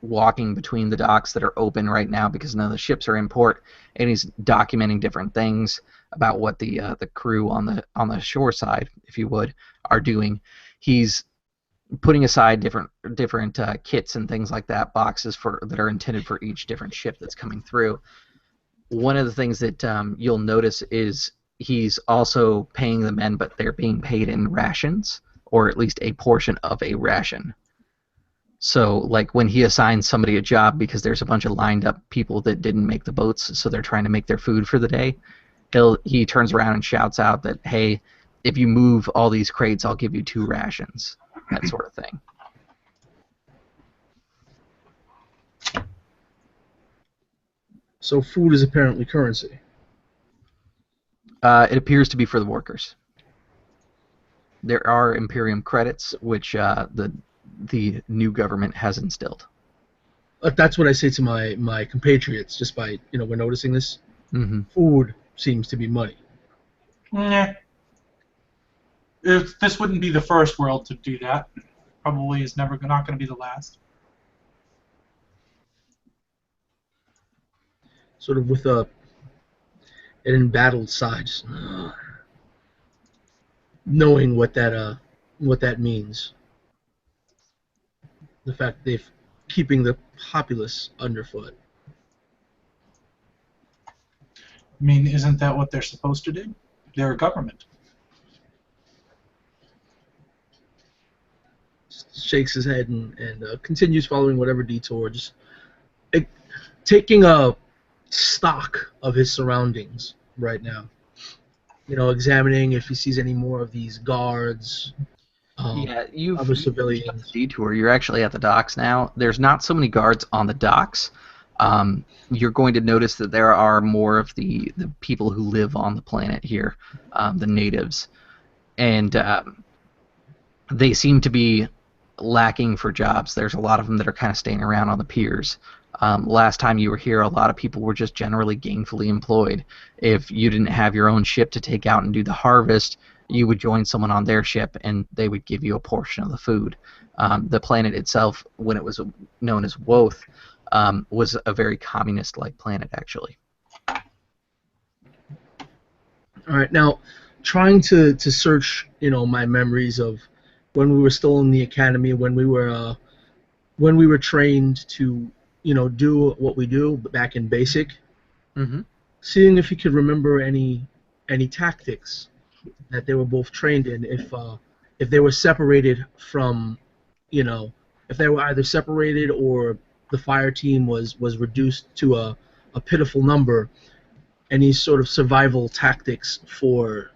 walking between the docks that are open right now because none of the ships are in port, and he's documenting different things about what the crew on the shore side, if you would, are doing. He's putting aside different kits and things like that, boxes that are intended for each different ship that's coming through. One of the things that you'll notice is he's also paying the men, but they're being paid in rations, or at least a portion of a ration. So, like when he assigns somebody a job because there's a bunch of lined up people that didn't make the boats, so they're trying to make their food for the day, he turns around and shouts out that, hey, if you move all these crates, I'll give you 2 rations. That sort of thing. So food is apparently currency. It appears to be for the workers. There are Imperium credits, which the new government has instilled. That's what I say to my compatriots, just by we're noticing this. Mm-hmm. Food seems to be money. If this wouldn't be the first world to do that. probably is not going to be the last. Sort of with an embattled side, just, knowing what that means. The fact they're keeping the populace underfoot. I mean, isn't that what they're supposed to do? They're a government. Shakes his head and continues following whatever detour, just taking a stock of his surroundings right now. Examining if he sees any more of these guards, other civilians. Detour. You're actually at the docks now. There's not so many guards on the docks. You're going to notice that there are more of the people who live on the planet here, the natives, and they seem to be lacking for jobs. There's a lot of them that are kind of staying around on the piers. Last time you were here, a lot of people were just generally gainfully employed. If you didn't have your own ship to take out and do the harvest, you would join someone on their ship, and they would give you a portion of the food. The planet itself, when it was known as Woth, was a very communist-like planet, actually. All right, now, trying to search, my memories of when we were still in the academy, when we were trained to, do what we do back in basic. Mm-hmm. Seeing if you could remember any tactics that they were both trained in, if they were separated from, if they were either separated or the fire team was reduced to a pitiful number, any sort of survival tactics for,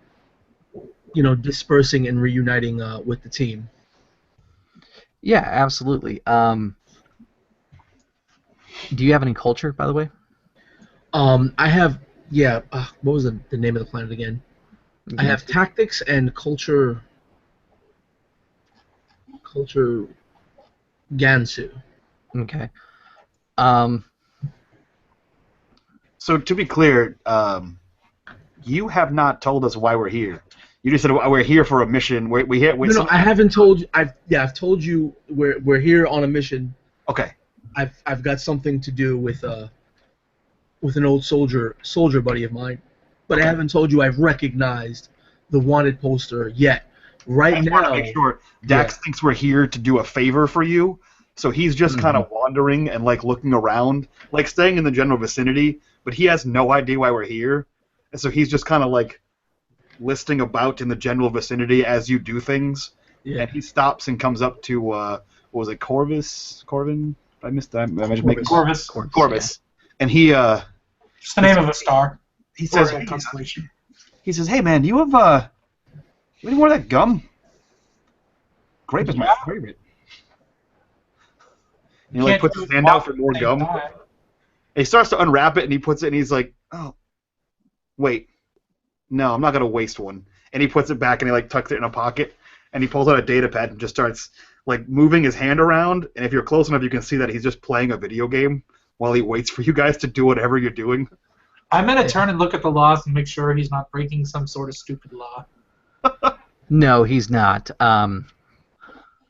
dispersing and reuniting with the team. Yeah, absolutely. Do you have any culture, by the way? I have, what was the name of the planet again? I have tactics and culture Gansu. Okay. So to be clear, you have not told us why we're here. You just said we're here for a mission. No, I haven't told you. I've told you we're here on a mission. Okay. I've got something to do with an old soldier buddy of mine, but okay. I haven't told you I've recognized the wanted poster yet. Right now, I want to make sure Dax thinks we're here to do a favor for you, so he's just kind of wandering and looking around, staying in the general vicinity, but he has no idea why we're here, and so he's just kind of listing about in the general vicinity as you do things, and he stops and comes up to what was it, Corvin? I missed that. Corvus. Yeah. And he it's the name of a star. He says, a constellation. He says, "Hey man, do you have any more of that gum? Grape is my favorite." And he puts his hand out for more gum. And he starts to unwrap it and he puts it and he's like, "Oh, wait, no, I'm not gonna waste one." And he puts it back and he tucks it in a pocket and he pulls out a data pad and just starts moving his hand around, and if you're close enough, you can see that he's just playing a video game while he waits for you guys to do whatever you're doing. I'm going to turn and look at the laws and make sure he's not breaking some sort of stupid law. No, he's not.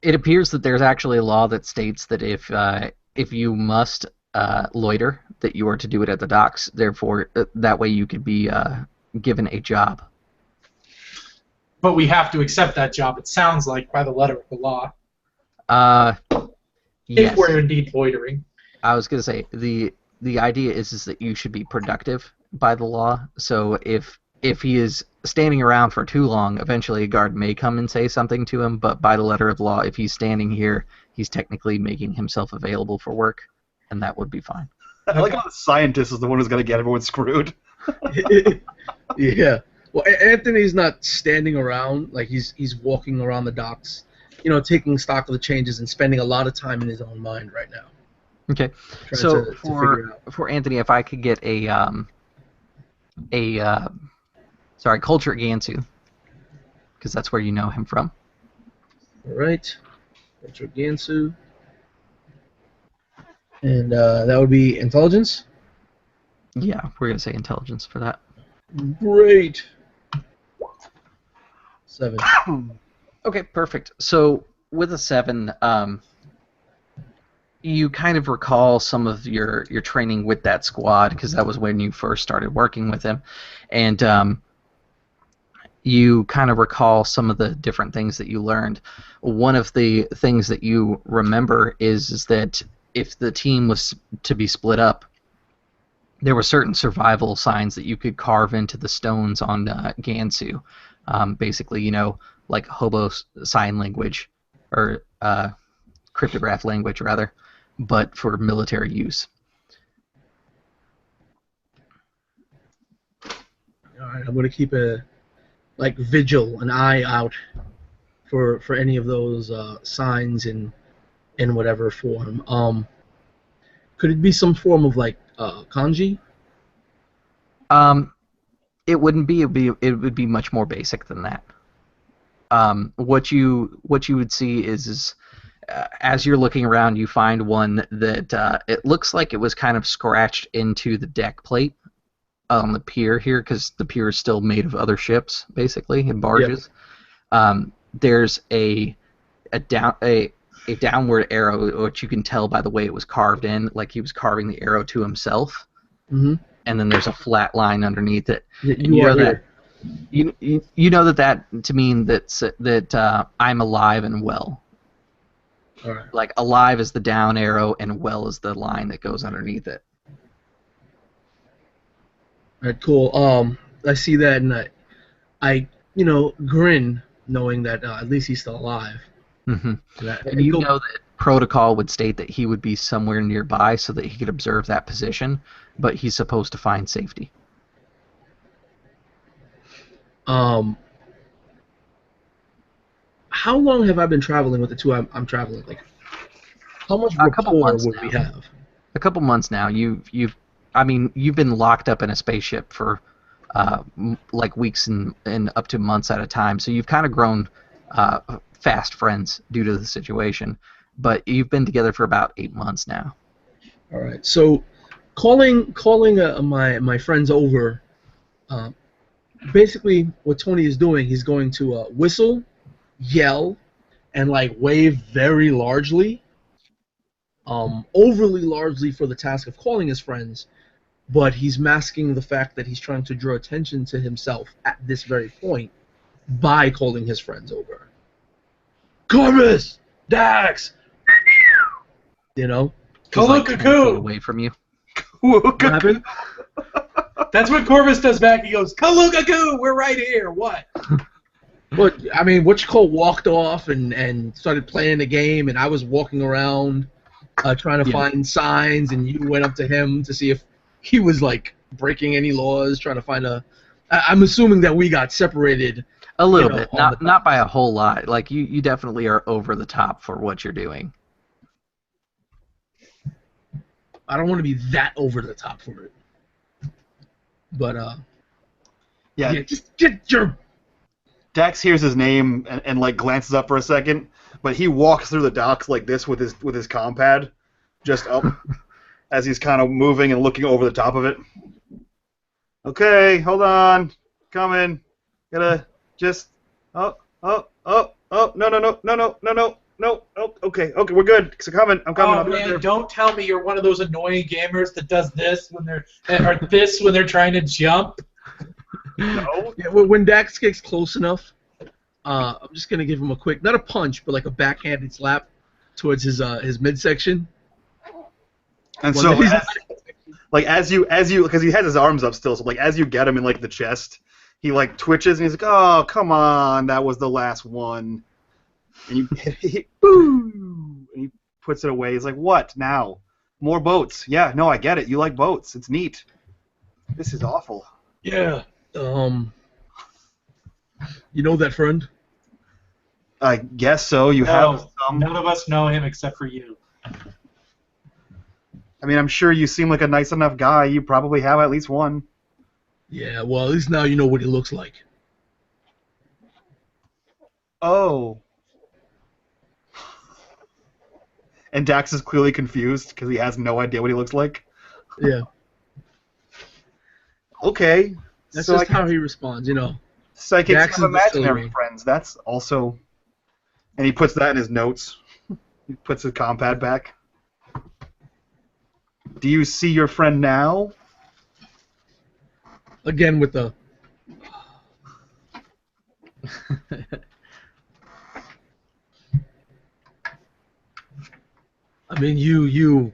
It appears that there's actually a law that states that if you must loiter, that you are to do it at the docks. Therefore, that way you could be given a job. But we have to accept that job, it sounds like, by the letter of the law. Yes. If we're indeed loitering. I was going to say, the idea is that you should be productive by the law. So if he is standing around for too long, eventually a guard may come and say something to him, but by the letter of the law, if he's standing here, he's technically making himself available for work, and that would be fine. I like how the scientist is the one who's going to get everyone screwed. Yeah. Well, Anthony's not standing around, he's walking around the docks, taking stock of the changes and spending a lot of time in his own mind right now. Okay. So for Anthony, if I could get culture Gansu, because that's where you know him from. All right. Culture Gansu. And that would be intelligence? Yeah, we're going to say intelligence for that. Great. 7. Okay, perfect. So with a 7, you kind of recall some of your training with that squad because that was when you first started working with him, and you kind of recall some of the different things that you learned. One of the things that you remember is that if the team was to be split up, there were certain survival signs that you could carve into the stones on Gansu. Basically, like hobo sign language, or cryptograph language, rather, but for military use. All right, I'm gonna keep an eye out for any of those signs in whatever form. Could it be some form of kanji? It wouldn't be. It would be much more basic than that. What you would see is as you're looking around, you find one that it looks like it was kind of scratched into the deck plate on the pier here, because the pier is still made of other ships, basically, and barges. Yep. There's a downward arrow, which you can tell by the way it was carved in, like he was carving the arrow to himself. Mm-hmm. And then there's a flat line underneath it. You know that you know that to mean that I'm alive and well. All right. Like alive is the down arrow and well is the line that goes underneath it. All right, cool. I see that, and I grin, knowing that at least he's still alive. Mm-hmm. And you know that protocol would state that he would be somewhere nearby so that he could observe that position, but he's supposed to find safety. How long have I been traveling with the two I'm traveling? Like, how much rapport would we have? A couple months now. You've been locked up in a spaceship for like weeks and up to months at a time. So you've kind of grown fast friends due to the situation. But you've been together for about 8 months now. All right. So calling my friends over. Basically, what Tony is doing, he's going to whistle, yell, and wave very largely, overly largely for the task of calling his friends, but he's masking the fact that he's trying to draw attention to himself at this very point by calling his friends over. Corvus! Dax! Kalukaku! Away from you. What happened? That's what Corvus does back. He goes, Kalukaku! We're right here. What? Well, I mean, Witchcole walked off and started playing the game, and I was walking around trying to find signs, and you went up to him to see if he was breaking any laws, trying to find a. I'm assuming that we got separated. A little bit, not by a whole lot. Like you definitely are over the top for what you're doing. I don't want to be that over the top for it. But yeah, just get your. Dax hears his name and glances up for a second, but he walks through the docks like this with his compad, just up, as he's kind of moving and looking over the top of it. Okay, hold on, coming. Gotta just no, okay, we're good. So I'm coming. Oh man, don't tell me you're one of those annoying gamers that does this when they're trying to jump. No. Yeah, when Dax gets close enough, I'm just gonna give him a quick, not a punch, but a backhanded slap towards his midsection. And so, as you, because he has his arms up still, so as you get him in the chest, he twitches and he's like, "Oh, come on, that was the last one." And boo, and he puts it away. He's like, "What now? More boats? Yeah, no, I get it. You like boats. It's neat. This is awful." Yeah. You know that friend? I guess so. You have some. None of us know him except for you. I mean, I'm sure you seem like a nice enough guy. You probably have at least one. Yeah, well, at least now you know what he looks like. Oh. And Dax is clearly confused because he has no idea what he looks like. Yeah. Okay. That's just how he responds, Psychics Dax have is imaginary friends. That's also And he puts that in his notes. He puts his compad back. Do you see your friend now? Again with the... I mean, you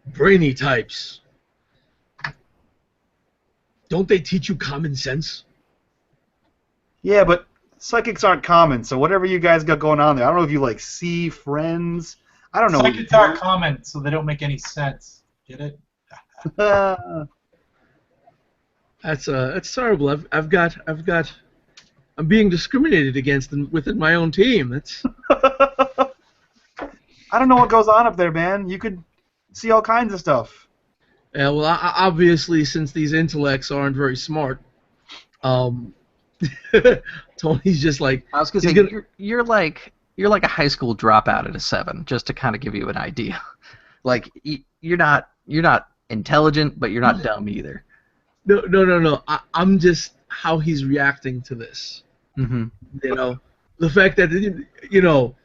brainy types. Don't they teach you common sense? Yeah, but psychics aren't common, so whatever you guys got going on there, I don't know if you, like, see friends. I don't know. Psychics aren't common, so they don't make any sense. Get it? That's terrible. I'm being discriminated against within my own team. That's... I don't know what goes on up there, man. You could see all kinds of stuff. Yeah, well, obviously, since these intellects aren't very smart, Tony's just like... I was gonna say you're like a high school dropout at a 7, just to kind of give you an idea. Like you're not intelligent, but you're not dumb either. No. I'm just how he's reacting to this. Mm-hmm. You know, the fact that, you know,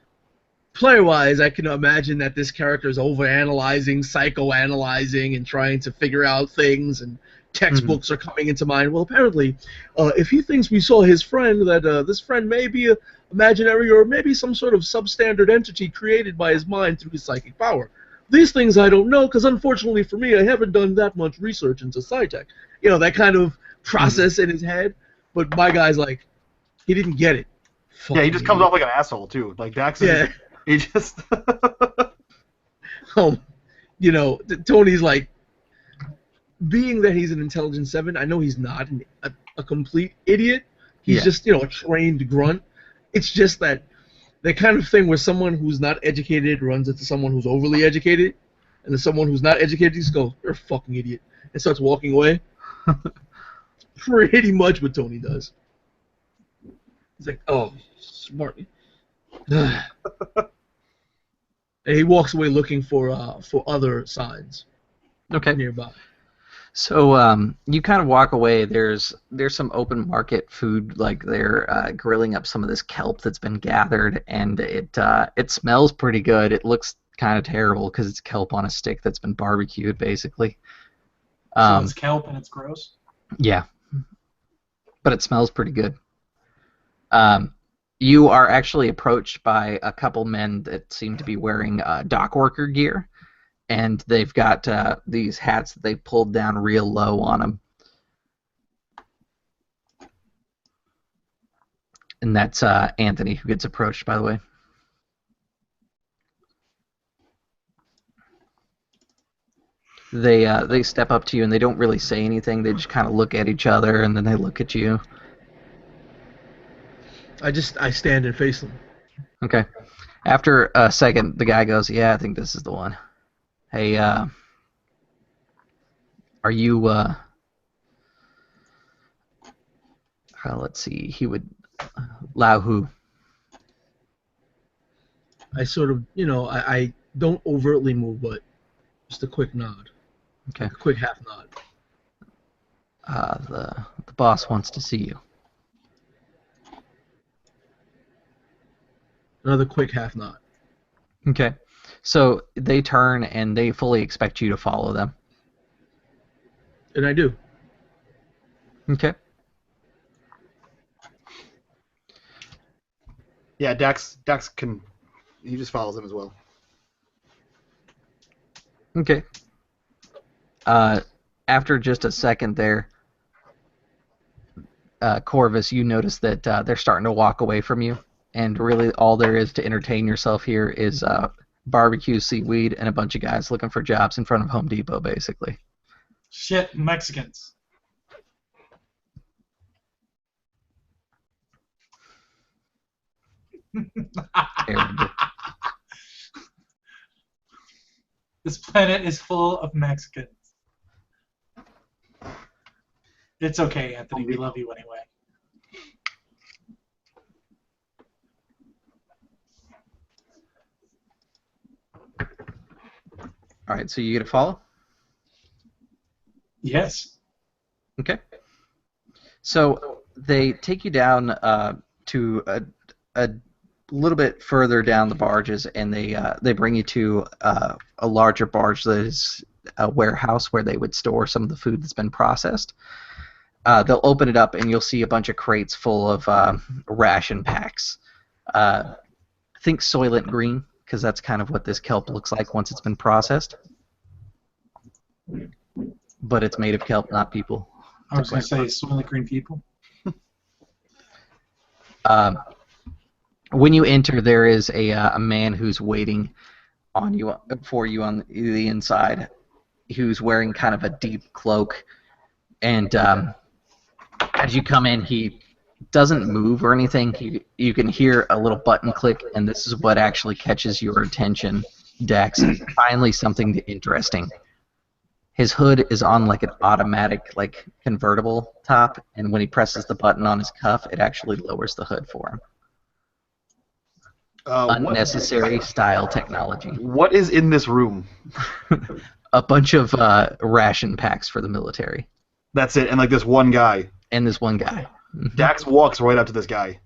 player-wise, I can imagine that this character is overanalyzing, psychoanalyzing, and trying to figure out things, and textbooks are coming into mind. Well, apparently, if he thinks we saw his friend, that this friend may be imaginary or maybe some sort of substandard entity created by his mind through his psychic power. These things I don't know, because unfortunately for me, I haven't done that much research into Psytech. You know, that kind of process in his head. But my guy's like, he didn't get it. Yeah, he just comes off like an asshole, too. Like, Dax is... Yeah. He just... You know, Tony's like, being that he's an intelligence 7, I know he's not a complete idiot. He's just, you know, a trained grunt. It's just that the kind of thing where someone who's not educated runs into someone who's overly educated, and then someone who's not educated just goes, "You're a fucking idiot," and starts walking away. Pretty much what Tony does. He's like, "Oh, smart." And he walks away looking for other signs. Okay. Nearby. So you kind of walk away. There's some open market food, like they're grilling up some of this kelp that's been gathered, and it smells pretty good. It looks kind of terrible because it's kelp on a stick that's been barbecued, basically. So it's kelp and it's gross? Yeah. But it smells pretty good. You are actually approached by a couple men that seem to be wearing dock worker gear. And they've got these hats that they pulled down real low on them. And that's Anthony who gets approached, by the way. They step up to you and they don't really say anything. They just kind of look at each other and then they look at you. I stand and face them. Okay. After a second, the guy goes, "Yeah, I think this is the one. Hey, are you, let's see, he would, Lao Hu." I sort of, you know, I don't overtly move, but just a quick nod. Okay. A quick half nod. The boss wants to see you. Another quick half nod. Okay. So they turn and they fully expect you to follow them. And I do. Okay. Yeah, Dax can... He just follows them as well. Okay. After just a second there, Corvus, you notice that they're starting to walk away from you. And really all there is to entertain yourself here is barbecue, seaweed, and a bunch of guys looking for jobs in front of Home Depot, basically. Shit, Mexicans. Terrible. This planet is full of Mexicans. It's okay, Anthony. We love you anyway. All right, so you get a follow? Yes. Okay. So they take you down to a little bit further down the barges, and they bring you to a larger barge that is a warehouse where they would store some of the food that's been processed. They'll open it up, and you'll see a bunch of crates full of ration packs. Think Soylent Green, because that's kind of what this kelp looks like once it's been processed. But it's made of kelp, not people. I was going to say Soylent Green people. When you enter, there is a man who's waiting for you on the inside, who's wearing kind of a deep cloak, and as you come in, he doesn't move or anything. You can hear a little button click, and this is what actually catches your attention, Dex. Finally, something interesting. His hood is on like an automatic, like convertible top, and when he presses the button on his cuff, it actually lowers the hood for him. Unnecessary style technology. What is in this room? A bunch of ration packs for the military. That's it, and like this one guy. And this one guy. Dax walks right up to this guy.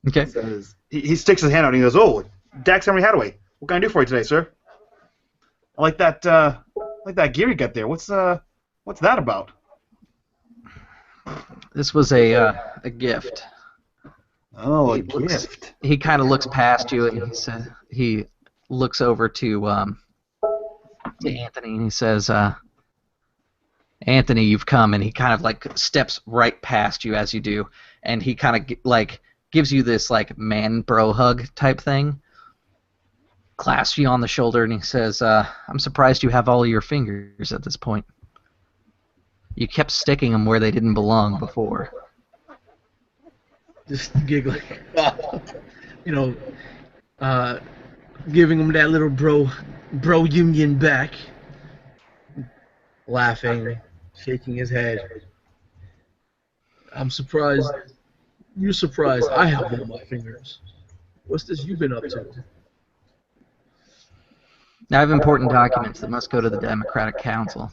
Okay. He sticks his hand out and he goes, "Oh, Dax Emery Hadaway, what can I do for you today, sir?" I like that gear you got there. What's that about? This was a gift. Oh, a gift. He kind of looks past you, and he looks over to Anthony, and he says, "Anthony, you've come," and he kind of like steps right past you as you do, and he kind of like gives you this like man bro hug type thing, clasps you on the shoulder, and he says, "I'm surprised you have all of your fingers at this point. You kept sticking them where they didn't belong before." Just giggling, giving him that little bro union back, laughing, shaking his head. I'm surprised. You're surprised I have all my fingers. What's this you've been up to? I have important documents that must go to the Democratic Council.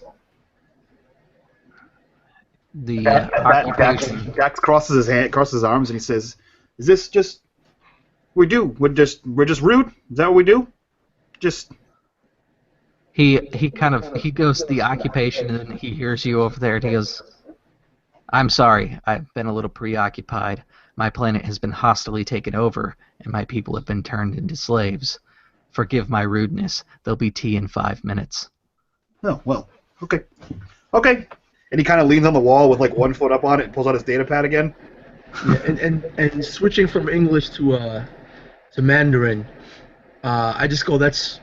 The occupation. Dax crosses his arms, and he says, "Is this just we do? We're just rude? Is that what we do? Just." He goes to the occupation, and then he hears you over there, and he goes, "I'm sorry, I've been a little preoccupied. My planet has been hostilely taken over, and my people have been turned into slaves. Forgive my rudeness. There'll be tea in 5 minutes." Oh, well, okay. And he kind of leans on the wall with like 1 foot up on it and pulls out his data pad again. Yeah, and switching from English to Mandarin, I just go, that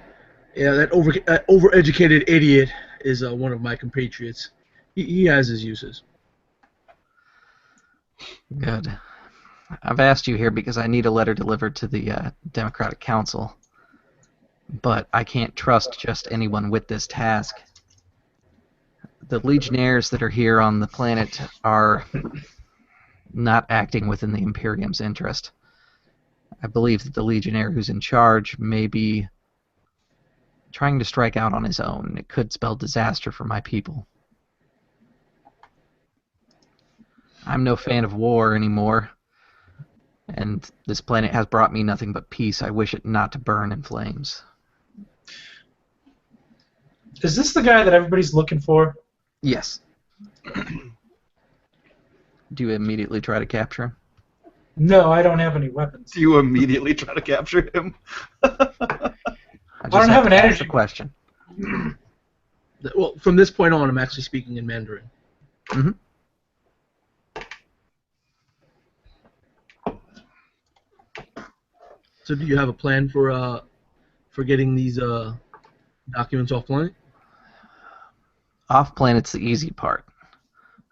overeducated idiot is one of my compatriots. He has his uses. Good. I've asked you here because I need a letter delivered to the Democratic Council, but I can't trust just anyone with this task. The Legionnaires that are here on the planet are not acting within the Imperium's interest. I believe that the Legionnaire who's in charge may be trying to strike out on his own, and it could spell disaster for my people. I'm no fan of war anymore, and this planet has brought me nothing but peace. I wish it not to burn in flames. Is this the guy that everybody's looking for? Yes. Do you immediately try to capture him? No, I don't have any weapons. Do you immediately try to capture him? I don't have an energy question. Well, from this point on, I'm actually speaking in Mandarin. Mm-hmm. So, do you have a plan for getting these documents offline? Off planet's the easy part.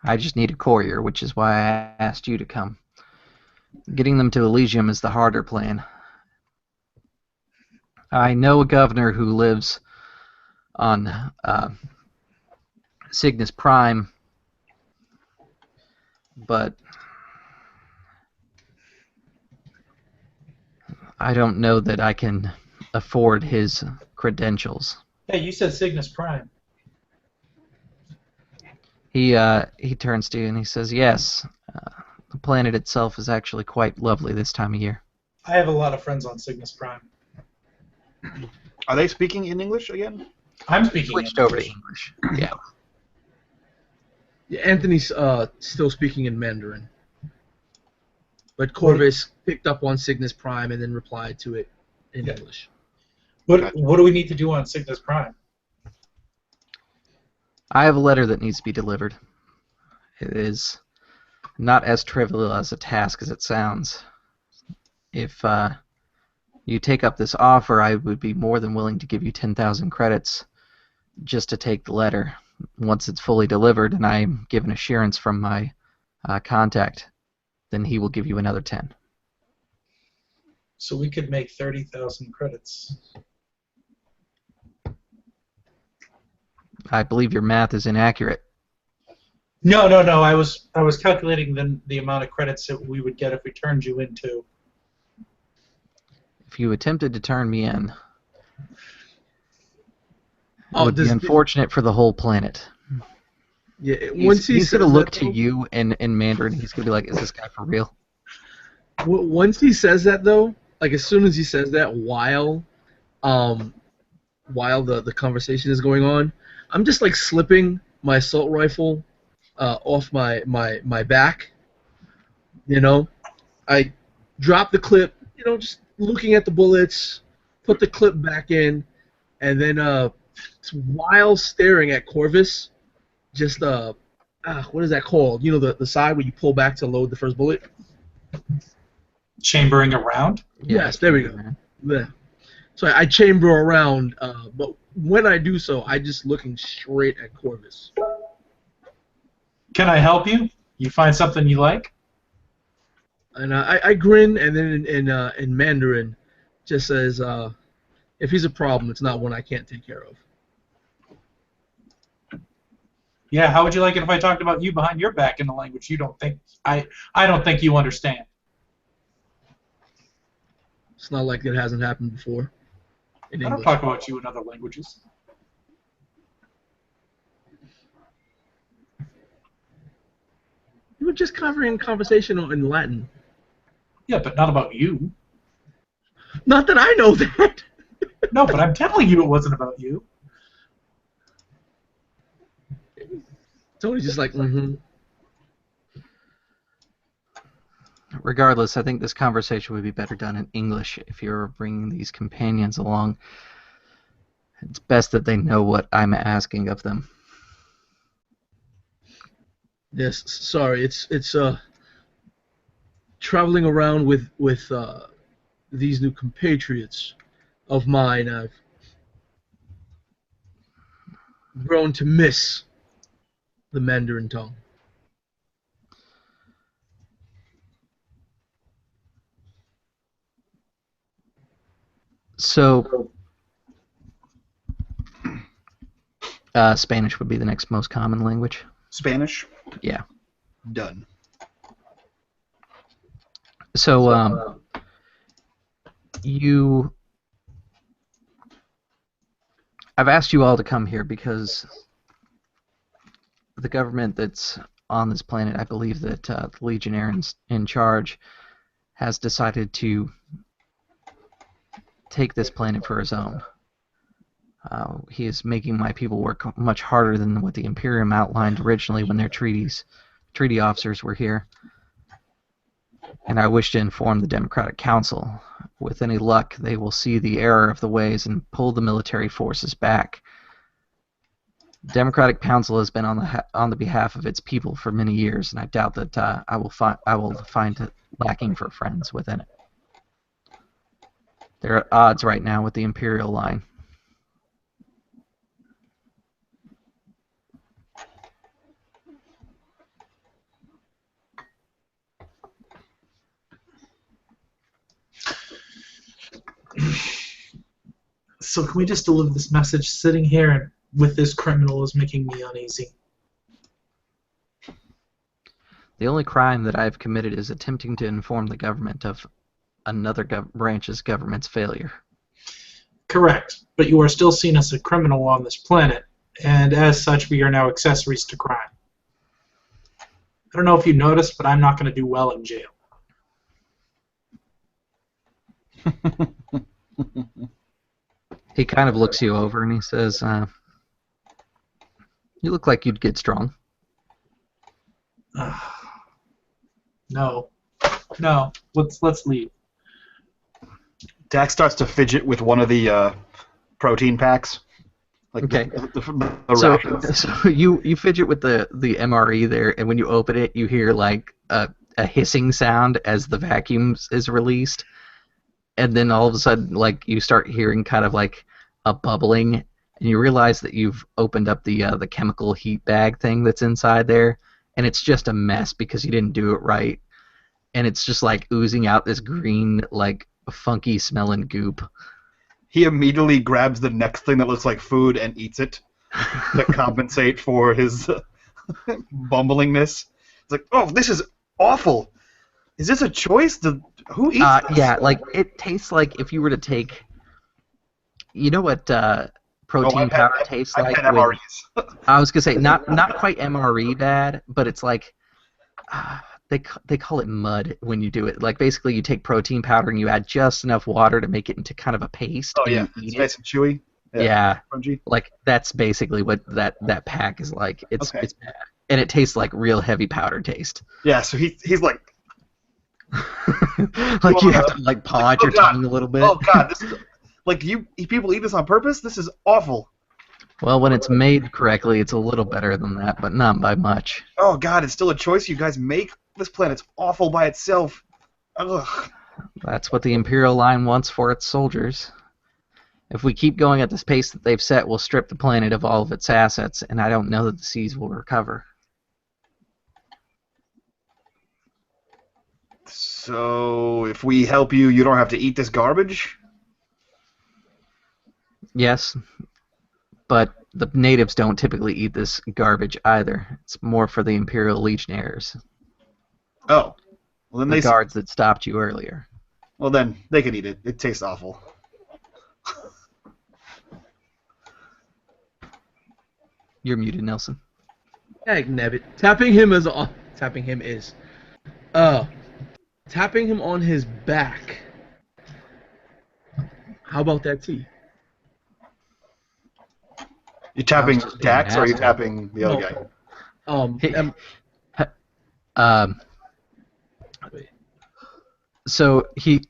I just need a courier, which is why I asked you to come. Getting them to Elysium is the harder plan. I know a governor who lives on Cygnus Prime, but I don't know that I can afford his credentials. Hey, you said Cygnus Prime. He turns to you and he says, "Yes, The planet itself is actually quite lovely this time of year. I have a lot of friends on Cygnus Prime. Are they speaking in English again? I'm speaking Switched English. over to English. Yeah. Yeah, Anthony's still speaking in Mandarin. But Corvus picked up on Cygnus Prime and then replied to it in English. What do we need to do on Cygnus Prime? I have a letter that needs to be delivered. It is not as trivial as a task as it sounds. If you take up this offer, I would be more than willing to give you 10,000 credits just to take the letter. Once it's fully delivered and I am given assurance from my contact, then he will give you another 10. So we could make 30,000 credits. I believe your math is inaccurate. No. I was calculating the amount of credits that we would get if we turned you into. If you attempted to turn me in, it Oh, would be unfortunate for the whole planet. Yeah, He's going to look to you in Mandarin. He's going to be like, is this guy for real? Once he says that, though, like as soon as he says that, while the conversation is going on, I'm just like slipping my assault rifle off my back. You know, I drop the clip. You know, just looking at the bullets, put the clip back in, and then while staring at Corvus, just what is that called? You know, the side where you pull back to load the first bullet. Chambering around? Yes, there we go. Yeah. So I chamber around, but when I do so, I just looking straight at Corvus. Can I help you? You find something you like? And I grin, and then in Mandarin, just says, if he's a problem, it's not one I can't take care of. Yeah, how would you like it if I talked about you behind your back in a language you don't think I don't think you understand? It's not like it hasn't happened before. In I don't English. talk about you in other languages. You were just covering conversation in Latin. Yeah, but not about you. Not that I know that. No, but I'm telling you it wasn't about you. Tony's just like, mm-hmm. Regardless, I think this conversation would be better done in English if you're bringing these companions along. It's best that they know what I'm asking of them. Yes, sorry. It's traveling around with these new compatriots of mine. I've grown to miss the Mandarin tongue. So, Spanish would be the next most common language. Spanish? Yeah. Done. So, I've asked you all to come here because the government that's on this planet, I believe that the Legionnaire in charge has decided to take this planet for his own. He is making my people work much harder than what the Imperium outlined originally when their treaty officers were here. And I wish to inform the Democratic Council. With any luck, they will see the error of the ways and pull the military forces back. The Democratic Council has been on the behalf of its people for many years, and I doubt that I will find it lacking for friends within it. They're at odds right now with the Imperial line. So can we just deliver this message? Sitting here with this criminal is making me uneasy. The only crime that I've committed is attempting to inform the government of another branch's government's failure. Correct, but you are still seen as a criminal on this planet, and as such we are now accessories to crime. don't know if you noticed, but I'm not going to do well in jail. He kind of looks you over and he says, "You look like you'd get strong." No. Let's leave. Dax starts to fidget with one of the protein packs. Like Okay. the So rations. you fidget with the MRE there, and when you open it, you hear like a hissing sound as the vacuum is released, and then all of a sudden, like you start hearing kind of like a bubbling, and you realize that you've opened up the chemical heat bag thing that's inside there, and it's just a mess because you didn't do it right, and it's just like oozing out this green, like funky smelling goop. He immediately grabs the next thing that looks like food and eats it to compensate for his bumblingness. It's like, oh, this is awful. Is this a choice? Who eats this? Yeah, like it tastes like if you were to take, you know what protein powder tastes I've like? had MREs. I was gonna say not quite MRE bad, but it's like they call it mud when you do it. Like basically you take protein powder and you add just enough water to make it into kind of a paste. Oh and yeah, you it's eat nice and chewy. Yeah, Crunchy. like that's basically what that pack is like. It's Okay. it's bad, and it tastes like real heavy powder taste. Yeah, so he's like, Like you have to like pod your tongue a little bit. oh god, this is like people eat this on purpose. This is awful. Well, when it's made correctly, it's a little better than that, but not by much. Oh god, it's still a choice you guys make. This planet's awful by itself. Ugh. That's what the Imperial line wants for its soldiers. If we keep going at this pace that they've set, we'll strip the planet of all of its assets, and I don't know that the seas will recover. So, if we help you, you don't have to eat this garbage? Yes, but the natives don't typically eat this garbage either. It's more for the Imperial Legionnaires, Oh. Well, then the guards that stopped you earlier. Well, then they can eat it. It tastes awful. You're muted, Nelson. Dagnabbit. Tapping him on his back. How about that tea? You tapping just being Dax an or are you asshole. tapping the other guy? So he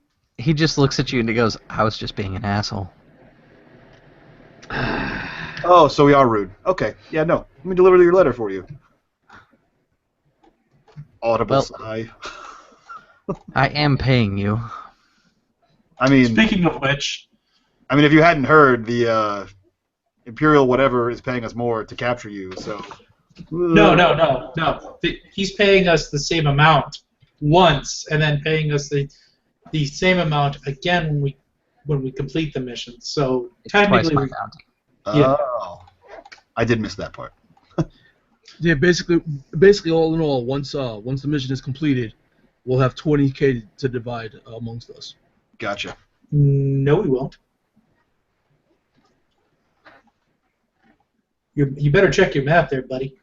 just looks at you and he goes, "I was just being an asshole." Oh, so we are rude. Okay. Yeah, no. Let me deliver your letter for you. Audible Well- sigh. I am paying you. I mean, Speaking of which, if you hadn't heard, the Imperial whatever is paying us more to capture you. So. no. He's paying us the same amount once, and then paying us the same amount again when we complete the mission. So It's twice technically, my bounty. Yeah. Oh. I did miss that part. Yeah, basically, all in all, once the mission is completed, we'll have 20K to divide amongst us. Gotcha. no, we won't. You better check your map there, buddy.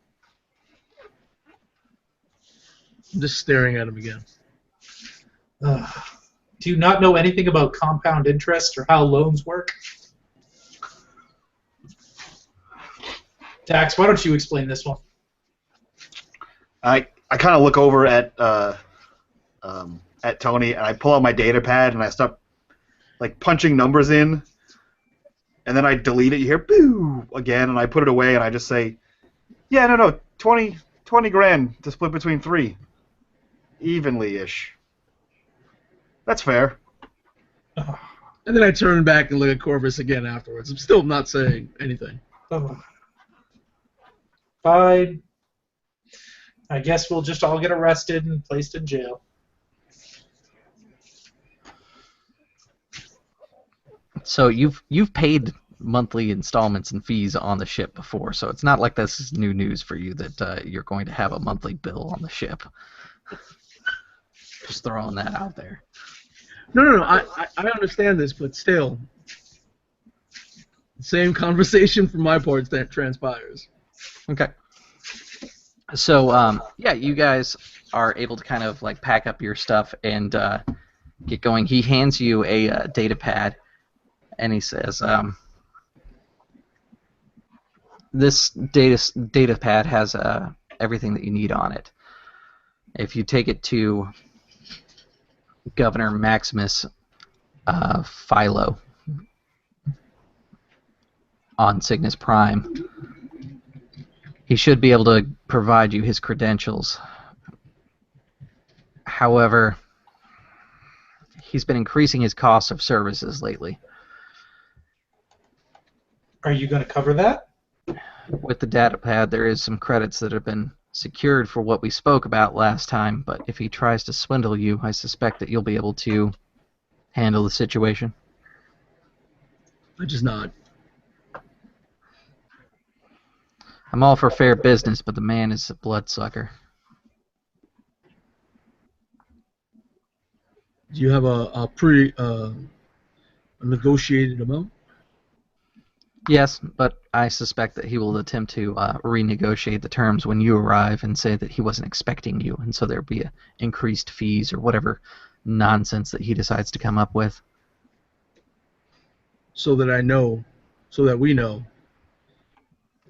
I'm just staring at him again. Do you not know anything about compound interest or how loans work? Dax, why don't you explain this one? I kind of look over at Tony and I pull out my data pad and I start like punching numbers in, and then I delete it. You hear boo again, and I put it away and I just say, yeah, no, 20 grand to split between 3, evenly-ish. That's fair. And then I turn back and look at Corvus again afterwards. I'm still not saying anything. Fine. I guess we'll just all get arrested and placed in jail. So you've paid monthly installments and fees on the ship before, so it's not like this is new news for you that you're going to have a monthly bill on the ship. Just throwing that out there. No. I understand this, but still, same conversation from my part that transpires. Okay. So, yeah, you guys are able to kind of like pack up your stuff and get going. He hands you a data pad, and he says, "This data pad has everything that you need on it. If you take it to Governor Maximus Philo on Cygnus Prime, he should be able to provide you his credentials. However, he's been increasing his cost of services lately. Are you going to cover that? With the data pad, there is some credits that have been secured for what we spoke about last time, but if he tries to swindle you, I suspect that you'll be able to handle the situation." I just nod. "I'm all for fair business, but the man is a bloodsucker." Do you have a negotiated amount? "Yes, but I suspect that he will attempt to renegotiate the terms when you arrive and say that he wasn't expecting you, and so there'll be increased fees or whatever nonsense that he decides to come up with." So that we know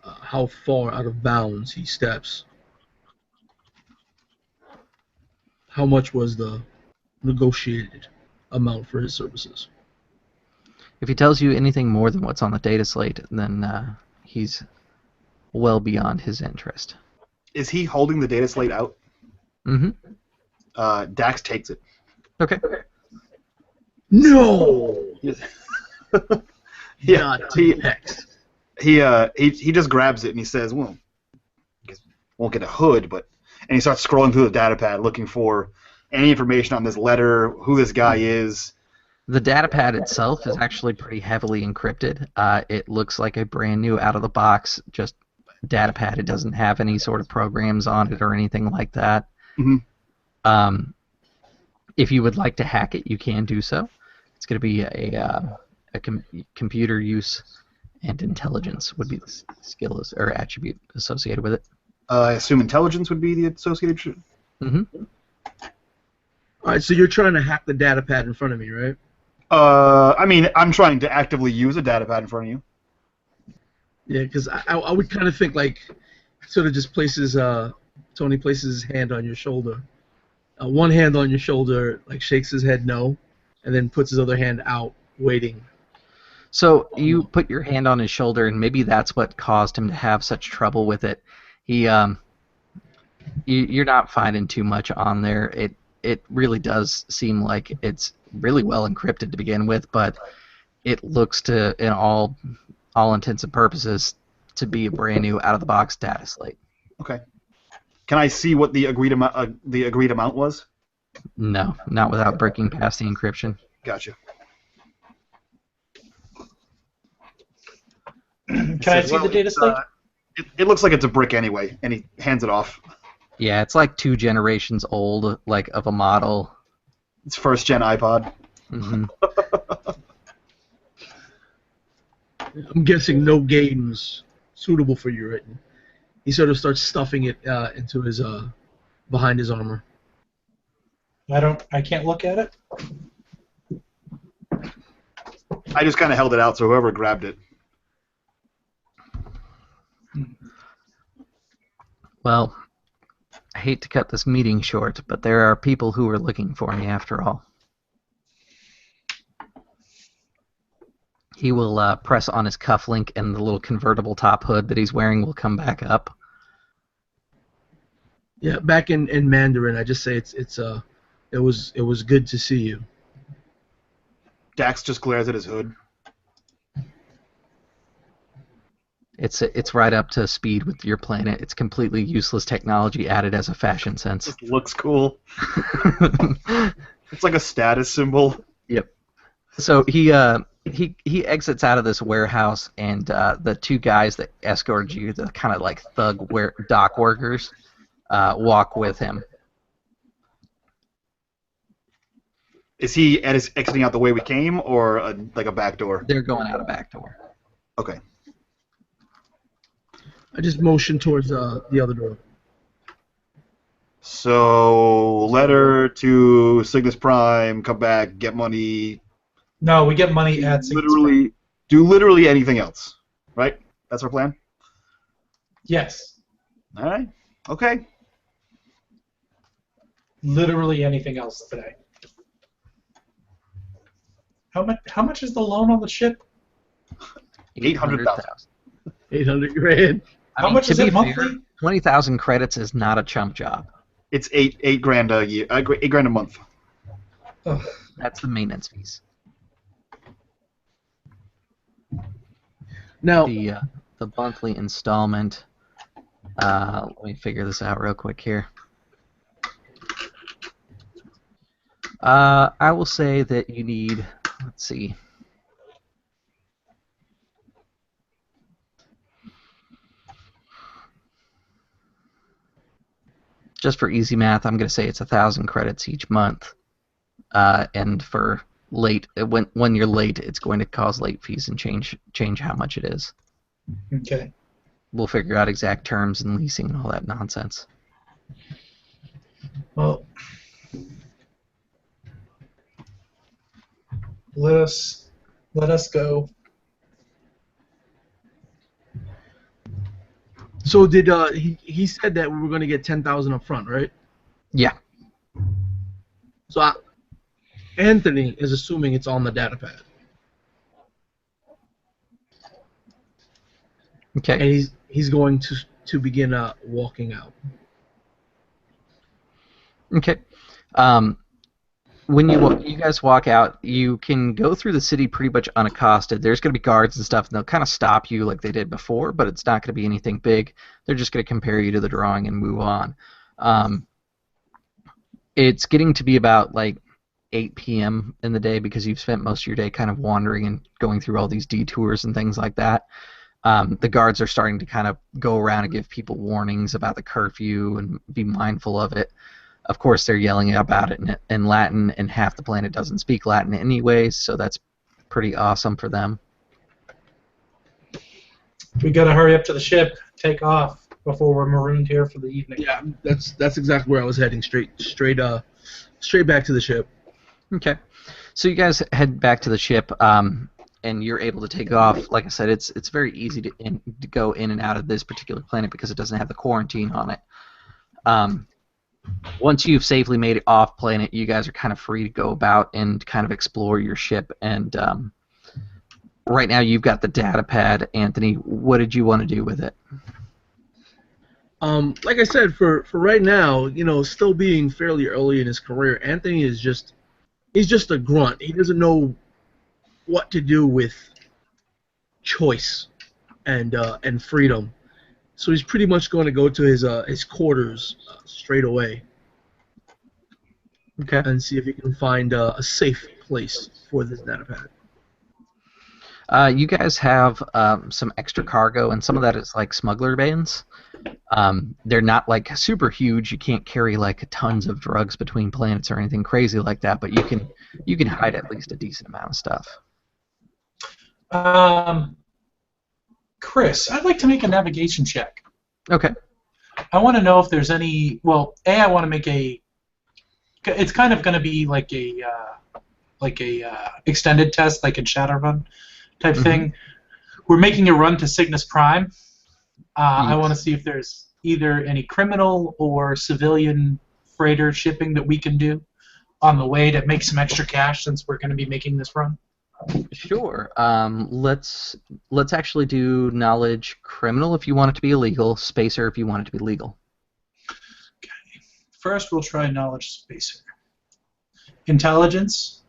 how far out of bounds he steps. How much was the negotiated amount for his services? If he tells you anything more than what's on the data slate, then he's well beyond his interest. Is he holding the data slate out? Mm-hmm. Dax takes it. Okay. No! Yeah, Not X. he just grabs it and he says, "Well, I guess won't get a hood, but," and he starts scrolling through the data pad looking for any information on this letter, who this guy is. The data pad itself is actually pretty heavily encrypted. It looks like a brand new out-of-the-box just data pad. It doesn't have any sort of programs on it or anything like that. Mm-hmm. If you would like to hack it, you can do so. It's going to be a computer use and intelligence would be the skill or attribute associated with it. I assume intelligence would be the associated. Mm-hmm. All right, so you're trying to hack the data pad in front of me, right? I mean, I'm trying to actively use a data pad in front of you. Yeah, because I would kind of think like sort of just Tony places his hand on your shoulder. One hand on your shoulder, like shakes his head no, and then puts his other hand out, waiting. So you put your hand on his shoulder, and maybe that's what caused him to have such trouble with it. You're not finding too much on there. It really does seem like it's really well encrypted to begin with, but it looks to, in all intents and purposes, to be a brand new out-of-the-box data slate. Okay. Can I see what the agreed amount was? No, not without breaking past the encryption. Gotcha. Can I see the data slate? It looks like it's a brick anyway, and he hands it off. Yeah, it's like 2 generations old, like of a model. It's first gen iPod. Mm-hmm. I'm guessing no games suitable for you written. He sort of starts stuffing it into his behind his armor. I can't look at it. I just kind of held it out, so whoever grabbed it. Well, I hate to cut this meeting short, but there are people who are looking for me after all. He will press on his cufflink, and the little convertible top hood that he's wearing will come back up. Yeah, back in Mandarin, I just say it was good to see you. Dax just glares at his hood. It's right up to speed with your planet. It's completely useless technology added as a fashion sense. It looks cool. It's like a status symbol. Yep. So he exits out of this warehouse, and the 2 guys that escorted you, the kind of like thug dock workers, walk with him. Is he exiting out the way we came, or like a back door? They're going out a back door. Okay. I just motion towards the other door. So letter to Cygnus Prime, come back, get money. No, we get money at Cygnus Prime. Literally, do literally anything else, right? That's our plan. Yes. All right. Okay. Literally anything else today. How much is the loan on the ship? 800,000. 800 grand. How much is it monthly? 20,000 credits is not a chump job. It's eight grand a year. $8 grand a month. Ugh. That's the maintenance fees. Now, The monthly installment. Let me figure this out real quick here. I will say that you need. Let's see. Just for easy math, I'm going to say it's 1,000 credits each month, and for late, when you're late, it's going to cause late fees and change how much it is. Okay. We'll figure out exact terms and leasing and all that nonsense. Well, let us go. so did he said that we were going to get 10,000 up front, right? Yeah. So Anthony is assuming it's on the data pad, Okay. and he's going to begin walking out. Okay. When you guys walk out, you can go through the city pretty much unaccosted. There's going to be guards and stuff, and they'll kind of stop you like they did before, but it's not going to be anything big. They're just going to compare you to the drawing and move on. It's getting to be about like 8 p.m. in the day because you've spent most of your day kind of wandering and going through all these detours and things like that. The guards are starting to kind of go around and give people warnings about the curfew and be mindful of it. Of course, they're yelling about it in Latin, and half the planet doesn't speak Latin anyways, so that's pretty awesome for them. We gotta hurry up to the ship, take off before we're marooned here for the evening. Yeah, that's exactly where I was heading. Straight back to the ship. Okay. So you guys head back to the ship, and you're able to take off. Like I said, it's very easy to go in and out of this particular planet because it doesn't have the quarantine on it. Once you've safely made it off planet, you guys are kind of free to go about and kind of explore your ship. And right now you've got the data pad. Anthony, what did you want to do with it? Like I said, for right now, still being fairly early in his career, Anthony is he's just a grunt. He doesn't know what to do with choice and freedom. So he's pretty much going to go to his quarters straight away. Okay. And see if he can find a safe place for this data You guys have some extra cargo, and some of that is like smuggler bans. They're not like super huge. You can't carry like tons of drugs between planets or anything crazy like that, but you can hide at least a decent amount of stuff. Chris, I'd like to make a navigation check. Okay. I want to know if there's any. Well, I want to make a. It's kind of going to be like a extended test, like in Shadowrun type thing. We're making a run to Cygnus Prime. I want to see if there's either any criminal or civilian freighter shipping that we can do on the way to make some extra cash since we're going to be making this run. Sure. Let's actually do knowledge criminal if you want it to be illegal, spacer if you want it to be legal. Okay. First, we'll try knowledge spacer. Intelligence?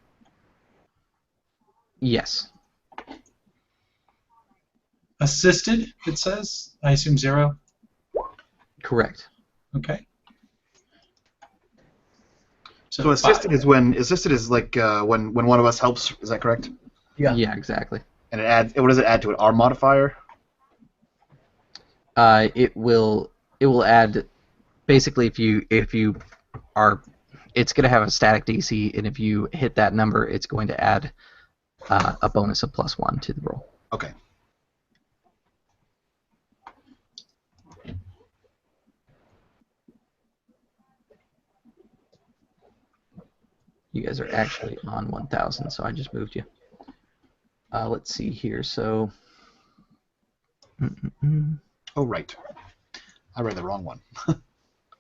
Yes. Assisted, it says. I assume 0. Correct. Okay. So assisted is like when one of us helps. Is that correct? Yeah. Yeah, exactly. And it adds. What does it add to it? Our modifier. It will add basically if you are, it's going to have a static DC, and if you hit that number, it's going to add a bonus of +1 to the roll. Okay. guys are actually on 1,000, so I just moved you. Let's see here. So. Oh, right. I read the wrong one.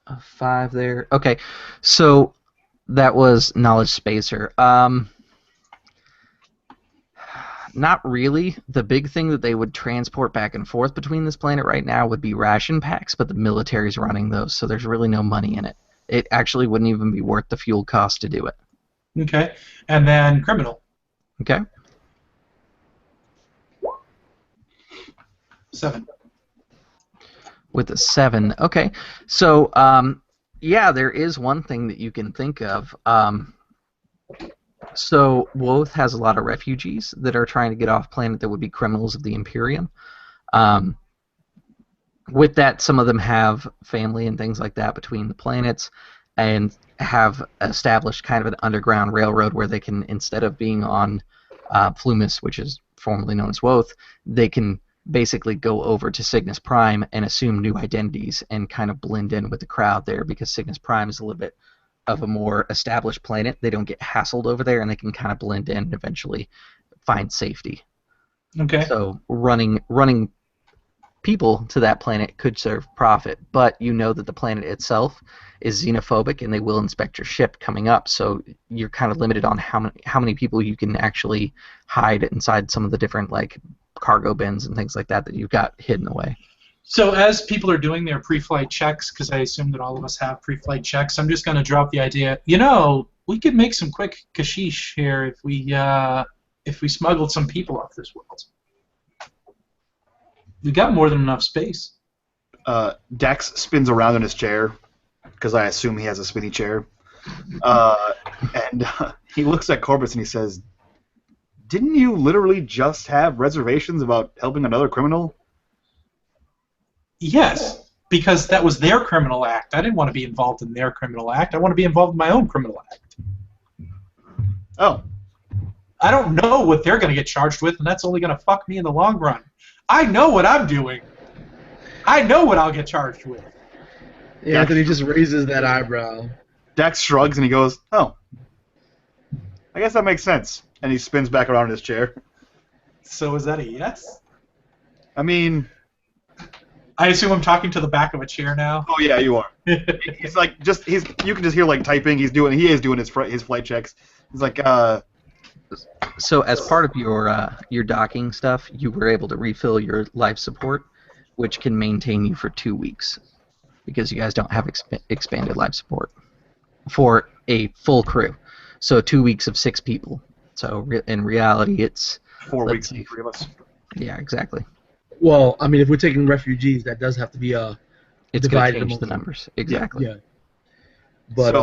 A 5 there. Okay, so that was Knowledge Spacer. Not really. The big thing that they would transport back and forth between this planet right now would be ration packs, but the military's running those, so there's really no money in it. It actually wouldn't even be worth the fuel cost to do it. Okay. And then criminal. Okay. 7. With a 7. Okay. So, yeah, there is one thing that you can think of. So, Woth has a lot of refugees that are trying to get off planet that would be criminals of the Imperium. With that, some of them have family and things like that between the planets and have established kind of an underground railroad where they can, instead of being on Flumis, which is formerly known as Woth, they can basically go over to Cygnus Prime and assume new identities and kind of blend in with the crowd there, because Cygnus Prime is a little bit of a more established planet. They don't get hassled over there, and they can kind of blend in and eventually find safety. Okay. So running people to that planet could serve profit, but you know that the planet itself is xenophobic, and they will inspect your ship coming up, so you're kind of limited on how many people you can actually hide inside some of the different like cargo bins and things like that you've got hidden away. So as people are doing their pre-flight checks, because I assume that all of us have pre-flight checks, I'm just going to drop the idea, we could make some quick cashish here if we smuggled some people off this world. We got more than enough space. Dex spins around in his chair, because I assume he has a spinny chair. And he looks at Corvus and he says, "Didn't you literally just have reservations about helping another criminal?" Yes, because that was their criminal act. I didn't want to be involved in their criminal act. I want to be involved in my own criminal act. Oh. I don't know what they're going to get charged with, and that's only going to fuck me in the long run. I know what I'm doing. I know what I'll get charged with. Yeah, Anthony just raises that eyebrow. Dex shrugs and he goes, "Oh, I guess that makes sense." And he spins back around in his chair. So is that a yes? I mean, I assume I'm talking to the back of a chair now. oh yeah, you are. He's like you can just hear like typing. He is doing his flight checks. He's like, So as part of your docking stuff, you were able to refill your life support, which can maintain you for 2 weeks, because you guys don't have expanded life support for a full crew. So 2 weeks of 6 people. So in reality, it's 4 weeks for 3 of us. Yeah, exactly. Well, I mean, if we're taking refugees, that does have to be It's going to divided change amongst the them. numbers. Exactly. Yeah. But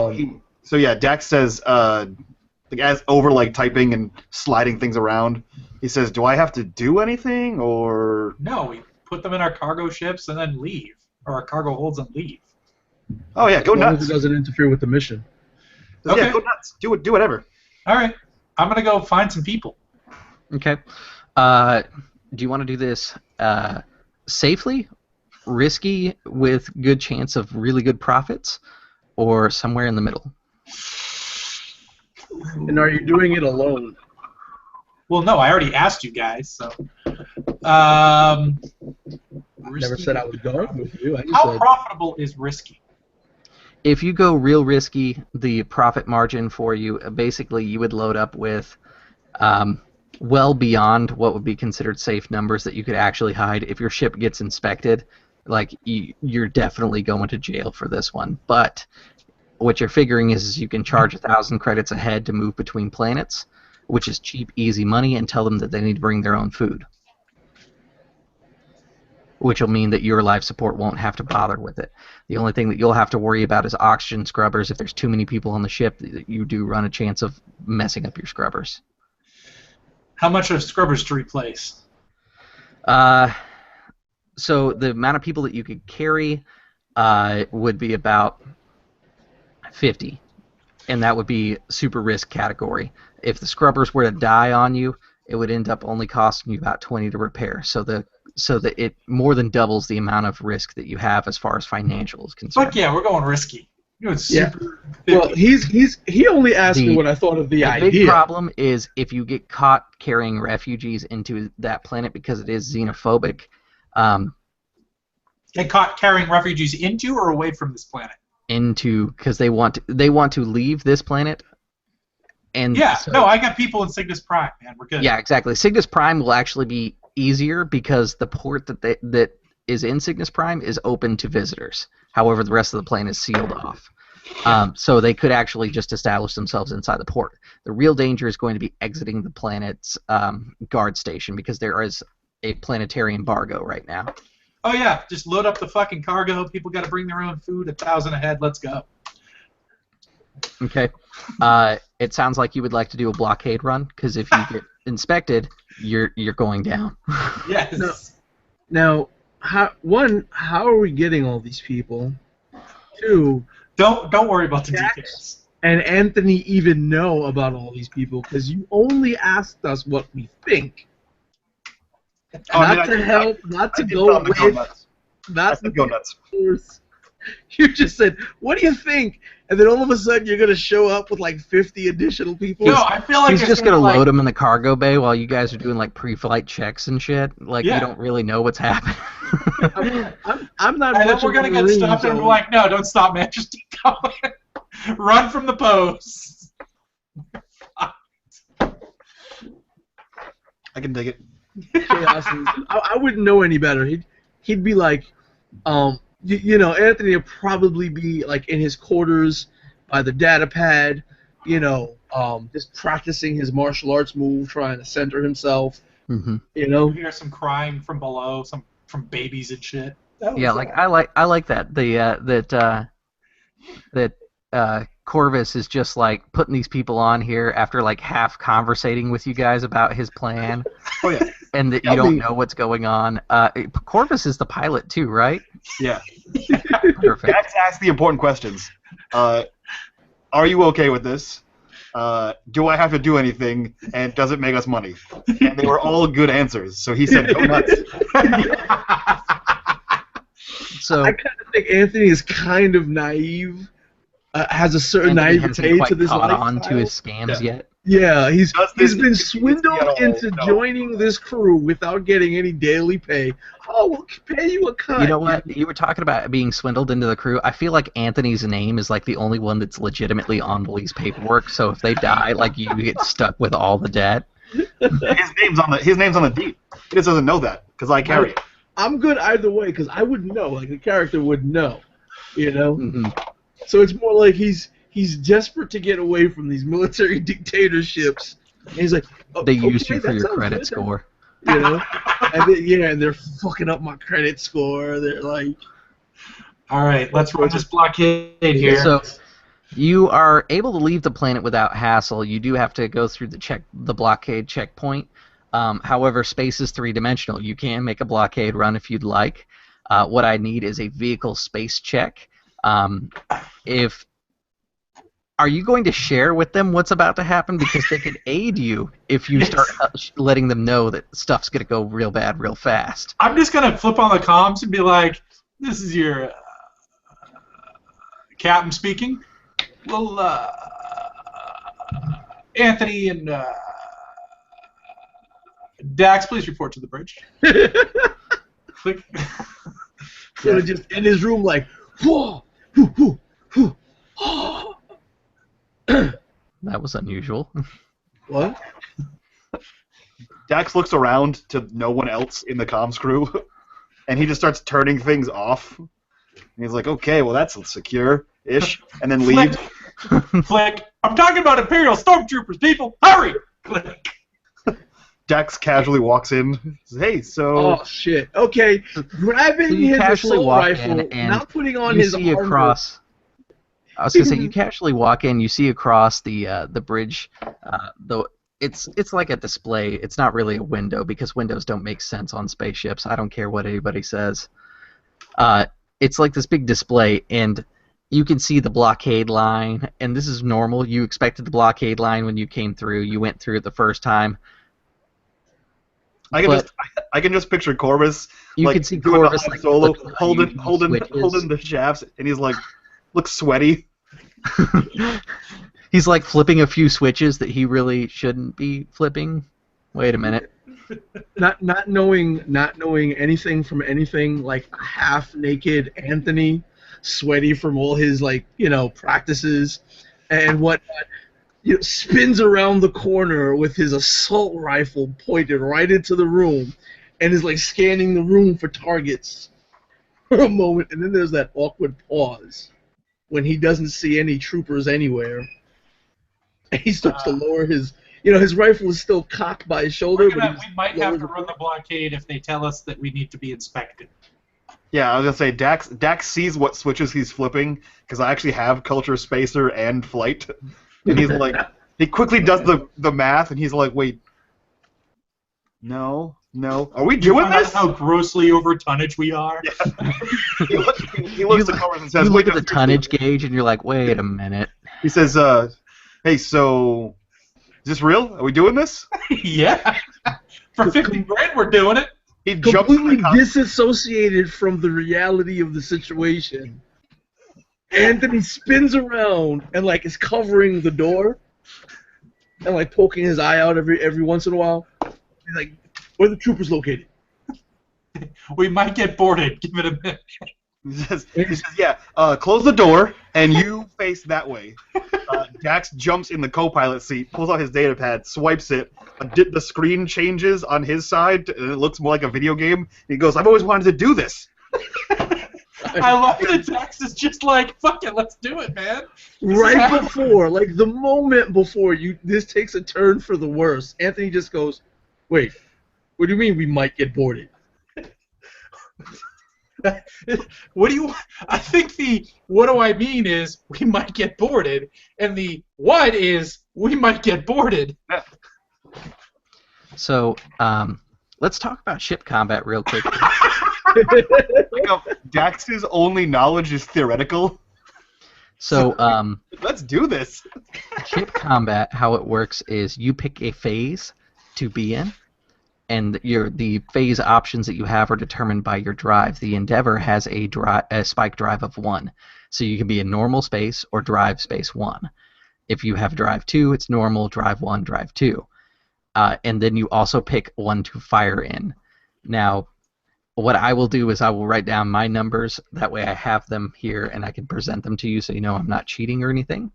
So yeah, Dex says, like as over like typing and sliding things around, he says, "Do I have to do anything or?" No, we put them in our cargo ships and then leave, or our cargo holds and leave. Oh yeah, go as long nuts. as it doesn't interfere with the mission. Yeah, Okay. go nuts. Do whatever. All right, I'm gonna go find some people. Okay. Do you want to do this safely, risky, with good chance of really good profits, or somewhere in the middle? And are you doing it alone? Well, no, I already asked you guys, so. Never said I was going with you. I just How said, profitable is risky? If you go real risky, the profit margin for you, basically you would load up with well beyond what would be considered safe numbers that you could actually hide. If your ship gets inspected, like you're definitely going to jail for this one. But what you're figuring is you can charge 1,000 credits a head to move between planets, which is cheap, easy money, and tell them that they need to bring their own food, which will mean that your life support won't have to bother with it. The only thing that you'll have to worry about is oxygen scrubbers. If there's too many people on the ship, you do run a chance of messing up your scrubbers. How much are scrubbers to replace? So the amount of people that you could carry would be about 50, and that would be super risk category. If the scrubbers were to die on you, it would end up only costing you about 20 to repair. So that it more than doubles the amount of risk that you have as far as financial is concerned. Fuck yeah, we're going risky. You know, it's Yeah. super. Well, he only asked me The- what I thought of the The idea. big problem is if you get caught carrying refugees into that planet because it is xenophobic. Get caught carrying refugees into or away from this planet. Because they want to leave this planet. And Yeah, so- no, I got people in Cygnus Prime, man. We're good. Yeah, exactly. Cygnus Prime will actually be easier because the port that is in Cygnus Prime is open to visitors. However, the rest of the plane is sealed off. So they could actually just establish themselves inside the port. The real danger is going to be exiting the planet's guard station because there is a planetary embargo right now. Oh yeah, just load up the fucking cargo. People got to bring their own food. 1,000 a head. Let's go. Okay. It sounds like you would like to do a blockade run because if you get inspected, you're going down. Yes. Now, how are we getting all these people? 2, Don't worry about the Jax details. and Anthony even know about all these people because you only asked us what we think. Not to help, not to go with, not to go nuts. force. You just said, "What do you think?" And then all of a sudden, you're gonna show up with like 50 additional people. No, I feel like He's it's just gonna like, load them in the cargo bay while you guys are doing like pre-flight checks and shit. Like Yeah. you don't really know what's happening. I'm not. And then much we're of gonna a get Marine, stopped, and so- we're like, no, don't stop, man. Just keep going. Run from the pose. I can dig it. chaos. I wouldn't know any better. He'd be like, you know, Anthony would probably be like in his quarters by the data pad, you know, just practicing his martial arts move, trying to center himself. Mm-hmm. You You know, hear some crying from below, some from babies and shit. That was, Yeah, like I like that that Corvus is just like putting these people on here after like half conversating with you guys about his plan. Oh yeah. And that you don't know what's going on. Corvus is the pilot too, right? Yeah. Perfect. Jax asked the important questions. Are you okay with this? Do I have to do anything? And does it make us money? And they were all good answers. So he said, go nuts. So I kind of think Anthony is kind of naive, has a certain Anthony hasn't naivete quite to this caught lifestyle. on to his scams yet. Yeah, he's Does been this- swindled Yeah, into no. joining this crew without getting any daily pay. Oh, we'll pay you a cut. You know what? You were talking about being swindled into the crew. I feel like Anthony's name is like the only one that's legitimately on police paperwork. So if they die, like you get stuck with all the debt. His name's on the deed. He just doesn't know that because I carry it. I'm good either way because I wouldn't know. Like the character would know, you know. Mm-hmm. So it's more like he's desperate to get away from these military dictatorships. And he's like, oh, They used okay, you for that your sounds credit good. score. You know, and they're fucking up my credit score. They're like, all right, let's run this blockade here. So you are able to leave the planet without hassle. You do have to go through the blockade checkpoint. However, space is three-dimensional. You can make a blockade run if you'd like. What I need is a vehicle space check. Are you going to share with them what's about to happen? Because they could aid you if you start letting them know that stuff's going to go real bad real fast. I'm just gonna flip on the comms and be like, "This is your captain speaking. Well, Anthony and Dax, please report to the bridge." Click. so just in his room, like, whoa, whoo, whoo, whoo, oh. That was unusual. What? Dax looks around to no one else in the comms crew, and he just starts turning things off. And he's like, okay, well, that's secure-ish, and then leaves. Click. I'm talking about Imperial Stormtroopers, people. Hurry. Click. Dax casually walks in. Says, hey, so... Oh shit. Okay, grabbing So you his casually assault walk rifle, in and not putting on you his see armor. across. I was gonna say you casually walk in. You see across the bridge. Though it's like a display. It's not really a window because windows don't make sense on spaceships. I don't care what anybody says. It's like this big display, and you can see the blockade line. And this is normal. You expected the blockade line when you came through. You went through it the first time. I can just picture Corvus. You like, can see doing Corvus the Han like Solo, flipping on holding switches. the shaft, and he's like, looks sweaty. He's like flipping a few switches that he really shouldn't be flipping. Wait a minute. Not knowing anything from anything, like half naked Anthony, sweaty from all his practices and whatnot, spins around the corner with his assault rifle pointed right into the room, and is like scanning the room for targets for a moment, and then there's that awkward pause when he doesn't see any troopers anywhere, and he starts to lower his. His rifle is still cocked by his shoulder. We might have to run the blockade if they tell us that we need to be inspected. Yeah, I was gonna say Dax sees what switches he's flipping because I actually have culture spacer and flight, and he's like, he quickly does the math, and he's like, wait, no, are we doing this? How grossly over tonnage we are. Yeah. he looks at Corbin and says, you look at the tonnage gauge, and you're like, wait a minute. He says, hey, so. Is this real? Are we doing this? Yeah. For 50 grand, we're doing it. He completely disassociated from the reality of the situation. Anthony spins around and is covering the door and poking his eye out every once in a while. He's like, where are the troopers located? We might get boarded. Give it a minute. He says, yeah, close the door, and you face that way. Dax jumps in the co-pilot seat, pulls out his data pad, swipes it, the screen changes on his side, and it looks more like a video game. He goes, I've always wanted to do this. I love that Dax is just like, fuck it, let's do it, man. Right before, the moment before this takes a turn for the worse, Anthony just goes, wait, what do you mean we might get boarded? I think the what do I mean is we might get boarded, and the what is we might get boarded. So, let's talk about ship combat real quick. Dax's only knowledge is theoretical. So, let's do this. Ship combat, how it works is you pick a phase to be in, and the phase options that you have are determined by your drive. The Endeavour has a spike drive of 1, so you can be in normal space or drive space 1. If you have drive 2, it's normal, drive 1, drive 2. And then you also pick one to fire in. Now, what I will do is I will write down my numbers. That way I have them here and I can present them to you so you know I'm not cheating or anything.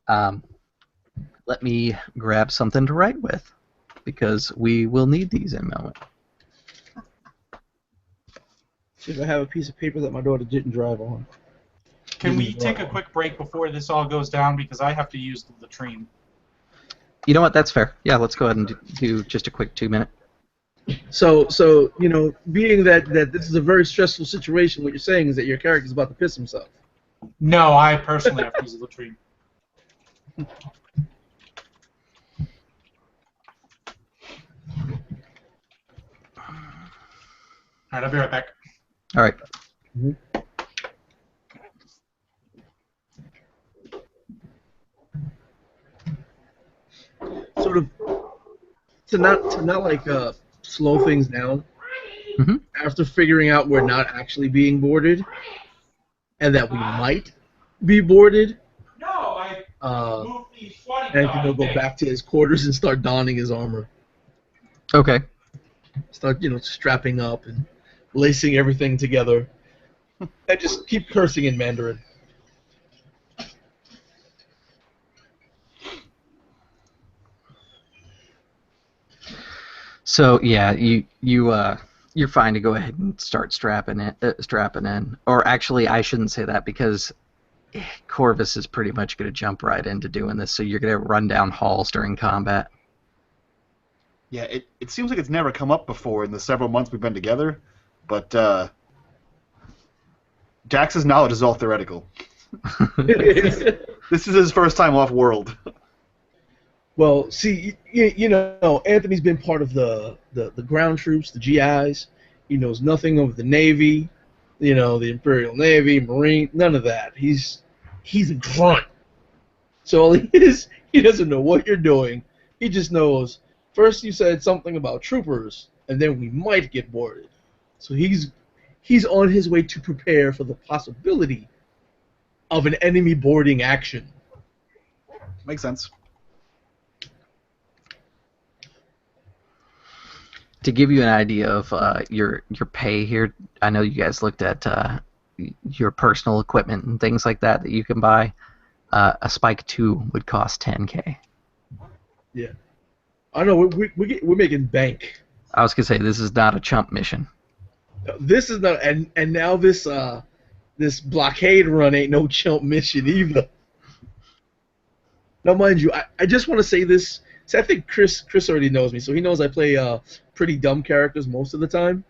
Let me grab something to write with, because we will need these in a moment. See if I have a piece of paper that my daughter didn't drive on. Can we take a quick break before this all goes down, because I have to use the latrine. You know what? That's fair. Yeah, let's go ahead and do just a quick 2-minute. So being that this is a very stressful situation, what you're saying is that your character's about to piss himself. No, I personally have to use the latrine. Alright, I'll be right back. All right. Mm-hmm. Sort of to not slow things down. Mm-hmm. After figuring out we're not actually being boarded, and that we might be boarded. No, I moved the squatty Anthony will go back to his quarters and start donning his armor. Okay. Start strapping up and lacing everything together, and just keep cursing in Mandarin. So yeah, you're fine to go ahead and start strapping in. Or actually, I shouldn't say that, because Corvus is pretty much going to jump right into doing this. So you're going to run down halls during combat. Yeah, it seems like it's never come up before in the several months we've been together, but Dax's knowledge is all theoretical. This is his first time off-world. Well, see, Anthony's been part of the ground troops, the GIs. He knows nothing of the Navy, the Imperial Navy, Marine, none of that. He's a grunt. So all he is, he doesn't know what you're doing. He just knows, first you said something about troopers, and then we might get boarded. So he's on his way to prepare for the possibility of an enemy boarding action. Makes sense. To give you an idea of your pay here, I know you guys looked at your personal equipment and things like that you can buy. A Spike 2 would cost 10K. Yeah. I know we're making bank. I was gonna say this is not a chump mission. This is not, and now this blockade run ain't no chump mission either. Now, mind you, I just want to say this. See, I think Chris already knows me, so he knows I play pretty dumb characters most of the time,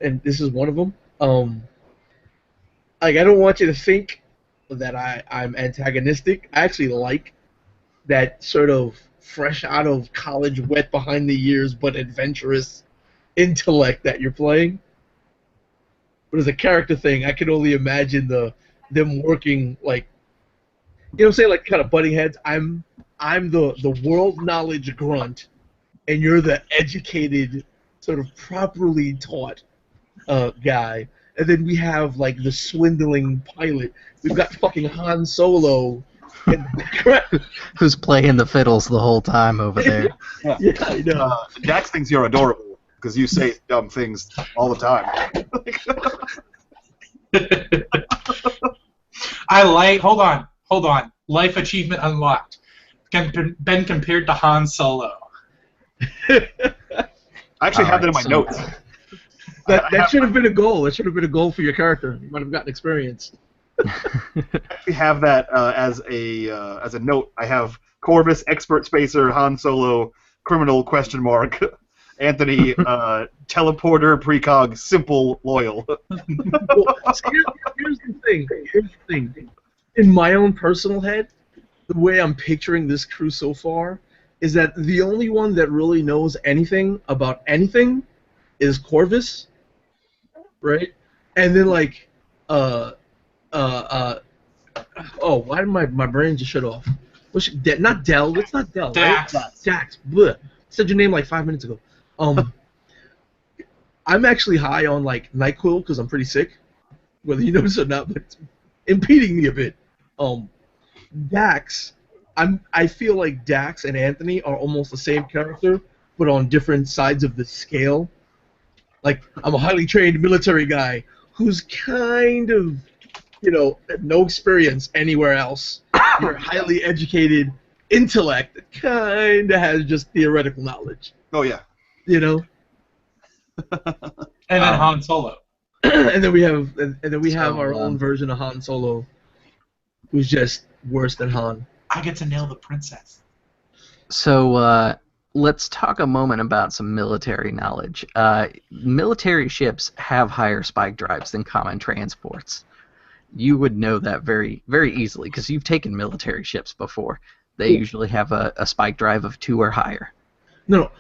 and this is one of them. Like, I don't want you to think that I'm antagonistic. I actually like that sort of fresh out of college, wet behind the ears, but adventurous intellect that you're playing. But as a character thing, I can only imagine them working like, you know what I'm saying, like kind of butting heads. I'm the world knowledge grunt, and you're the educated, sort of properly taught guy. And then we have like the swindling pilot. We've got fucking Han Solo in the background. Who's playing the fiddles the whole time over there? Yeah, I know. Dax thinks you're adorable because you say dumb things all the time. Hold on. Life achievement unlocked. Been compared to Han Solo. I actually have that in my notes. That should have been a goal. That should have been a goal for your character. You might have gotten experience. I actually have that as a note. I have Corvus, expert spacer, Han Solo, criminal ? Anthony, teleporter, precog, simple, loyal. Well, so here's the thing. In my own personal head, the way I'm picturing this crew so far is that the only one that really knows anything about anything is Corvus, right? And then like, why did my brain just shut off? Not Dell. It's not Dell. Dax. Right? Dax. Bleh. Said your name like 5 minutes ago. I'm actually high on like NyQuil because I'm pretty sick, whether you notice or not, but it's impeding me a bit. Dax, I feel like Dax and Anthony are almost the same character, but on different sides of the scale. Like, I'm a highly trained military guy who's kind of, no experience anywhere else. You're a highly educated intellect that kind of has just theoretical knowledge. Oh yeah. And then Han Solo. and then we have our own version of Han Solo, who's just worse than Han. I get to nail the princess. So let's talk a moment about some military knowledge. Military ships have higher spike drives than common transports. You would know that very, very easily because you've taken military ships before. They usually have a spike drive of 2 or higher. No,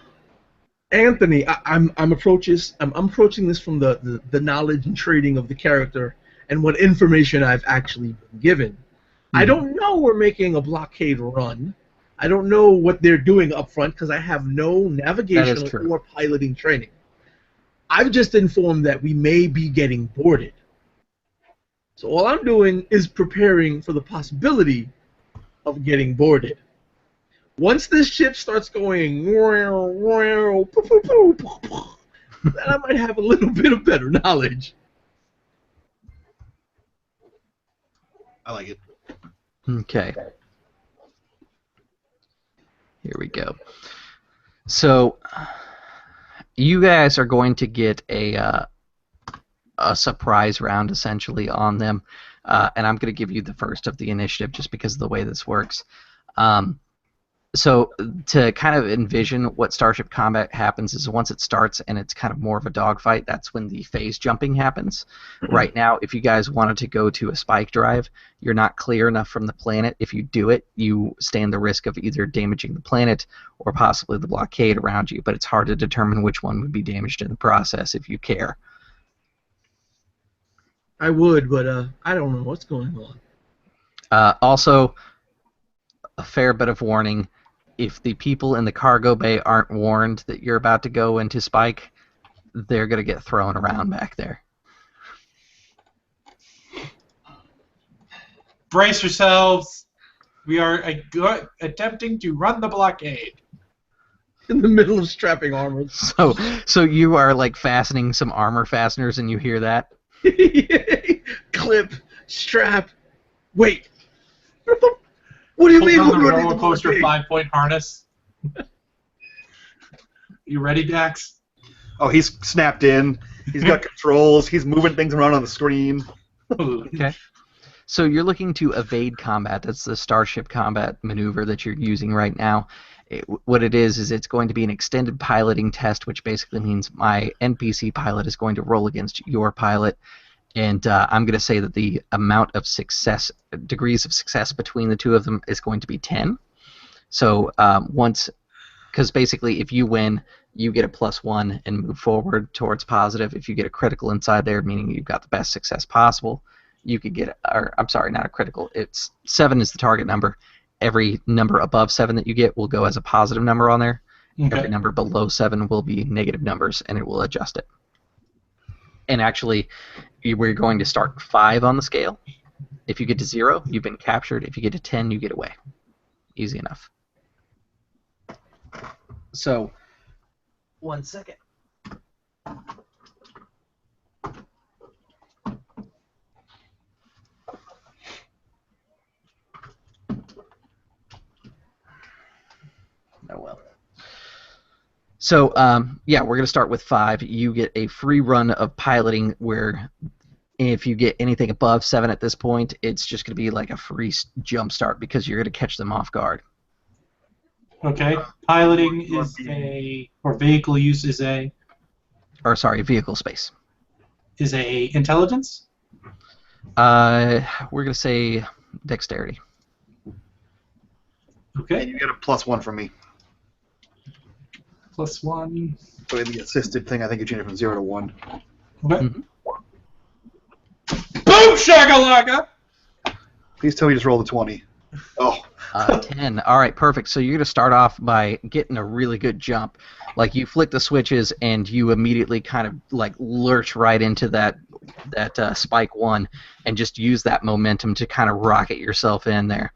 Anthony, I'm approaching this from the knowledge and trading of the character and what information I've actually been given. I don't know we're making a blockade run. I don't know what they're doing up front because I have no navigational or piloting training. I've just informed that we may be getting boarded. So all I'm doing is preparing for the possibility of getting boarded. Once this ship starts going, then I might have a little bit of better knowledge. I like it. Okay. Here we go. So you guys are going to get a surprise round essentially on them, and I'm going to give you the first of the initiative just because of the way this works. So to kind of envision what Starship Combat happens is once it starts and it's kind of more of a dogfight, that's when the phase jumping happens. Right now, if you guys wanted to go to a spike drive, you're not clear enough from the planet. If you do it, you stand the risk of either damaging the planet or possibly the blockade around you, but it's hard to determine which one would be damaged in the process if you care. I would, but I don't know what's going on. Also, a fair bit of warning. If the people in the cargo bay aren't warned that you're about to go into spike, they're going to get thrown around back there. Brace yourselves. We are attempting to run the blockade. In the middle of strapping armor. So you are like fastening some armor fasteners, and you hear that? Clip, strap. Wait. What do you mean? Pull down the we're running roller coaster blockade? 5-point harness. You ready, Dax? Oh, he's snapped in. He's got controls. He's moving things around on the screen. Okay. So you're looking to evade combat. That's the starship combat maneuver that you're using right now. What it is it's going to be an extended piloting test, which basically means my NPC pilot is going to roll against your pilot, and I'm going to say that the amount of success, degrees of success between the two of them is going to be 10. So because basically if you win, you get a +1 and move forward towards positive. If you get a critical inside there, meaning you've got the best success possible, you could get, or I'm sorry, not a critical. It's 7 is the target number. Every number above 7 that you get will go as a positive number on there. Okay. Every number below 7 will be negative numbers, and it will adjust it. And actually, we're going to start 5 on the scale. If you get to 0, you've been captured. If you get to 10, you get away. Easy enough. So, 1 second. Oh well. So yeah, we're gonna start with 5. You get a free run of piloting where if you get anything above 7 at this point, it's just gonna be like a free jump start because you're gonna catch them off guard. Okay. Piloting is or vehicle use is vehicle space. Is intelligence? We're gonna say dexterity. Okay. And you get a +1 from me. +1. So in the assisted thing, I think you change it from 0 to 1. Okay. Mm-hmm. Boom shakalaka! Please tell me you just roll the 20. Oh. 10. All right, perfect. So you're going to start off by getting a really good jump. Like you flick the switches and you immediately kind of like lurch right into that spike 1 and just use that momentum to kind of rocket yourself in there.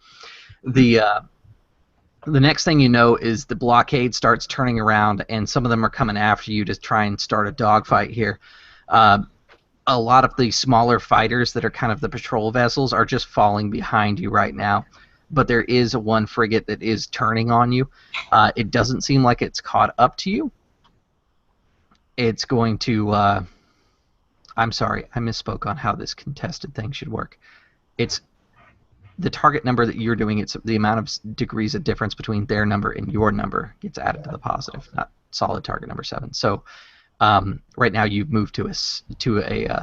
The next thing you know is the blockade starts turning around and some of them are coming after you to try and start a dogfight here. A lot of the smaller fighters that are kind of the patrol vessels are just falling behind you right now. But there is one frigate that is turning on you. It doesn't seem like it's caught up to you. It's going to... I'm sorry, I misspoke on how this contested thing should work. It's the target number that you're doing. It's the amount of degrees of difference between their number and your number gets added to the positive, not solid target number 7. So right now you've moved to a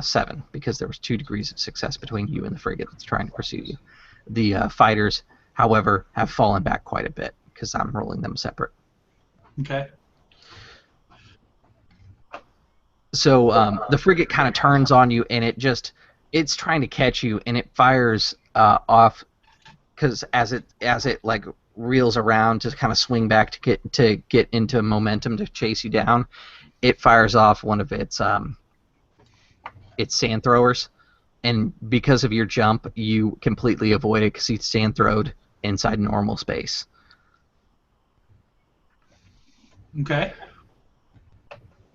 7 because there was 2 degrees of success between you and the frigate that's trying to pursue you. The fighters, however, have fallen back quite a bit because I'm rolling them separate. Okay. So the frigate kind of turns on you, and it's trying to catch you, and it fires off because as it like reels around to kind of swing back to get into momentum to chase you down, it fires off one of its sand throwers. And because of your jump, you completely avoid it because he's sand throwed inside normal space. Okay.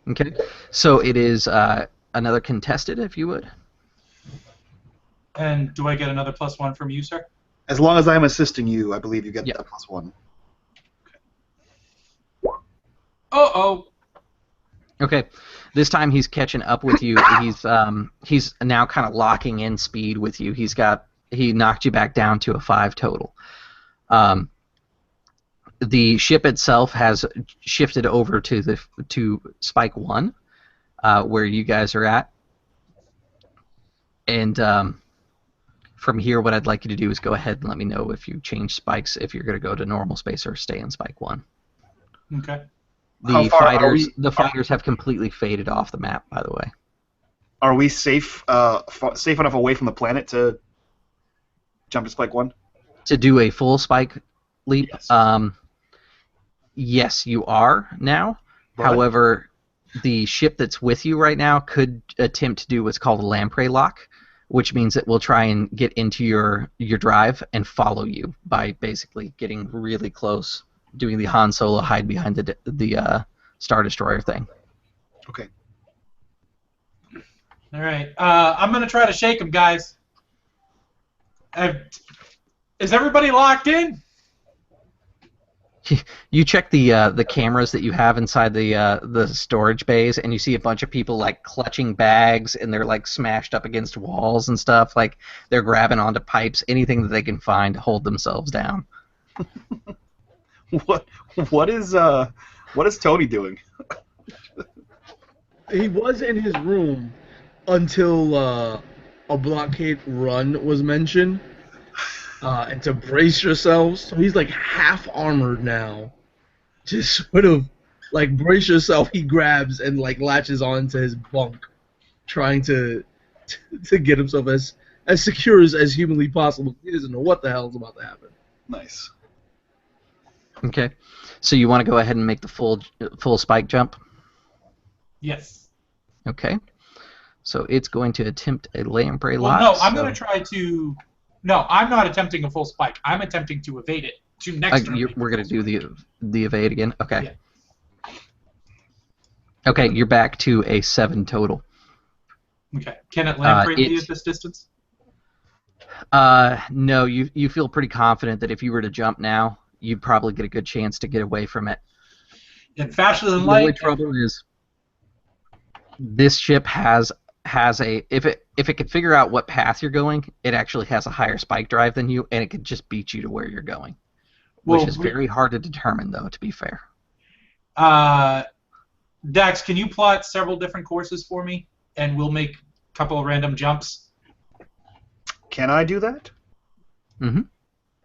Okay. So it is another contested, if you would. And do I get another +1 from you, sir? As long as I'm assisting you, I believe you get Yep. that +1. Uh-oh. Okay. This time he's catching up with you. He's now kind of locking in speed with you. He knocked you back down to a 5 total. The ship itself has shifted over to Spike 1, where you guys are at. And from here, what I'd like you to do is go ahead and let me know if you change spikes, if you're going to go to normal space or stay in Spike 1. Okay. The fighters have completely faded off the map, by the way. Are we safe safe enough away from the planet to jump to Spike 1? To do a full spike leap, Yes. Yes, you are now. Right. However, the ship that's with you right now could attempt to do what's called a lamprey lock, which means it will try and get into your drive and follow you by basically getting really close, doing the Han Solo hide behind the Star Destroyer thing. Okay. All right. I'm going to try to shake him, guys. Is everybody locked in? You check the cameras that you have inside the storage bays, and you see a bunch of people like clutching bags, and they're like smashed up against walls and stuff. Like they're grabbing onto pipes, anything that they can find to hold themselves down. What is Tony doing? He was in his room until a blockade run was mentioned, and to brace yourselves. So he's like half armored now. Just sort of like brace yourself. He grabs and like latches onto his bunk, trying to get himself as secure as humanly possible. He doesn't know what the hell is about to happen. Nice. Okay, so you want to go ahead and make the full spike jump? Yes. Okay. So it's going to attempt a lamprey Well, lock. no, I'm going to try to... No, I'm not attempting a full spike. I'm attempting to evade it. We're going to do the evade again? Okay. Yeah. Okay, you're back to a 7 total. Okay. Can it lamprey me at this distance? No, you feel pretty confident that if you were to jump now, you'd probably get a good chance to get away from it. And faster than The light... only trouble is this ship has a if it could figure out what path you're going, it actually has a higher spike drive than you, and it could just beat you to where you're going, which is very hard to determine, though. To be fair. Dax, can you plot several different courses for me, and we'll make a couple of random jumps? Can I do that? Mm-hmm.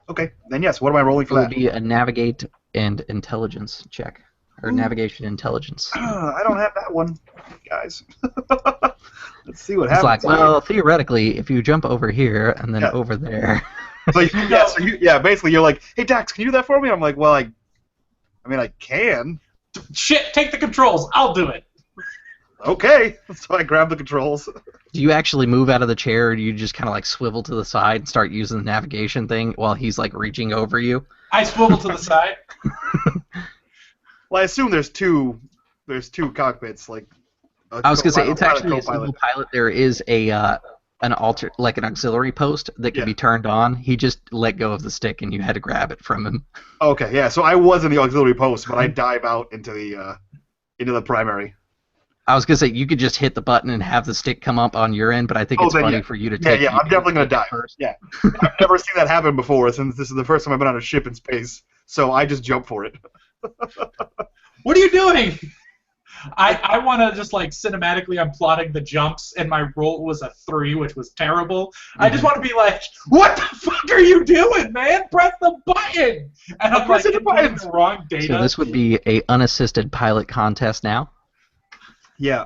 Okay, then yes. What am I rolling for It that? would be a navigate and intelligence check, or navigation intelligence. I don't have that one, guys. Let's see what It's happens. like, well, theoretically, if you jump over here and then over there. So basically you're like, hey Dax, can you do that for me? I'm like, well, I mean, I can. Shit, take the controls. I'll do it. Okay. So I grab the controls. Do you actually move out of the chair, or do you just kind of like swivel to the side and start using the navigation thing while he's like reaching over you? I swivel to the side. Well, I assume there's two cockpits, like. I was gonna say it's actually a single pilot. There is an auxiliary post that can be turned on. He just let go of the stick, and you had to grab it from him. Okay, yeah. So I was in the auxiliary post, but I dive out into the primary. I was gonna say you could just hit the button and have the stick come up on your end, but I think it's funny for you to take. Yeah, I'm definitely gonna dive first. Yeah, I've never seen that happen before, since this is the first time I've been on a ship in space. So I just jump for it. What are you doing? I want to just like cinematically, I'm plotting the jumps, and my roll was a 3, which was terrible. I just want to be like, what the fuck are you doing, man? Press the button! And I'm like, inputting the wrong data. So this would be a unassisted pilot contest now. Yeah,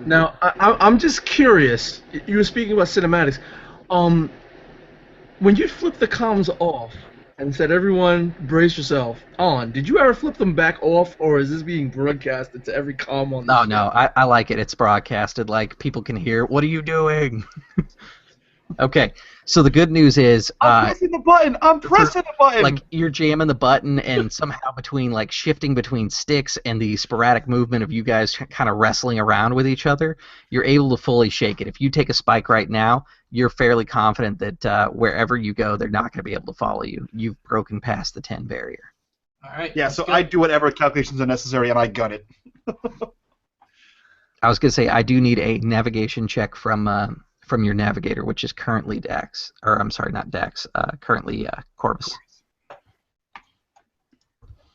Now, I'm just curious. You were speaking about cinematics. When you flip the comms off and said, everyone brace yourself on, did you ever flip them back off, or is this being broadcasted to every comm on the ship? No, I like it. It's broadcasted. Like, people can hear, what are you doing? Okay, so the good news is... I'm pressing the button! I'm pressing the button! Like, you're jamming the button, and somehow between, like, shifting between sticks and the sporadic movement of you guys kind of wrestling around with each other, you're able to fully shake it. If you take a spike right now, you're fairly confident that wherever you go, they're not going to be able to follow you. You've broken past the 10 barrier. All right. Yeah, so I do whatever calculations are necessary, and I gun it. I was going to say, I do need a navigation check from your navigator, which is currently Dax. Or, I'm sorry, not Dax. Currently Corvus.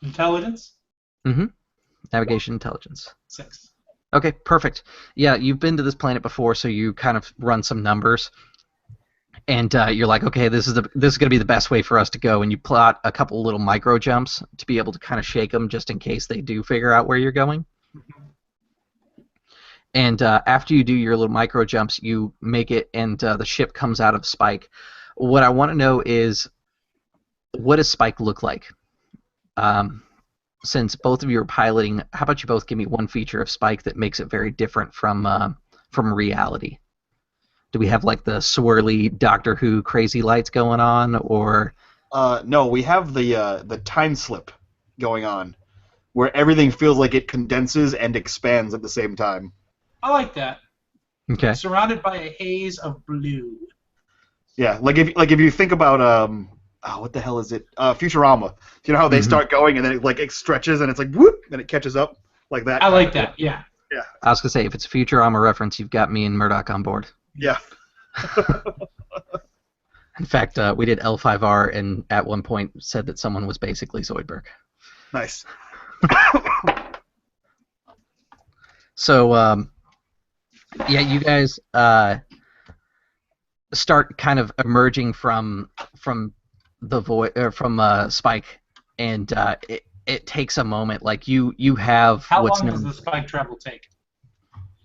Intelligence? Mm-hmm. Navigation intelligence. 6. Okay, perfect. Yeah, you've been to this planet before, so you kind of run some numbers, and you're like, okay, this is going to be the best way for us to go, and you plot a couple little micro jumps to be able to kind of shake them just in case they do figure out where you're going. And after you do your little micro jumps, you make it, and the ship comes out of Spike. What I want to know is, what does Spike look like? Since both of you are piloting, how about you both give me one feature of Spike that makes it very different from reality? Do we have like the swirly Doctor Who crazy lights going on, or? No, we have the time slip going on, where everything feels like it condenses and expands at the same time. I like that. Okay. Surrounded by a haze of blue. Yeah, like if you think about what the hell is it? Futurama. You know how they start going and then it stretches and it's like whoop, and it catches up like that. I like that. Yeah. Yeah. I was gonna say, if it's a Futurama reference, you've got me and Murdock on board. Yeah. In fact, we did L5R, and at one point said that someone was basically Zoidberg. Nice. So, yeah, you guys start kind of emerging from the void, or from Spike, and it takes a moment. Like you have How what's long known. does the spike travel take?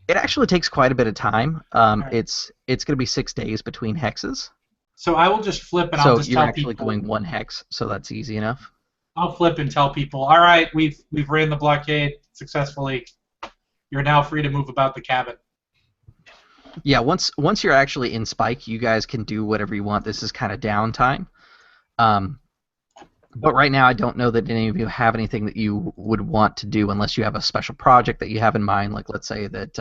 It actually takes quite a bit of time. Right. It's going to be 6 days between hexes. So I will just flip and So I'll just you're tell actually people. going 1 hex, so that's easy enough. I'll flip and tell people, all right, we've ran the blockade successfully. You're now free to move about the cabin. Yeah, once you're actually in Spike, you guys can do whatever you want. This is kind of downtime. But right now, I don't know that any of you have anything that you would want to do unless you have a special project that you have in mind. Like, let's say that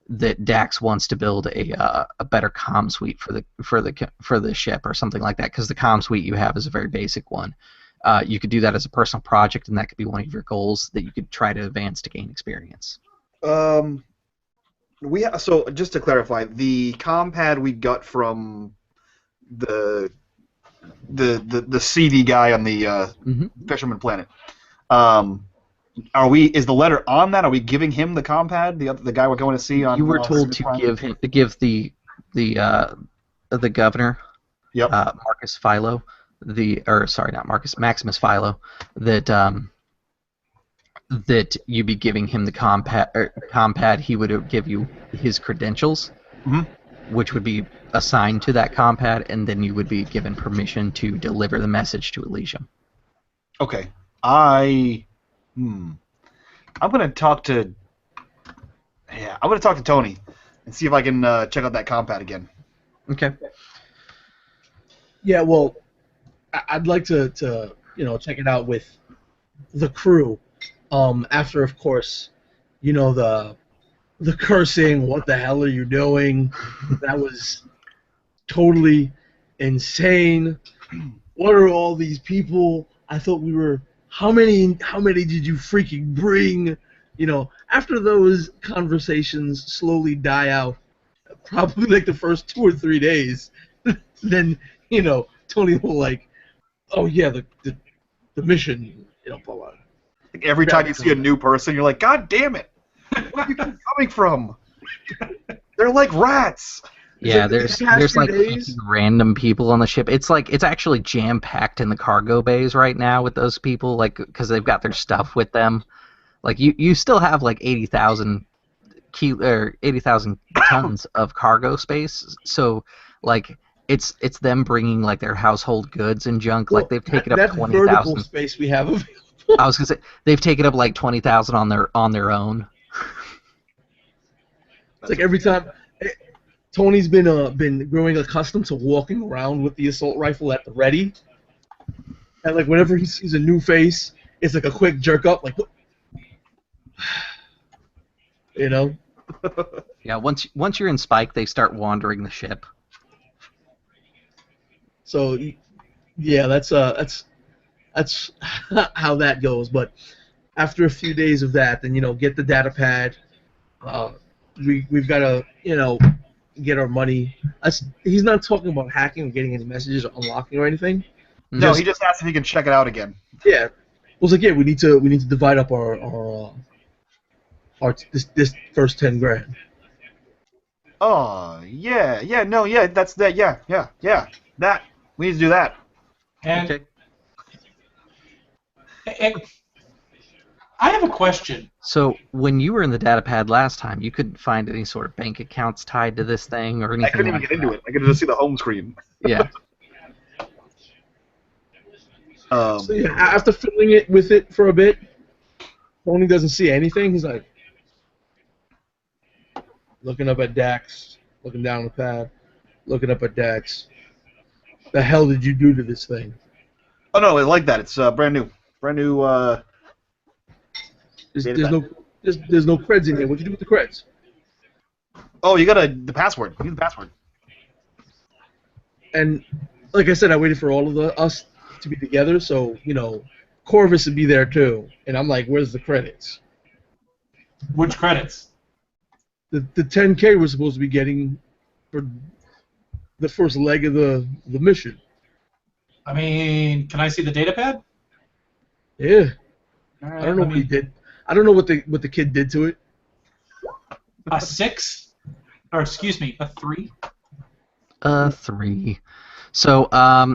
that Dax wants to build a better comm suite for the ship or something like that, because the comm suite you have is a very basic one. You could do that as a personal project, and that could be one of your goals that you could try to advance to gain experience. So just to clarify, the comm pad we got from the seedy guy on the Fisherman Planet. Is the letter on that? Are we giving him the comm pad? The guy we're going to see on? You were told to give the governor, Yep. Marcus Philo, Maximus Philo, that you be giving him the comm pad. He would give you his credentials, which would be assigned to that comm pad, and then you would be given permission to deliver the message to Elysium. Okay. I'm gonna talk to Tony and see if I can check out that comm pad again. Okay. Yeah, well, I'd like to check it out with the crew. After, of course, the cursing. What the hell are you doing? That was totally insane. What are all these people? I thought we were. How many did you freaking bring? After those conversations slowly die out, probably like the first 2 or 3 days, then Tony will like, oh yeah, the mission, blah blah. Like every time you see a new person, you're like, God damn it! Where are you coming from? They're like rats. Yeah, there's like 18 random people on the ship. It's actually jam packed in the cargo bays right now with those people, like, because they've got their stuff with them. Like you still have like 80,000 tons of cargo space. So like it's them bringing like their household goods and junk. Well, like they've taken up 20,000. Vertical space we have available. I was gonna say they've taken up like 20,000 on their own. It's like every time. Tony's been growing accustomed to walking around with the assault rifle at the ready, and like whenever he sees a new face, it's like a quick jerk up, like, Yeah, once you're in Spike, they start wandering the ship. So, yeah, that's how that goes. But after a few days of that, then get the data pad. We've got to get our money. He's not talking about hacking or getting any messages or unlocking or anything. No, he just asked if he can check it out again. Yeah, I was like, yeah, we need to divide up our this first 10 grand. Oh yeah, that's that. Yeah, that we need to do that. And, Okay. and I have a question. So when you were in the data pad last time, you couldn't find any sort of bank accounts tied to this thing or anything. I couldn't even like get into that. it. I could just see the home screen. Yeah. So yeah, after filling it with it for a bit, Tony doesn't see anything. He's like looking up at Dax, looking down the pad, looking up at Dax. The hell did you do to this thing? Oh no, it's like that. It's brand new. Brand new. There's no creds in here. What'd you do with the creds? Oh, you got the password. You need the password. And like I said, I waited for all of us to be together, so Corvus would be there too. And I'm like, where's the credits? Which credits? The 10K we're supposed to be getting for the first leg of the mission. I mean, can I see the data pad? Yeah. All right, I don't know what he did. I don't know what the kid did to it. A 6? Or excuse me, a 3? 3. So,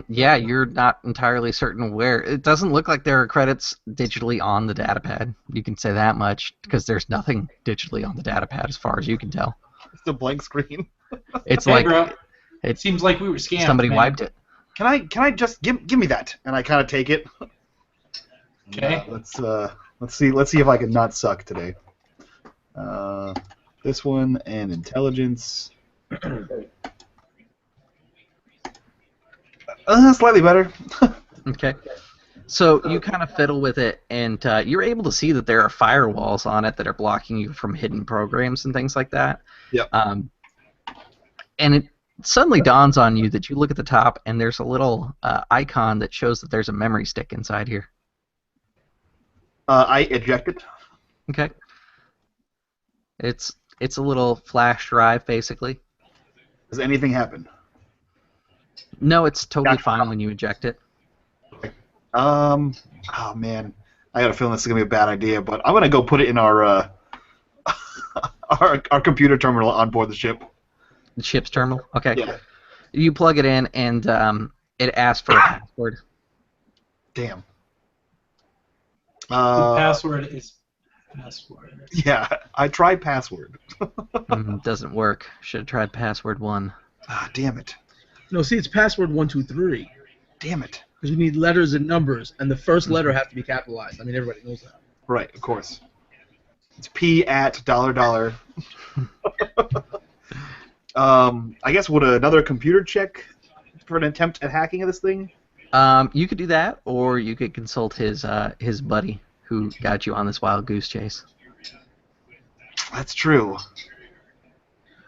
yeah, you're not entirely certain where. It doesn't look like there are credits digitally on the datapad. You can say that much, because there's nothing digitally on the datapad as far as you can tell. It's a blank screen. It's Hey, like bro. it Seems like we were scammed. somebody man. wiped it. Can I just give me that? And I kind of take it. Okay. Let's see if I can not suck today. This one and intelligence. Slightly better. Okay. So you kind of fiddle with it, and you're able to see that there are firewalls on it that are blocking you from hidden programs and things like that. Yep. And it suddenly dawns on you that you look at the top, and there's a little icon that shows that there's a memory stick inside here. I eject it. Okay. It's a little flash drive, basically. Does anything happen? No, it's totally Gotcha. fine when you eject it. Oh man, I got a feeling this is gonna be a bad idea, but I'm gonna go put it in our our computer terminal on board the ship. The ship's terminal. Okay. Yeah. You plug it in, and it asks for a password. Damn. The password is password. Yeah, I tried password. Doesn't work. Should have tried password 1. Damn it. No, see, it's password 1, 2, 3. Damn it. Because we need letters and numbers, and the first letter has to be capitalized. I mean, everybody knows that. Right, of course. It's P at $. I guess would another computer check for an attempt at hacking of this thing? You could do that, or you could consult his buddy who got you on this wild goose chase. That's true.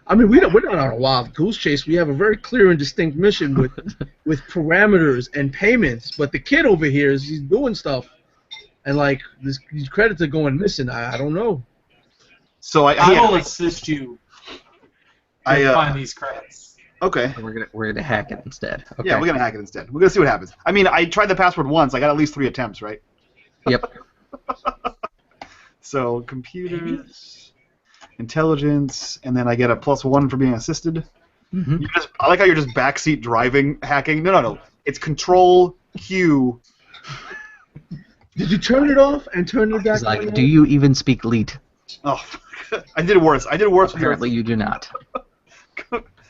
I mean, we're not on a wild goose chase. We have a very clear and distinct mission with parameters and payments. But the kid over here he's doing stuff, and like these credits are going missing. I don't know. So I will assist you to find these credits. Okay. We're gonna hack it instead. Okay. Yeah, we're gonna hack it instead. We're gonna see what happens. I mean, I tried the password once. I got at least 3 attempts, right? Yep. So computers, intelligence, and then I get a +1 for being assisted. Mm-hmm. I like how you're just backseat driving hacking. No. It's Control Q. Did you turn it off and turn it back He's like, on? do you even speak Leet? Oh, I did worse. Apparently you do not.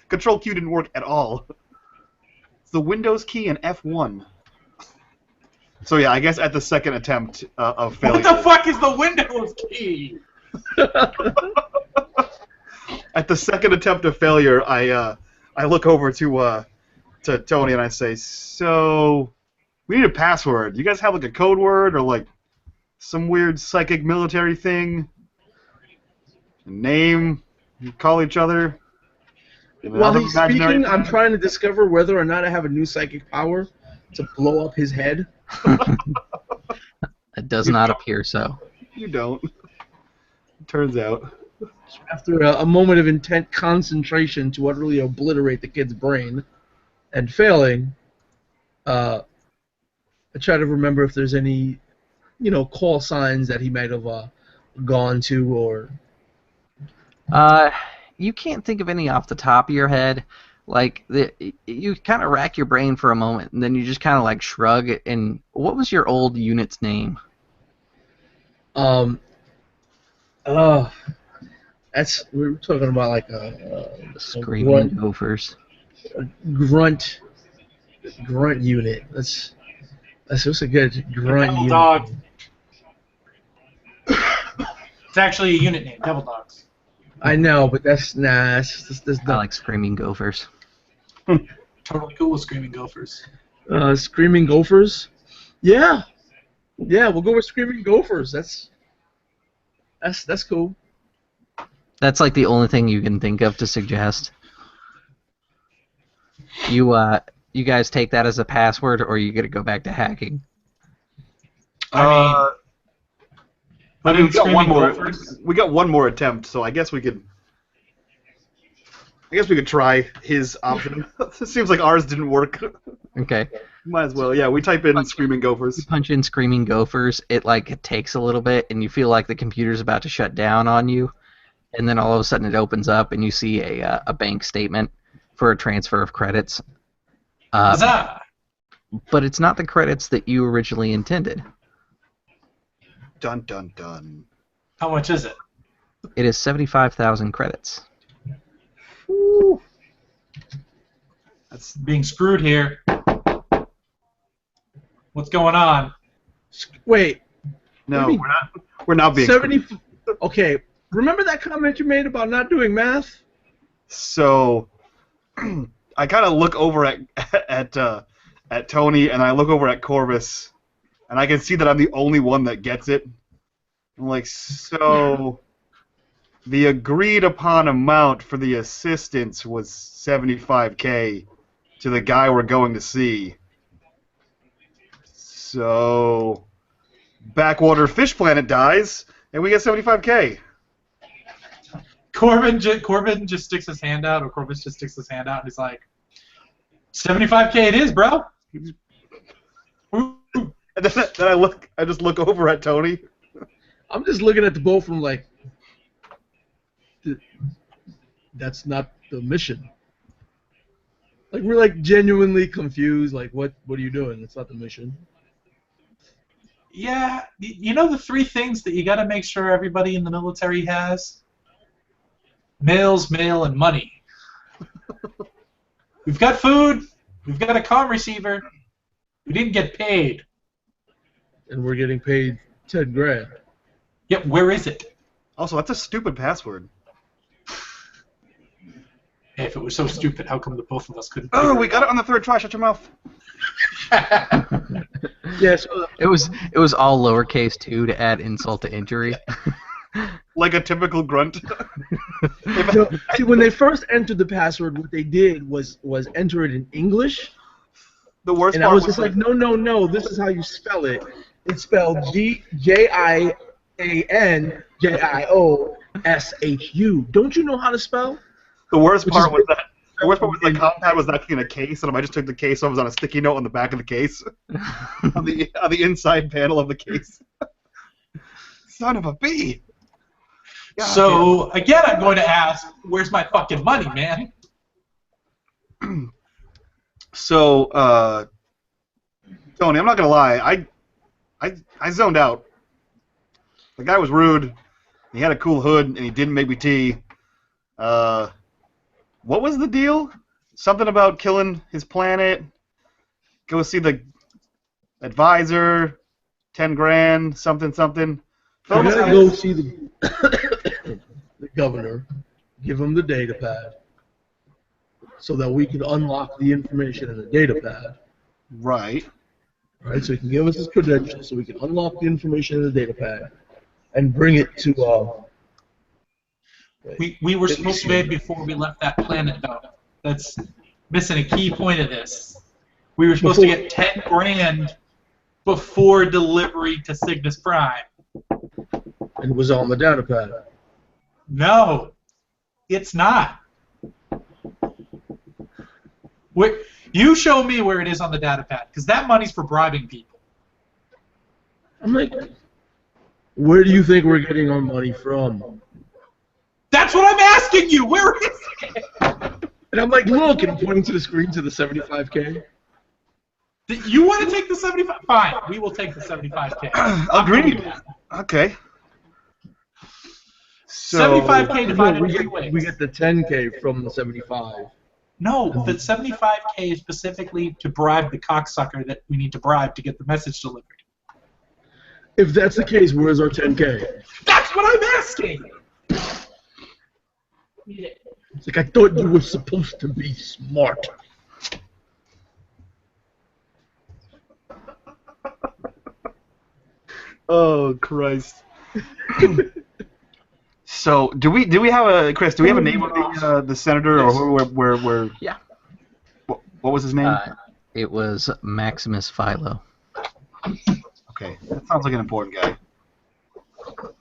Control Q didn't work at all. It's the Windows key and F1. So yeah, I guess at the second attempt of failure. What the fuck is the Windows key? At the second attempt of failure, I look over to Tony and I say, "So, we need a password. You guys have like a code word or like some weird psychic military thing? A name? You call each other?" While he's speaking, I'm trying to discover whether or not I have a new psychic power to blow up his head. It does not appear so. You don't. Turns out. After a moment of intent concentration to utterly obliterate the kid's brain, and failing, I try to remember if there's any, call signs that he might have gone to or. You can't think of any off the top of your head. Like you kind of rack your brain for a moment, and then you just kind of like shrug. And what was your old unit's name? We're talking about like a Screaming Gophers. grunt unit. That's just a good grunt Devil unit. Dog. It's actually a unit name, Devil Dogs. I know, but that's nah. That's I like Screaming Gophers. Totally cool with Screaming Gophers. Screaming Gophers. Yeah, we'll go with Screaming Gophers. That's cool. That's like the only thing you can think of to suggest. You guys take that as a password, or you got to go back to hacking? I mean, we got one Screaming more. Gophers. We got one more attempt, so I guess we could. Try his option. It seems like ours didn't work. Okay. Might as well. Yeah, we type in Screaming Gophers. You punch in Screaming Gophers, it takes a little bit, and you feel like the computer's about to shut down on you, and then all of a sudden it opens up, and you see a bank statement for a transfer of credits. Huzzah! But it's not the credits that you originally intended. Dun dun dun. How much is it? It is 75,000 credits. Woo. That's being screwed here. What's going on? Wait. No, Maybe we're not being. 70. Okay. Remember that comment you made about not doing math? So, I kind of look over at Tony, and I look over at Corvus, and I can see that I'm the only one that gets it. I'm like, so the agreed upon amount for the assistance was $75K to the guy we're going to see. So, Backwater Fish Planet dies, and we get $75K. Corbin just sticks his hand out, or Corvus just sticks his hand out, and he's like, $75K it is, bro. And then I just look over at Tony. I'm just looking at the both of them like, that's not the mission. Like, we're like genuinely confused. Like, what are you doing? That's not the mission. Yeah, you know the three things that you got to make sure everybody in the military has? Mail, and money. We've got food. We've got a comm receiver. We didn't get paid. And we're getting paid 10 grand. Yep, where is it? Also, that's a stupid password. Hey, if it was so stupid, how come the both of us couldn't? Oh, we got it on the third try. Shut your mouth. Yeah, so It was all lowercase too to add insult to injury. Like a typical grunt. no, see, when they first entered the password, what they did was enter it in English. The worst And part I was just like, no, this is how you spell it. It's spelled GJIANJIOSHU. Don't you know how to spell? The worst part was that the compad was actually in a case, and I just took the case off. It was on a sticky note on the back of the case, on the inside panel of the case. Son of a bee. God, so again, I'm going to ask, where's my fucking money, man? So, Tony, I'm not gonna lie. I zoned out. The guy was rude. He had a cool hood, and he didn't make me tea. What was the deal? Something about killing his planet. Go see the advisor. 10 grand. Something. I gotta go see the governor. Give him the data pad, so that we can unlock the information in the data pad. Right. Right, so he can give us his credentials, so we can unlock the information in the data pad, and bring it to. We were supposed to be before we left that planet, though. That's missing a key point of this. We were supposed to get 10 grand before delivery to Cygnus Prime. And it was on the data pad. No, it's not. You show me where it is on the data pad, because that money's for bribing people. I'm like, where do you think we're getting our money from? That's what I'm asking you. Where is it? And I'm like, look, and I'm pointing to the screen to the 75K. You want to take the 75? Fine, we will take the 75K. Agreed. Okay. So, 75K divided by 3 ways. We get the 10K from the 75. No, the 75K is specifically to bribe the cocksucker that we need to bribe to get the message delivered. If that's the case, where's our 10K? That's what I'm asking! You did. It's like I thought you were supposed to be smart. Oh Christ. So do we have a Chris? Do we have a name of the senator or where? Yeah. What was his name? It was Maximus Philo. Okay, that sounds like an important guy.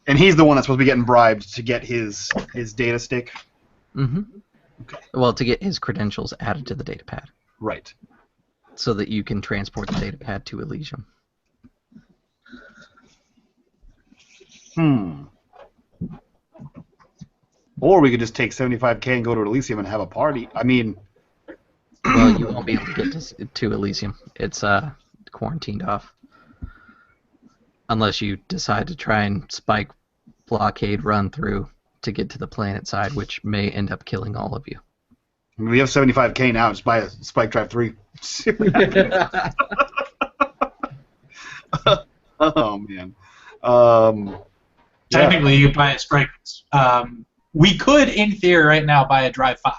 And he's the one that's supposed to be getting bribed to get his data stick. Mm-hmm. Okay. Well, to get his credentials added to the datapad. Right. So that you can transport the datapad to Elysium. Or we could just take 75K and go to Elysium and have a party. I mean... Well, you won't be able to get to Elysium. It's quarantined off. Unless you decide to try and spike blockade run through to get to the planet side, which may end up killing all of you. I mean, we have 75K now. Just buy a Spike Drive 3. Oh, man. Technically, you buy a Strike. We could, in theory, right now, buy a Drive 5.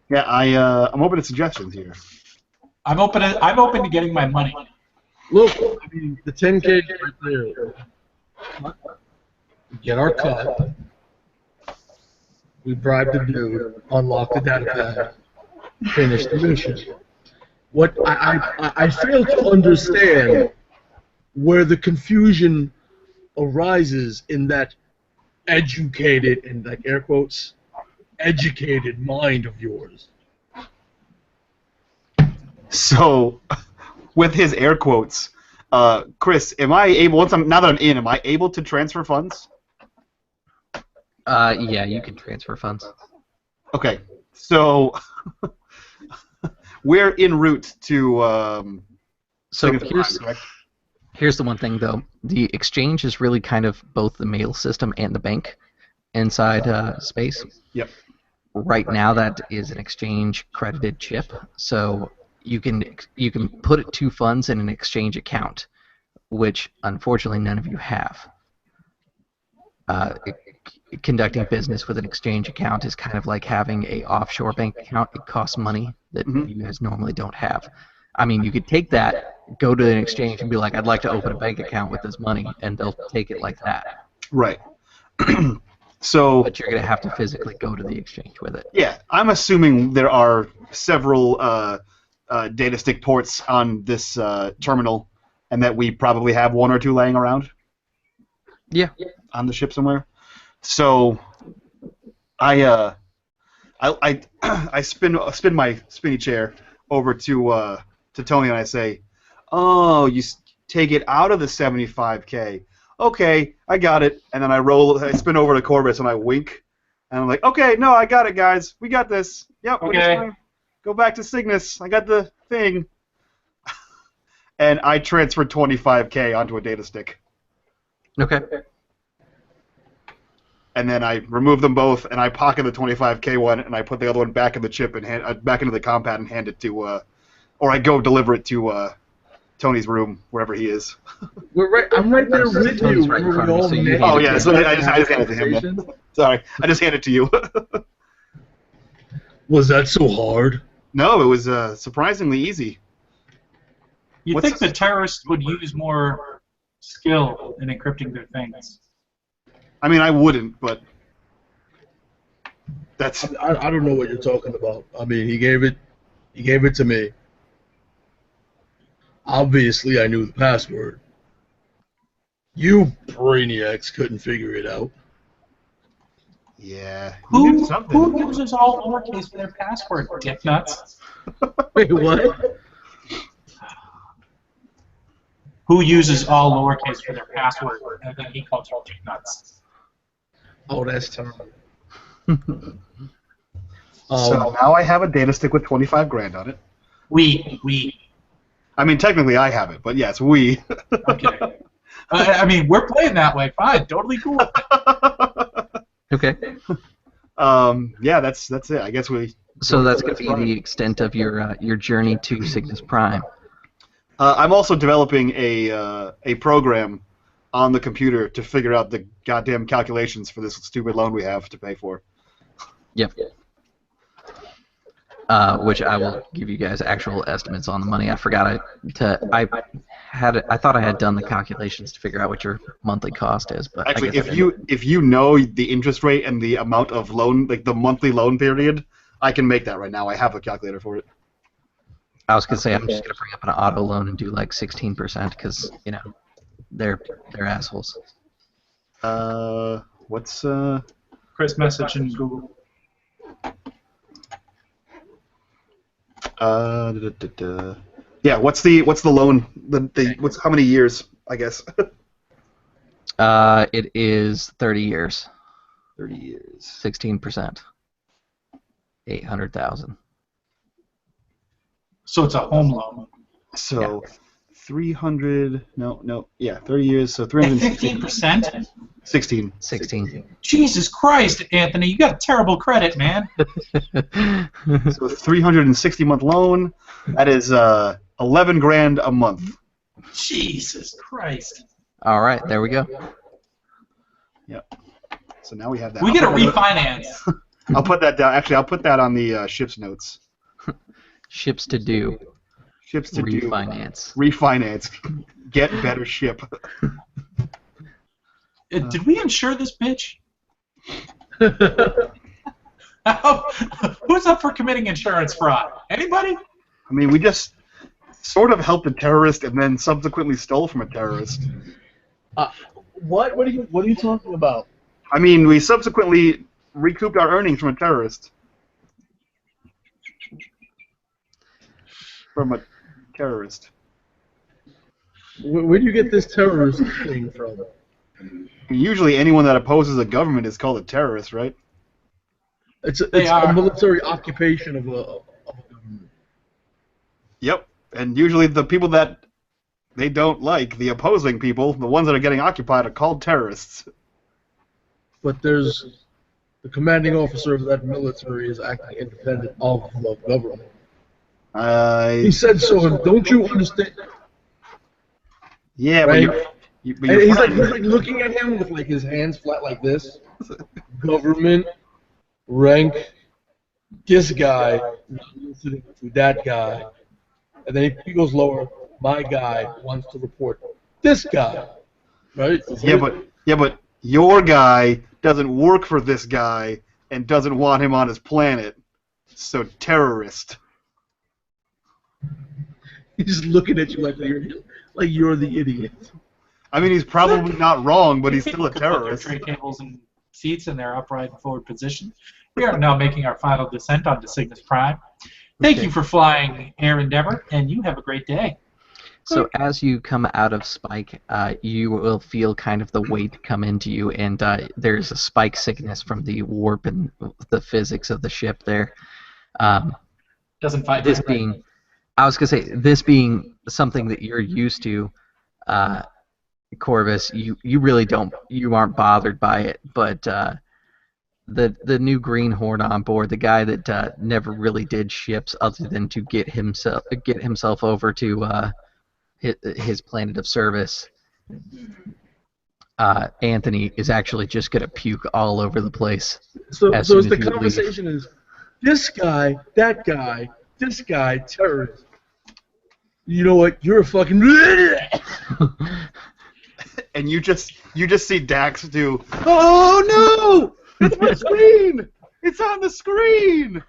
Yeah, I'm open to suggestions here. I'm open to getting my money. Look, I mean, the 10K right there. We get our cut. We bribe the dude, unlock the datapad, finish the mission. What I fail to understand where the confusion arises in that educated, in like air quotes, educated mind of yours. So, with his air quotes, Chris, am I able? Now that I'm in, am I able to transfer funds? Yeah, you can transfer funds. Okay, so we're en route to. So Cygnus Prime, correct? here's the one thing, though. The exchange is really kind of both the mail system and the bank inside space. Yep. Right now, that is an exchange credited chip, so you can put it to funds in an exchange account, which unfortunately none of you have. Conducting business with an exchange account is kind of like having a offshore bank account. It costs money that you guys normally don't have. I mean, you could take that, go to an exchange, and be like, "I'd like to open a bank account with this money," and they'll take it like that. Right. So. But you're gonna have to physically go to the exchange with it. Yeah, I'm assuming there are several data stick ports on this terminal, and that we probably have one or two laying around. Yeah. On the ship somewhere. So, I spin my spinny chair over to Tony and I say, "Oh, you take it out of the 75K. Okay, I got it." And then I spin over to Corbus and I wink, and I'm like, "Okay, no, I got it, guys. We got this. Yep, we're just gonna go back to Cygnus. I got the thing." And I transferred 25K onto a data stick. Okay. And then I remove them both, and I pocket the 25K one, and I put the other one back in the chip and back into the compad and hand it to, or I go deliver it to Tony's room wherever he is. We're right. I'm right there with you. Right in front of you, so you Oh yeah, so I just handed it to him. Then. Sorry, I just handed it to you. Was that so hard? No, it was surprisingly easy. You'd think the terrorists would use more skill in encrypting their things. I mean, I wouldn't, but that's. I don't know what you're talking about. I mean, he gave it to me. Obviously, I knew the password. You brainiacs couldn't figure it out. Yeah. Who uses all lowercase for their password, dick nuts? Wait, what? Who uses all lowercase for their password, and then he calls you dick nuts? Oh, that's terrible. So now I have a data stick with 25 grand on it. We. I mean, technically I have it, but yes, we. Okay. I mean, we're playing that way. Fine, totally cool. Okay. Yeah, that's it. I guess we. So that's going to be the extent of your journey to Cygnus Prime. I'm also developing a program on the computer to figure out the goddamn calculations for this stupid loan we have to pay for. Yep. Which I will give you guys actual estimates on the money. I forgot I thought I had done the calculations to figure out what your monthly cost is, but actually, I guess if you know the interest rate and the amount of loan, like the monthly loan period, I can make that right now. I have a calculator for it. I was gonna say I'm just gonna bring up an auto loan and do like 16% because they're assholes. What's Chris message in Google. Yeah, what's the loan? What's how many years? I guess. It is 30 years. 30 years. 16%. 800,000. So it's a home loan. So 300. No. Yeah, 30 years. So 316. 15%. 16. 16. Jesus Christ, Anthony, you got terrible credit, man. So 360-month loan. That is 11 grand a month. Jesus Christ. All right, there we go. Yep. So now we have that. We get a refinance. I'll put that down. Actually, I'll put that on the ship's notes. Ships to do. Ships to refinance. Do. Refinance. Get better ship. Did we insure this bitch? Who's up for committing insurance fraud? Anybody? I mean, we just sort of helped a terrorist and then subsequently stole from a terrorist. What are you talking about? I mean, we subsequently recouped our earnings from a terrorist. From a terrorist. Where do you get this terrorist thing from? Usually anyone that opposes a government is called a terrorist, right? It's a military occupation of a government. Yep, and usually the people that they don't like, the opposing people, the ones that are getting occupied, are called terrorists. But there's the commanding officer of that military is acting independent of the government. He said so, and don't you understand? Yeah, right? but he's like looking at him with like his hands flat like this. Government, rank, this guy, listening to that guy, and then he goes lower. My guy wants to report this guy, right? Yeah, but your guy doesn't work for this guy and doesn't want him on his planet. So terrorist. He's looking at you like you're the idiot. I mean, he's probably not wrong, but he's still a Put their terrorist. tray tables and seats in their upright and forward position. We are now making our final descent onto Cygnus Prime. Thank you for flying Air Endeavour, and you have a great day. So as you come out of Spike, you will feel kind of the weight come into you, and there's a Spike sickness from the warp and the physics of the ship there. Doesn't fight this being, I was gonna say, this being something that you're used to, Corvus, you really you aren't bothered by it, but the new greenhorn on board, the guy that never really did ships other than to get himself over to his planet of service, Anthony is actually just gonna puke all over the place. So the conversation is this guy, that guy, this guy, terrorist. You know what? You're a fucking. And you just see Dax do. Oh no! It's my screen! It's on the screen!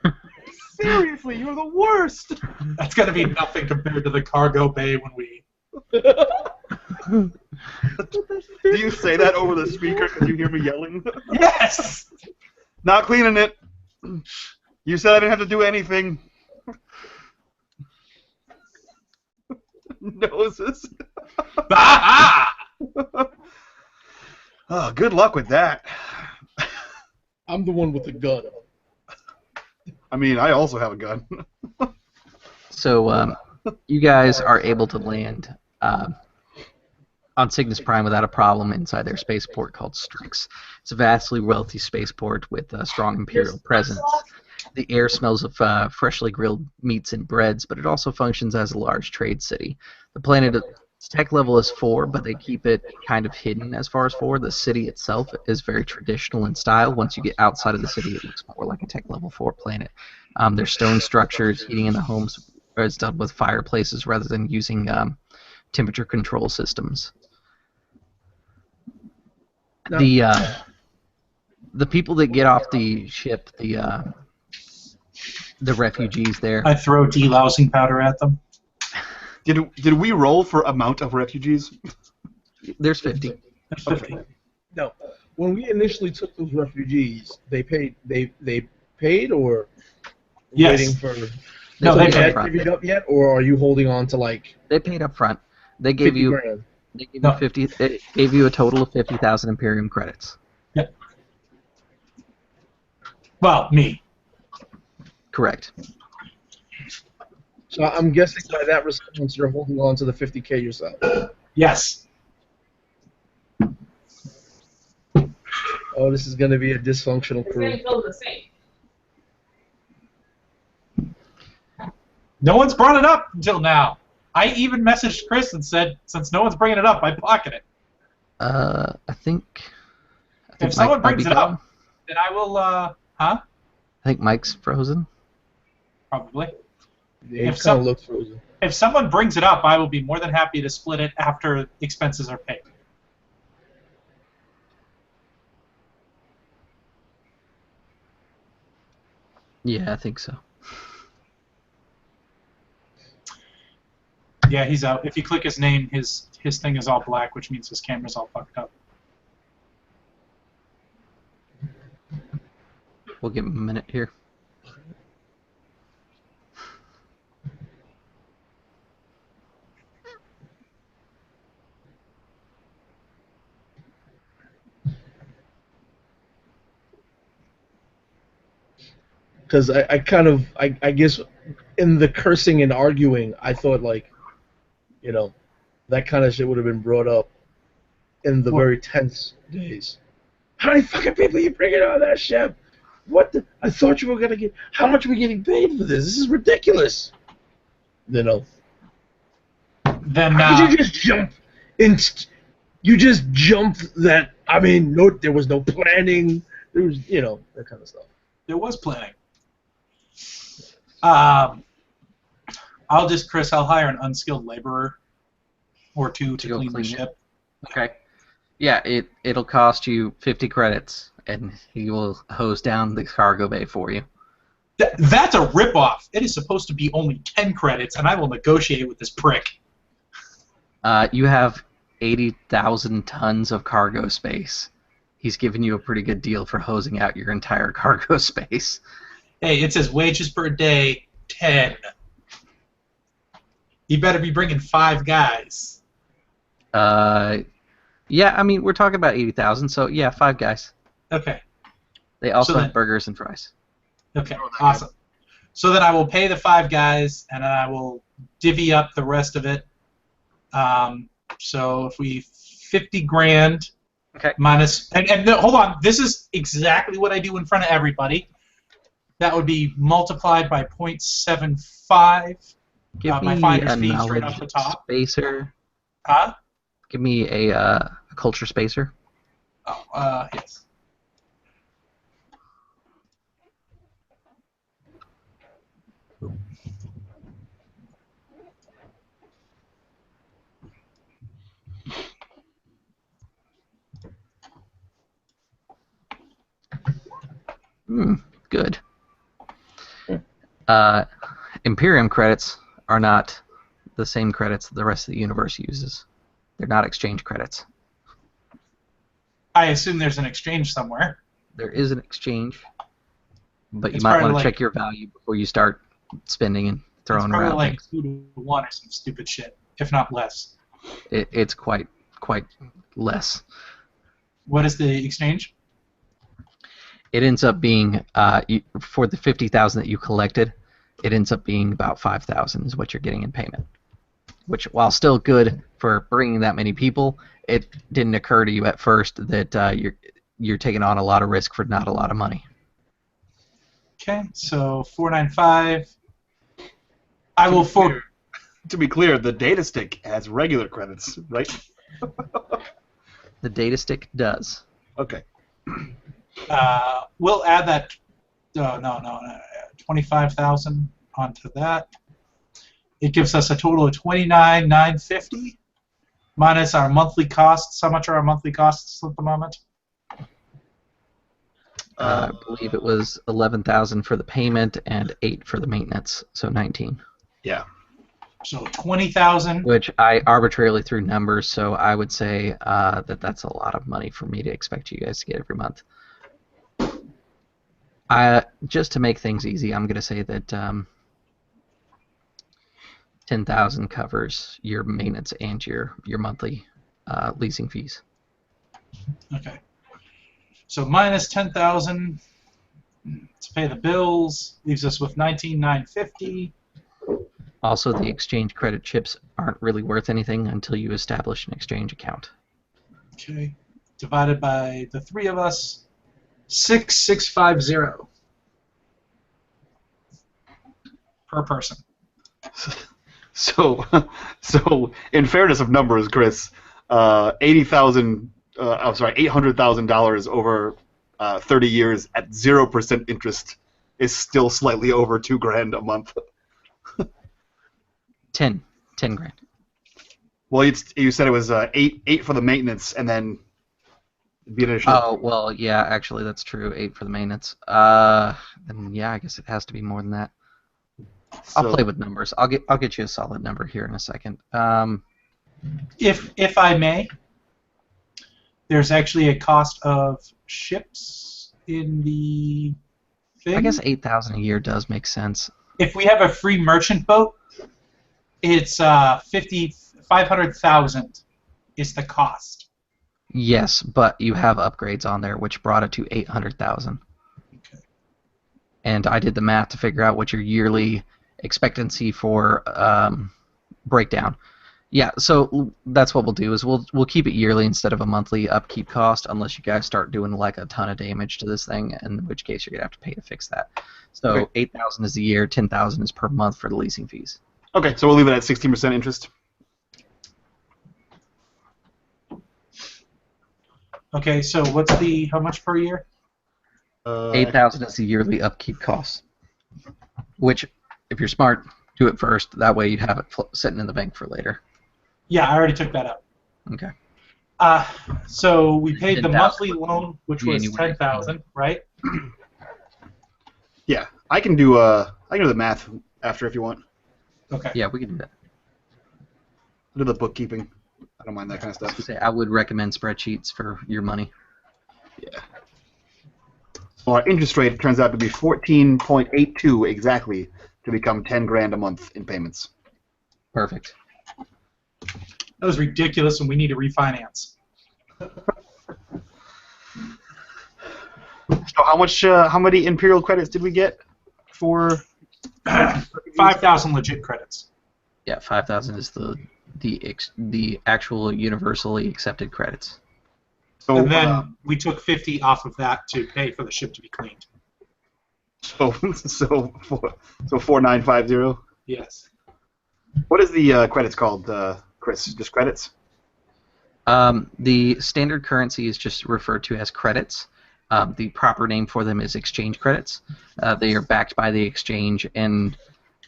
Seriously, you're the worst! That's gonna be nothing compared to the cargo bay when we. Do you say that over the speaker because you hear me yelling? Yes! Not cleaning it. You said I didn't have to do anything. Noses. Oh, good luck with that. I'm the one with the gun. I mean, I also have a gun. So you guys are able to land on Cygnus Prime without a problem inside their spaceport called Strix. It's a vastly wealthy spaceport with a strong imperial presence. The air smells of freshly grilled meats and breads, but it also functions as a large trade city. The planet Tech level is 4, but they keep it kind of hidden as far as 4. The city itself is very traditional in style. Once you get outside of the city, it looks more like a tech level 4 planet. There's stone structures, heating in the homes is done with fireplaces rather than using temperature control systems. No. The people that get off the ship, the refugees there. I throw delousing powder at them. Did we roll for amount of refugees? There's 50. There's 50. No. When we initially took those refugees, they paid. They paid or Yes. waiting for. No, They they paid paid. up front. Divvied up yet, or are you holding on to like? They paid up front. They gave 50 you. grand? They gave No. you 50. It gave you a total of 50,000 Imperium credits. Yep. Well, me. Correct. So I'm guessing by that response, you're holding on to the 50K yourself. Yes. Oh, this is going to be a dysfunctional It's crew. gonna feel the same. No one's brought it up until now. I even messaged Chris and said, since no one's bringing it up, I pocket it. I think If someone Mike might brings be it up, gone. then I will, huh? I think Mike's frozen. Probably. Yeah, If it kind some- of looks frozen. If someone brings it up, I will be more than happy to split it after expenses are paid. Yeah, I think so. Yeah, he's out. If you click his name, his thing is all black, which means his camera's all fucked up. We'll give him a minute here. Because I guess in the cursing and arguing, I thought like, that kind of shit would have been brought up in the What? very tense days. How many fucking people are you bringing on that ship? What the? I thought you were gonna get. How much are we getting paid for this? This is ridiculous. Then How could you just jump? You just jumped that. I mean, there was no planning. There was, that kind of stuff. there was planning. Chris, I'll hire an unskilled laborer or two to go clean the clean it. ship. Okay. Yeah, it'll cost you 50 credits, and he will hose down the cargo bay for you. That's a ripoff. It is supposed to be only 10 credits, and I will negotiate with this prick. You have 80,000 tons of cargo space. He's giving you a pretty good deal for hosing out your entire cargo space. Hey, it says wages per day, 10. You better be bringing 5 guys. Yeah, I mean, we're talking about 80,000, so yeah, 5 guys. Okay. They also So have then- burgers and fries. Okay, awesome. So then I will pay the 5 guys, and then I will divvy up the rest of it. So if we 50 grand Okay. minus, and no, hold on, this is exactly what I do in front of everybody. That would be multiplied by 0.75. Give My me finder's a fee straight knowledge off the top. spacer. Huh? Give me a culture spacer. Oh, yes. Good. Imperium credits are not the same credits the rest of the universe uses. They're not exchange credits. I assume there's an exchange somewhere. There is an exchange, but you It's might probably want to like- check your value before you start spending and It's throwing probably around like things. 2 to 1 or some stupid shit, if not less. It's quite less. What is the exchange? It ends up being for the 50,000 that you collected, it ends up being about 5,000 is what you're getting in payment. Which, while still good for bringing that many people, it didn't occur to you at first that you're taking on a lot of risk for not a lot of money. Okay, so 495. I will To be clear, the data stick has regular credits, right? The data stick does. Okay. We'll add that. No. 25,000 onto that. It gives us a total of 29,950 minus our monthly costs. How much are our monthly costs at the moment? I believe it was 11,000 for the payment and 8 for the maintenance, so 19. Yeah. So 20,000. Which I arbitrarily threw numbers, so I would say that that's a lot of money for me to expect you guys to get every month. Just to make things easy, I'm going to say that 10,000 covers your maintenance and your monthly leasing fees. Okay. So minus 10,000 to pay the bills leaves us with 19,950. Also, the exchange credit chips aren't really worth anything until you establish an exchange account. Okay. Divided by the three of us, 6,650 per person. So in fairness of numbers, Chris, $800,000 over 30 years at 0% interest is still slightly over $2,000 a month. 10 grand. Well, you said it was eight for the maintenance, and then the additional. Oh, well, yeah, actually, that's true. 8 for the maintenance. Then yeah, I guess it has to be more than that. I'll play with numbers. I'll get you a solid number here in a second. If I may, there's actually a cost of ships in the thing. I guess 8,000 a year does make sense. If we have a free merchant boat, it's 500,000 is the cost. Yes, but you have upgrades on there, which brought it to 800,000. Okay. And I did the math to figure out what your yearly expectancy for breakdown. Yeah, so that's what we'll do is we'll keep it yearly instead of a monthly upkeep cost, unless you guys start doing like a ton of damage to this thing, in which case you're gonna have to pay to fix that. So Okay. 8,000 is a year, 10,000 is per month for the leasing fees. Okay, so we'll leave it at 16% interest. Okay, so what's how much per year? 8,000 is the yearly upkeep cost. Which, if you're smart, do it first. That way you have it sitting in the bank for later. Yeah, I already took that up. Okay. So we paid the 10,000 monthly loan, which was January. 10,000, right? Yeah, I can do the math after if you want. Okay. Yeah, we can do that. I'll do the bookkeeping. I don't mind that kind of stuff. I would recommend spreadsheets for your money. Yeah. So our interest rate turns out to be 14.82 exactly to become $10,000 a month in payments. Perfect. That was ridiculous, and we need to refinance. So how many Imperial credits did we get for 5,000 legit credits. Yeah, 5,000 is the actual universally accepted credits. So And then we took 50 off of that to pay for the ship to be cleaned. so 4950. Yes. What is the credits called, Chris? Just credits? The standard currency is just referred to as credits. The proper name for them is exchange credits. They are backed by the exchange, and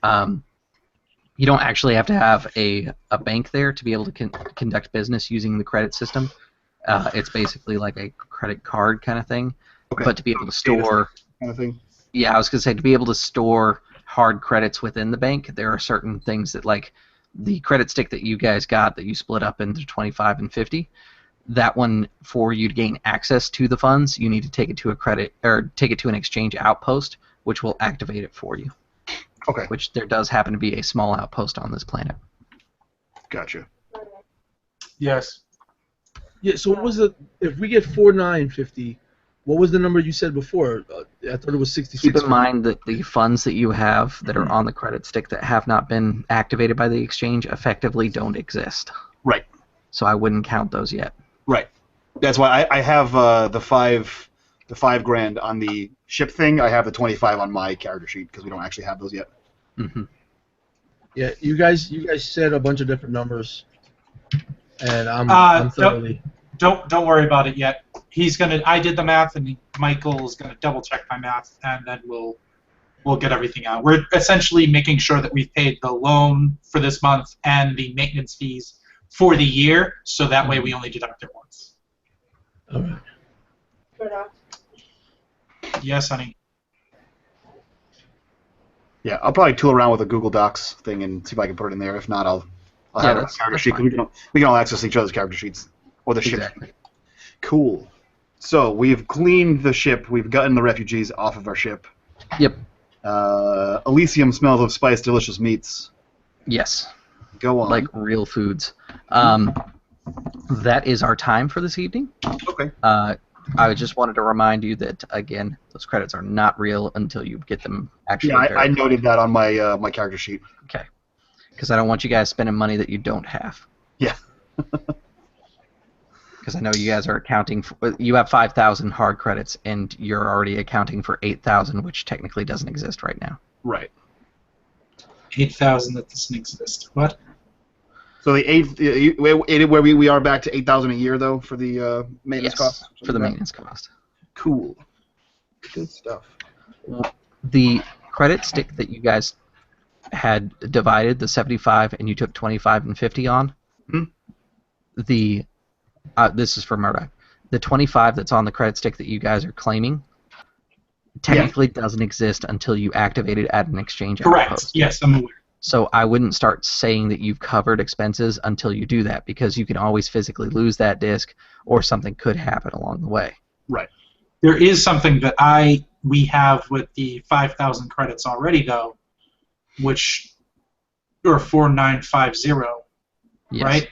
you don't actually have to have a bank there to be able to conduct business using the credit system. It's basically like a credit card kind of thing. Okay. But to be able to store... Kind of thing. Yeah, I was going to say, to be able to store hard credits within the bank, there are certain things that, like, the credit stick that you guys got that you split up into 25 and 50, that one, for you to gain access to the funds, you need to take it to an exchange outpost, which will activate it for you. Okay. Which there does happen to be a small outpost on this planet. Gotcha. Yes. Yeah. So what was it? If we get 4950, what was the number you said before? I thought it was 66. Keep in mind that the funds that you have that are on the credit stick that have not been activated by the exchange effectively don't exist. Right. So I wouldn't count those yet. Right. That's why I have the $5,000 on the ship thing. I have the 25 on my character sheet because we don't actually have those yet. Mm-hmm. Yeah, you guys said a bunch of different numbers, and I'm thoroughly. Don't worry about it yet. He's gonna. I did the math, and Michael's gonna double check my math, and then we'll get everything out. We're essentially making sure that we've paid the loan for this month and the maintenance fees for the year, so that way we only deduct it once. All right. Murdock. Yes, honey. Yeah, I'll probably tool around with a Google Docs thing and see if I can put it in there. If not, I'll have a character sheet. We can all access each other's character sheets or the ship. Exactly. Cool. So we've cleaned the ship. We've gotten the refugees off of our ship. Yep. Elysium smells of spiced, delicious meats. Yes. Go on. Like real foods. That is our time for this evening. Okay. I just wanted to remind you that, again, those credits are not real until you get them actually. Yeah, I noted that on my my character sheet. Okay. Because I don't want you guys spending money that you don't have. Yeah. Because I know you guys are accounting for. You have 5,000 hard credits, and you're already accounting for 8,000, which technically doesn't exist right now. Right. 8,000 that doesn't exist. What? So the where we are back to 8,000 a year though for the maintenance cost. For the maintenance cost. Cool. Good stuff. The credit stick that you guys had divided, the 75, and you took 25 and 50 on. The this is for Murdock. The 25 that's on the credit stick that you guys are claiming technically doesn't exist until you activate it at an exchange Correct. outpost. Yes, I'm aware. So I wouldn't start saying that you've covered expenses until you do that, because you can always physically lose that disc, or something could happen along the way. Right. There is something that we have with the 5,000 credits already, though, which are 4950, Yes. right?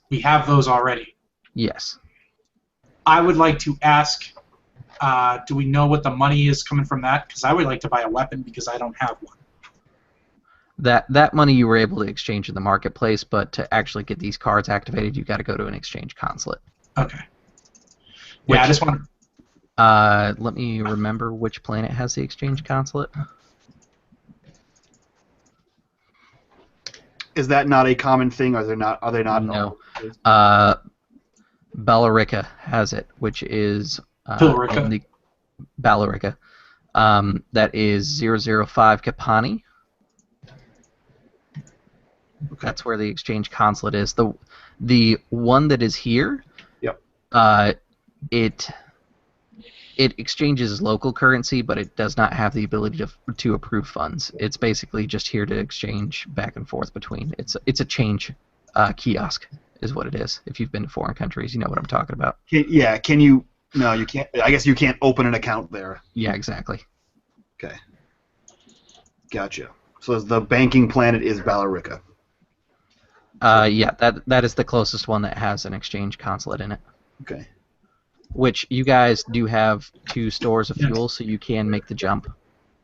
We have those already. Yes. I would like to ask, do we know what the money is coming from that? Because I would like to buy a weapon because I don't have one. That money you were able to exchange in the marketplace, but to actually get these cards activated, you got to go to an exchange consulate. Okay. Yeah, I just want to... Let me remember which planet has the exchange consulate. Is that not a common thing? Are they not? No. Bellarica has it, which is Bellarica. Bellarica. That is 005 Capani. Okay. That's where the exchange consulate is. The one that is here. Yep. It exchanges local currency, but it does not have the ability to approve funds. It's basically just here to exchange back and forth between. It's a change kiosk, is what it is. If you've been to foreign countries, you know what I'm talking about. Can you? No, you can't. I guess you can't open an account there. Yeah, exactly. Okay. Gotcha. So the banking planet is Bellarica. Yeah, that is the closest one that has an exchange consulate in it. Okay. Which you guys do have 2 stores of fuel, so you can make the jump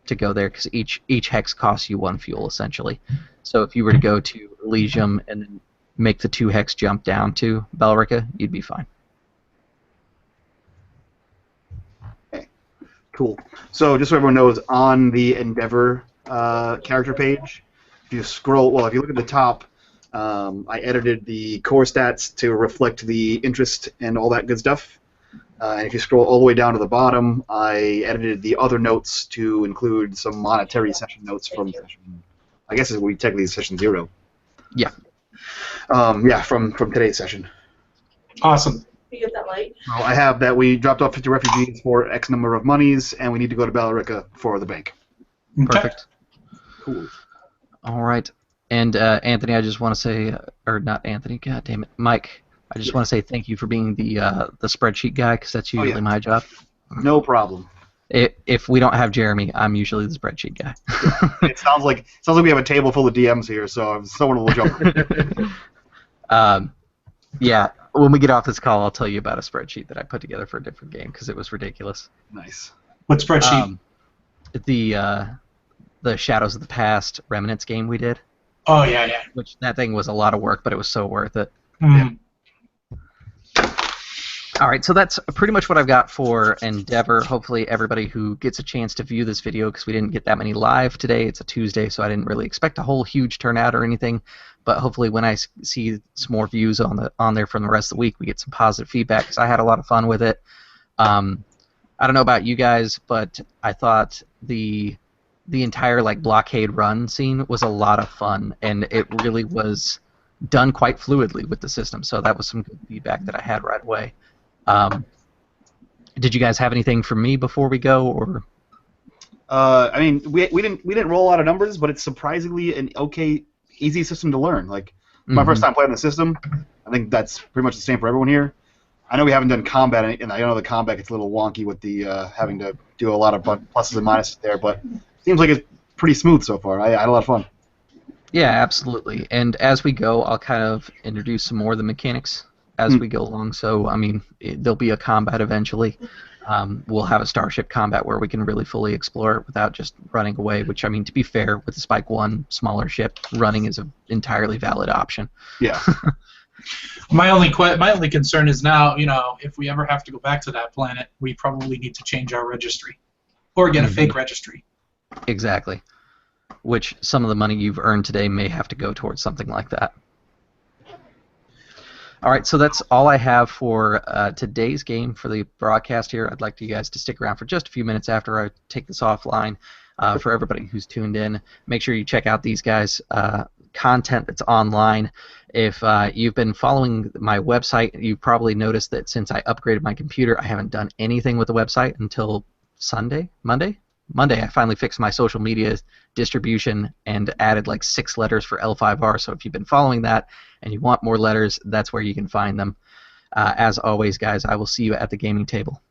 to go there, because each hex costs you 1 fuel, essentially. So if you were to go to Elysium and then make the 2 hex jump down to Bellarica, you'd be fine. Okay. Cool. So just so everyone knows, on the Endeavour character page, if you scroll, if you look at the top, I edited the core stats to reflect the interest and all that good stuff. And if you scroll all the way down to the bottom, I edited the other notes to include some monetary session notes from session, I guess we technically session 0. Yeah. From today's session. Awesome. You get that light? Well, I have that we dropped off 50 refugees for X number of monies, and we need to go to Bellarica for the bank. Perfect. Cool. All right. And Anthony, I just want to say, or not Anthony, god damn it, Mike, I just want to say thank you for being the spreadsheet guy, because that's usually my job. No problem. If we don't have Jeremy, I'm usually the spreadsheet guy. It sounds like we have a table full of DMs here, so someone will jump. Yeah, when we get off this call, I'll tell you about a spreadsheet that I put together for a different game, because it was ridiculous. Nice. What spreadsheet? The Shadows of the Past Remnants game we did. Oh, yeah. Which, that thing was a lot of work, but it was so worth it. Mm. All right, so that's pretty much what I've got for Endeavour. Hopefully everybody who gets a chance to view this video, because we didn't get that many live today, it's a Tuesday, so I didn't really expect a whole huge turnout or anything, but hopefully when I see some more views on there from the rest of the week, we get some positive feedback, because I had a lot of fun with it. I don't know about you guys, but I thought the entire like blockade run scene was a lot of fun, and it really was done quite fluidly with the system, so that was some good feedback that I had right away. Did you guys have anything for me before we go, or? I mean, we didn't roll a lot of numbers, but it's surprisingly an okay, easy system to learn. Like my first time playing the system, I think that's pretty much the same for everyone here. I know we haven't done combat, and I know the combat gets a little wonky with the having to do a lot of pluses and minuses there, but it seems like it's pretty smooth so far. I had a lot of fun. Yeah, absolutely. And as we go, I'll kind of introduce some more of the mechanics as we go along. So, I mean, there'll be a combat eventually. We'll have a starship combat where we can really fully explore it without just running away, which, I mean, to be fair, with the Spike 1 smaller ship, running is an entirely valid option. Yeah. My only concern is now, you know, if we ever have to go back to that planet, we probably need to change our registry or get a fake registry. Exactly. Which some of the money you've earned today may have to go towards something like that. All right, so that's all I have for today's game for the broadcast here. I'd like you guys to stick around for just a few minutes after I take this offline. For everybody who's tuned in, make sure you check out these guys' content that's online. If you've been following my website, you've probably noticed that since I upgraded my computer, I haven't done anything with the website until Monday, I finally fixed my social media distribution and added like 6 letters for L5R. So if you've been following that and you want more letters, that's where you can find them. As always, guys, I will see you at the gaming table.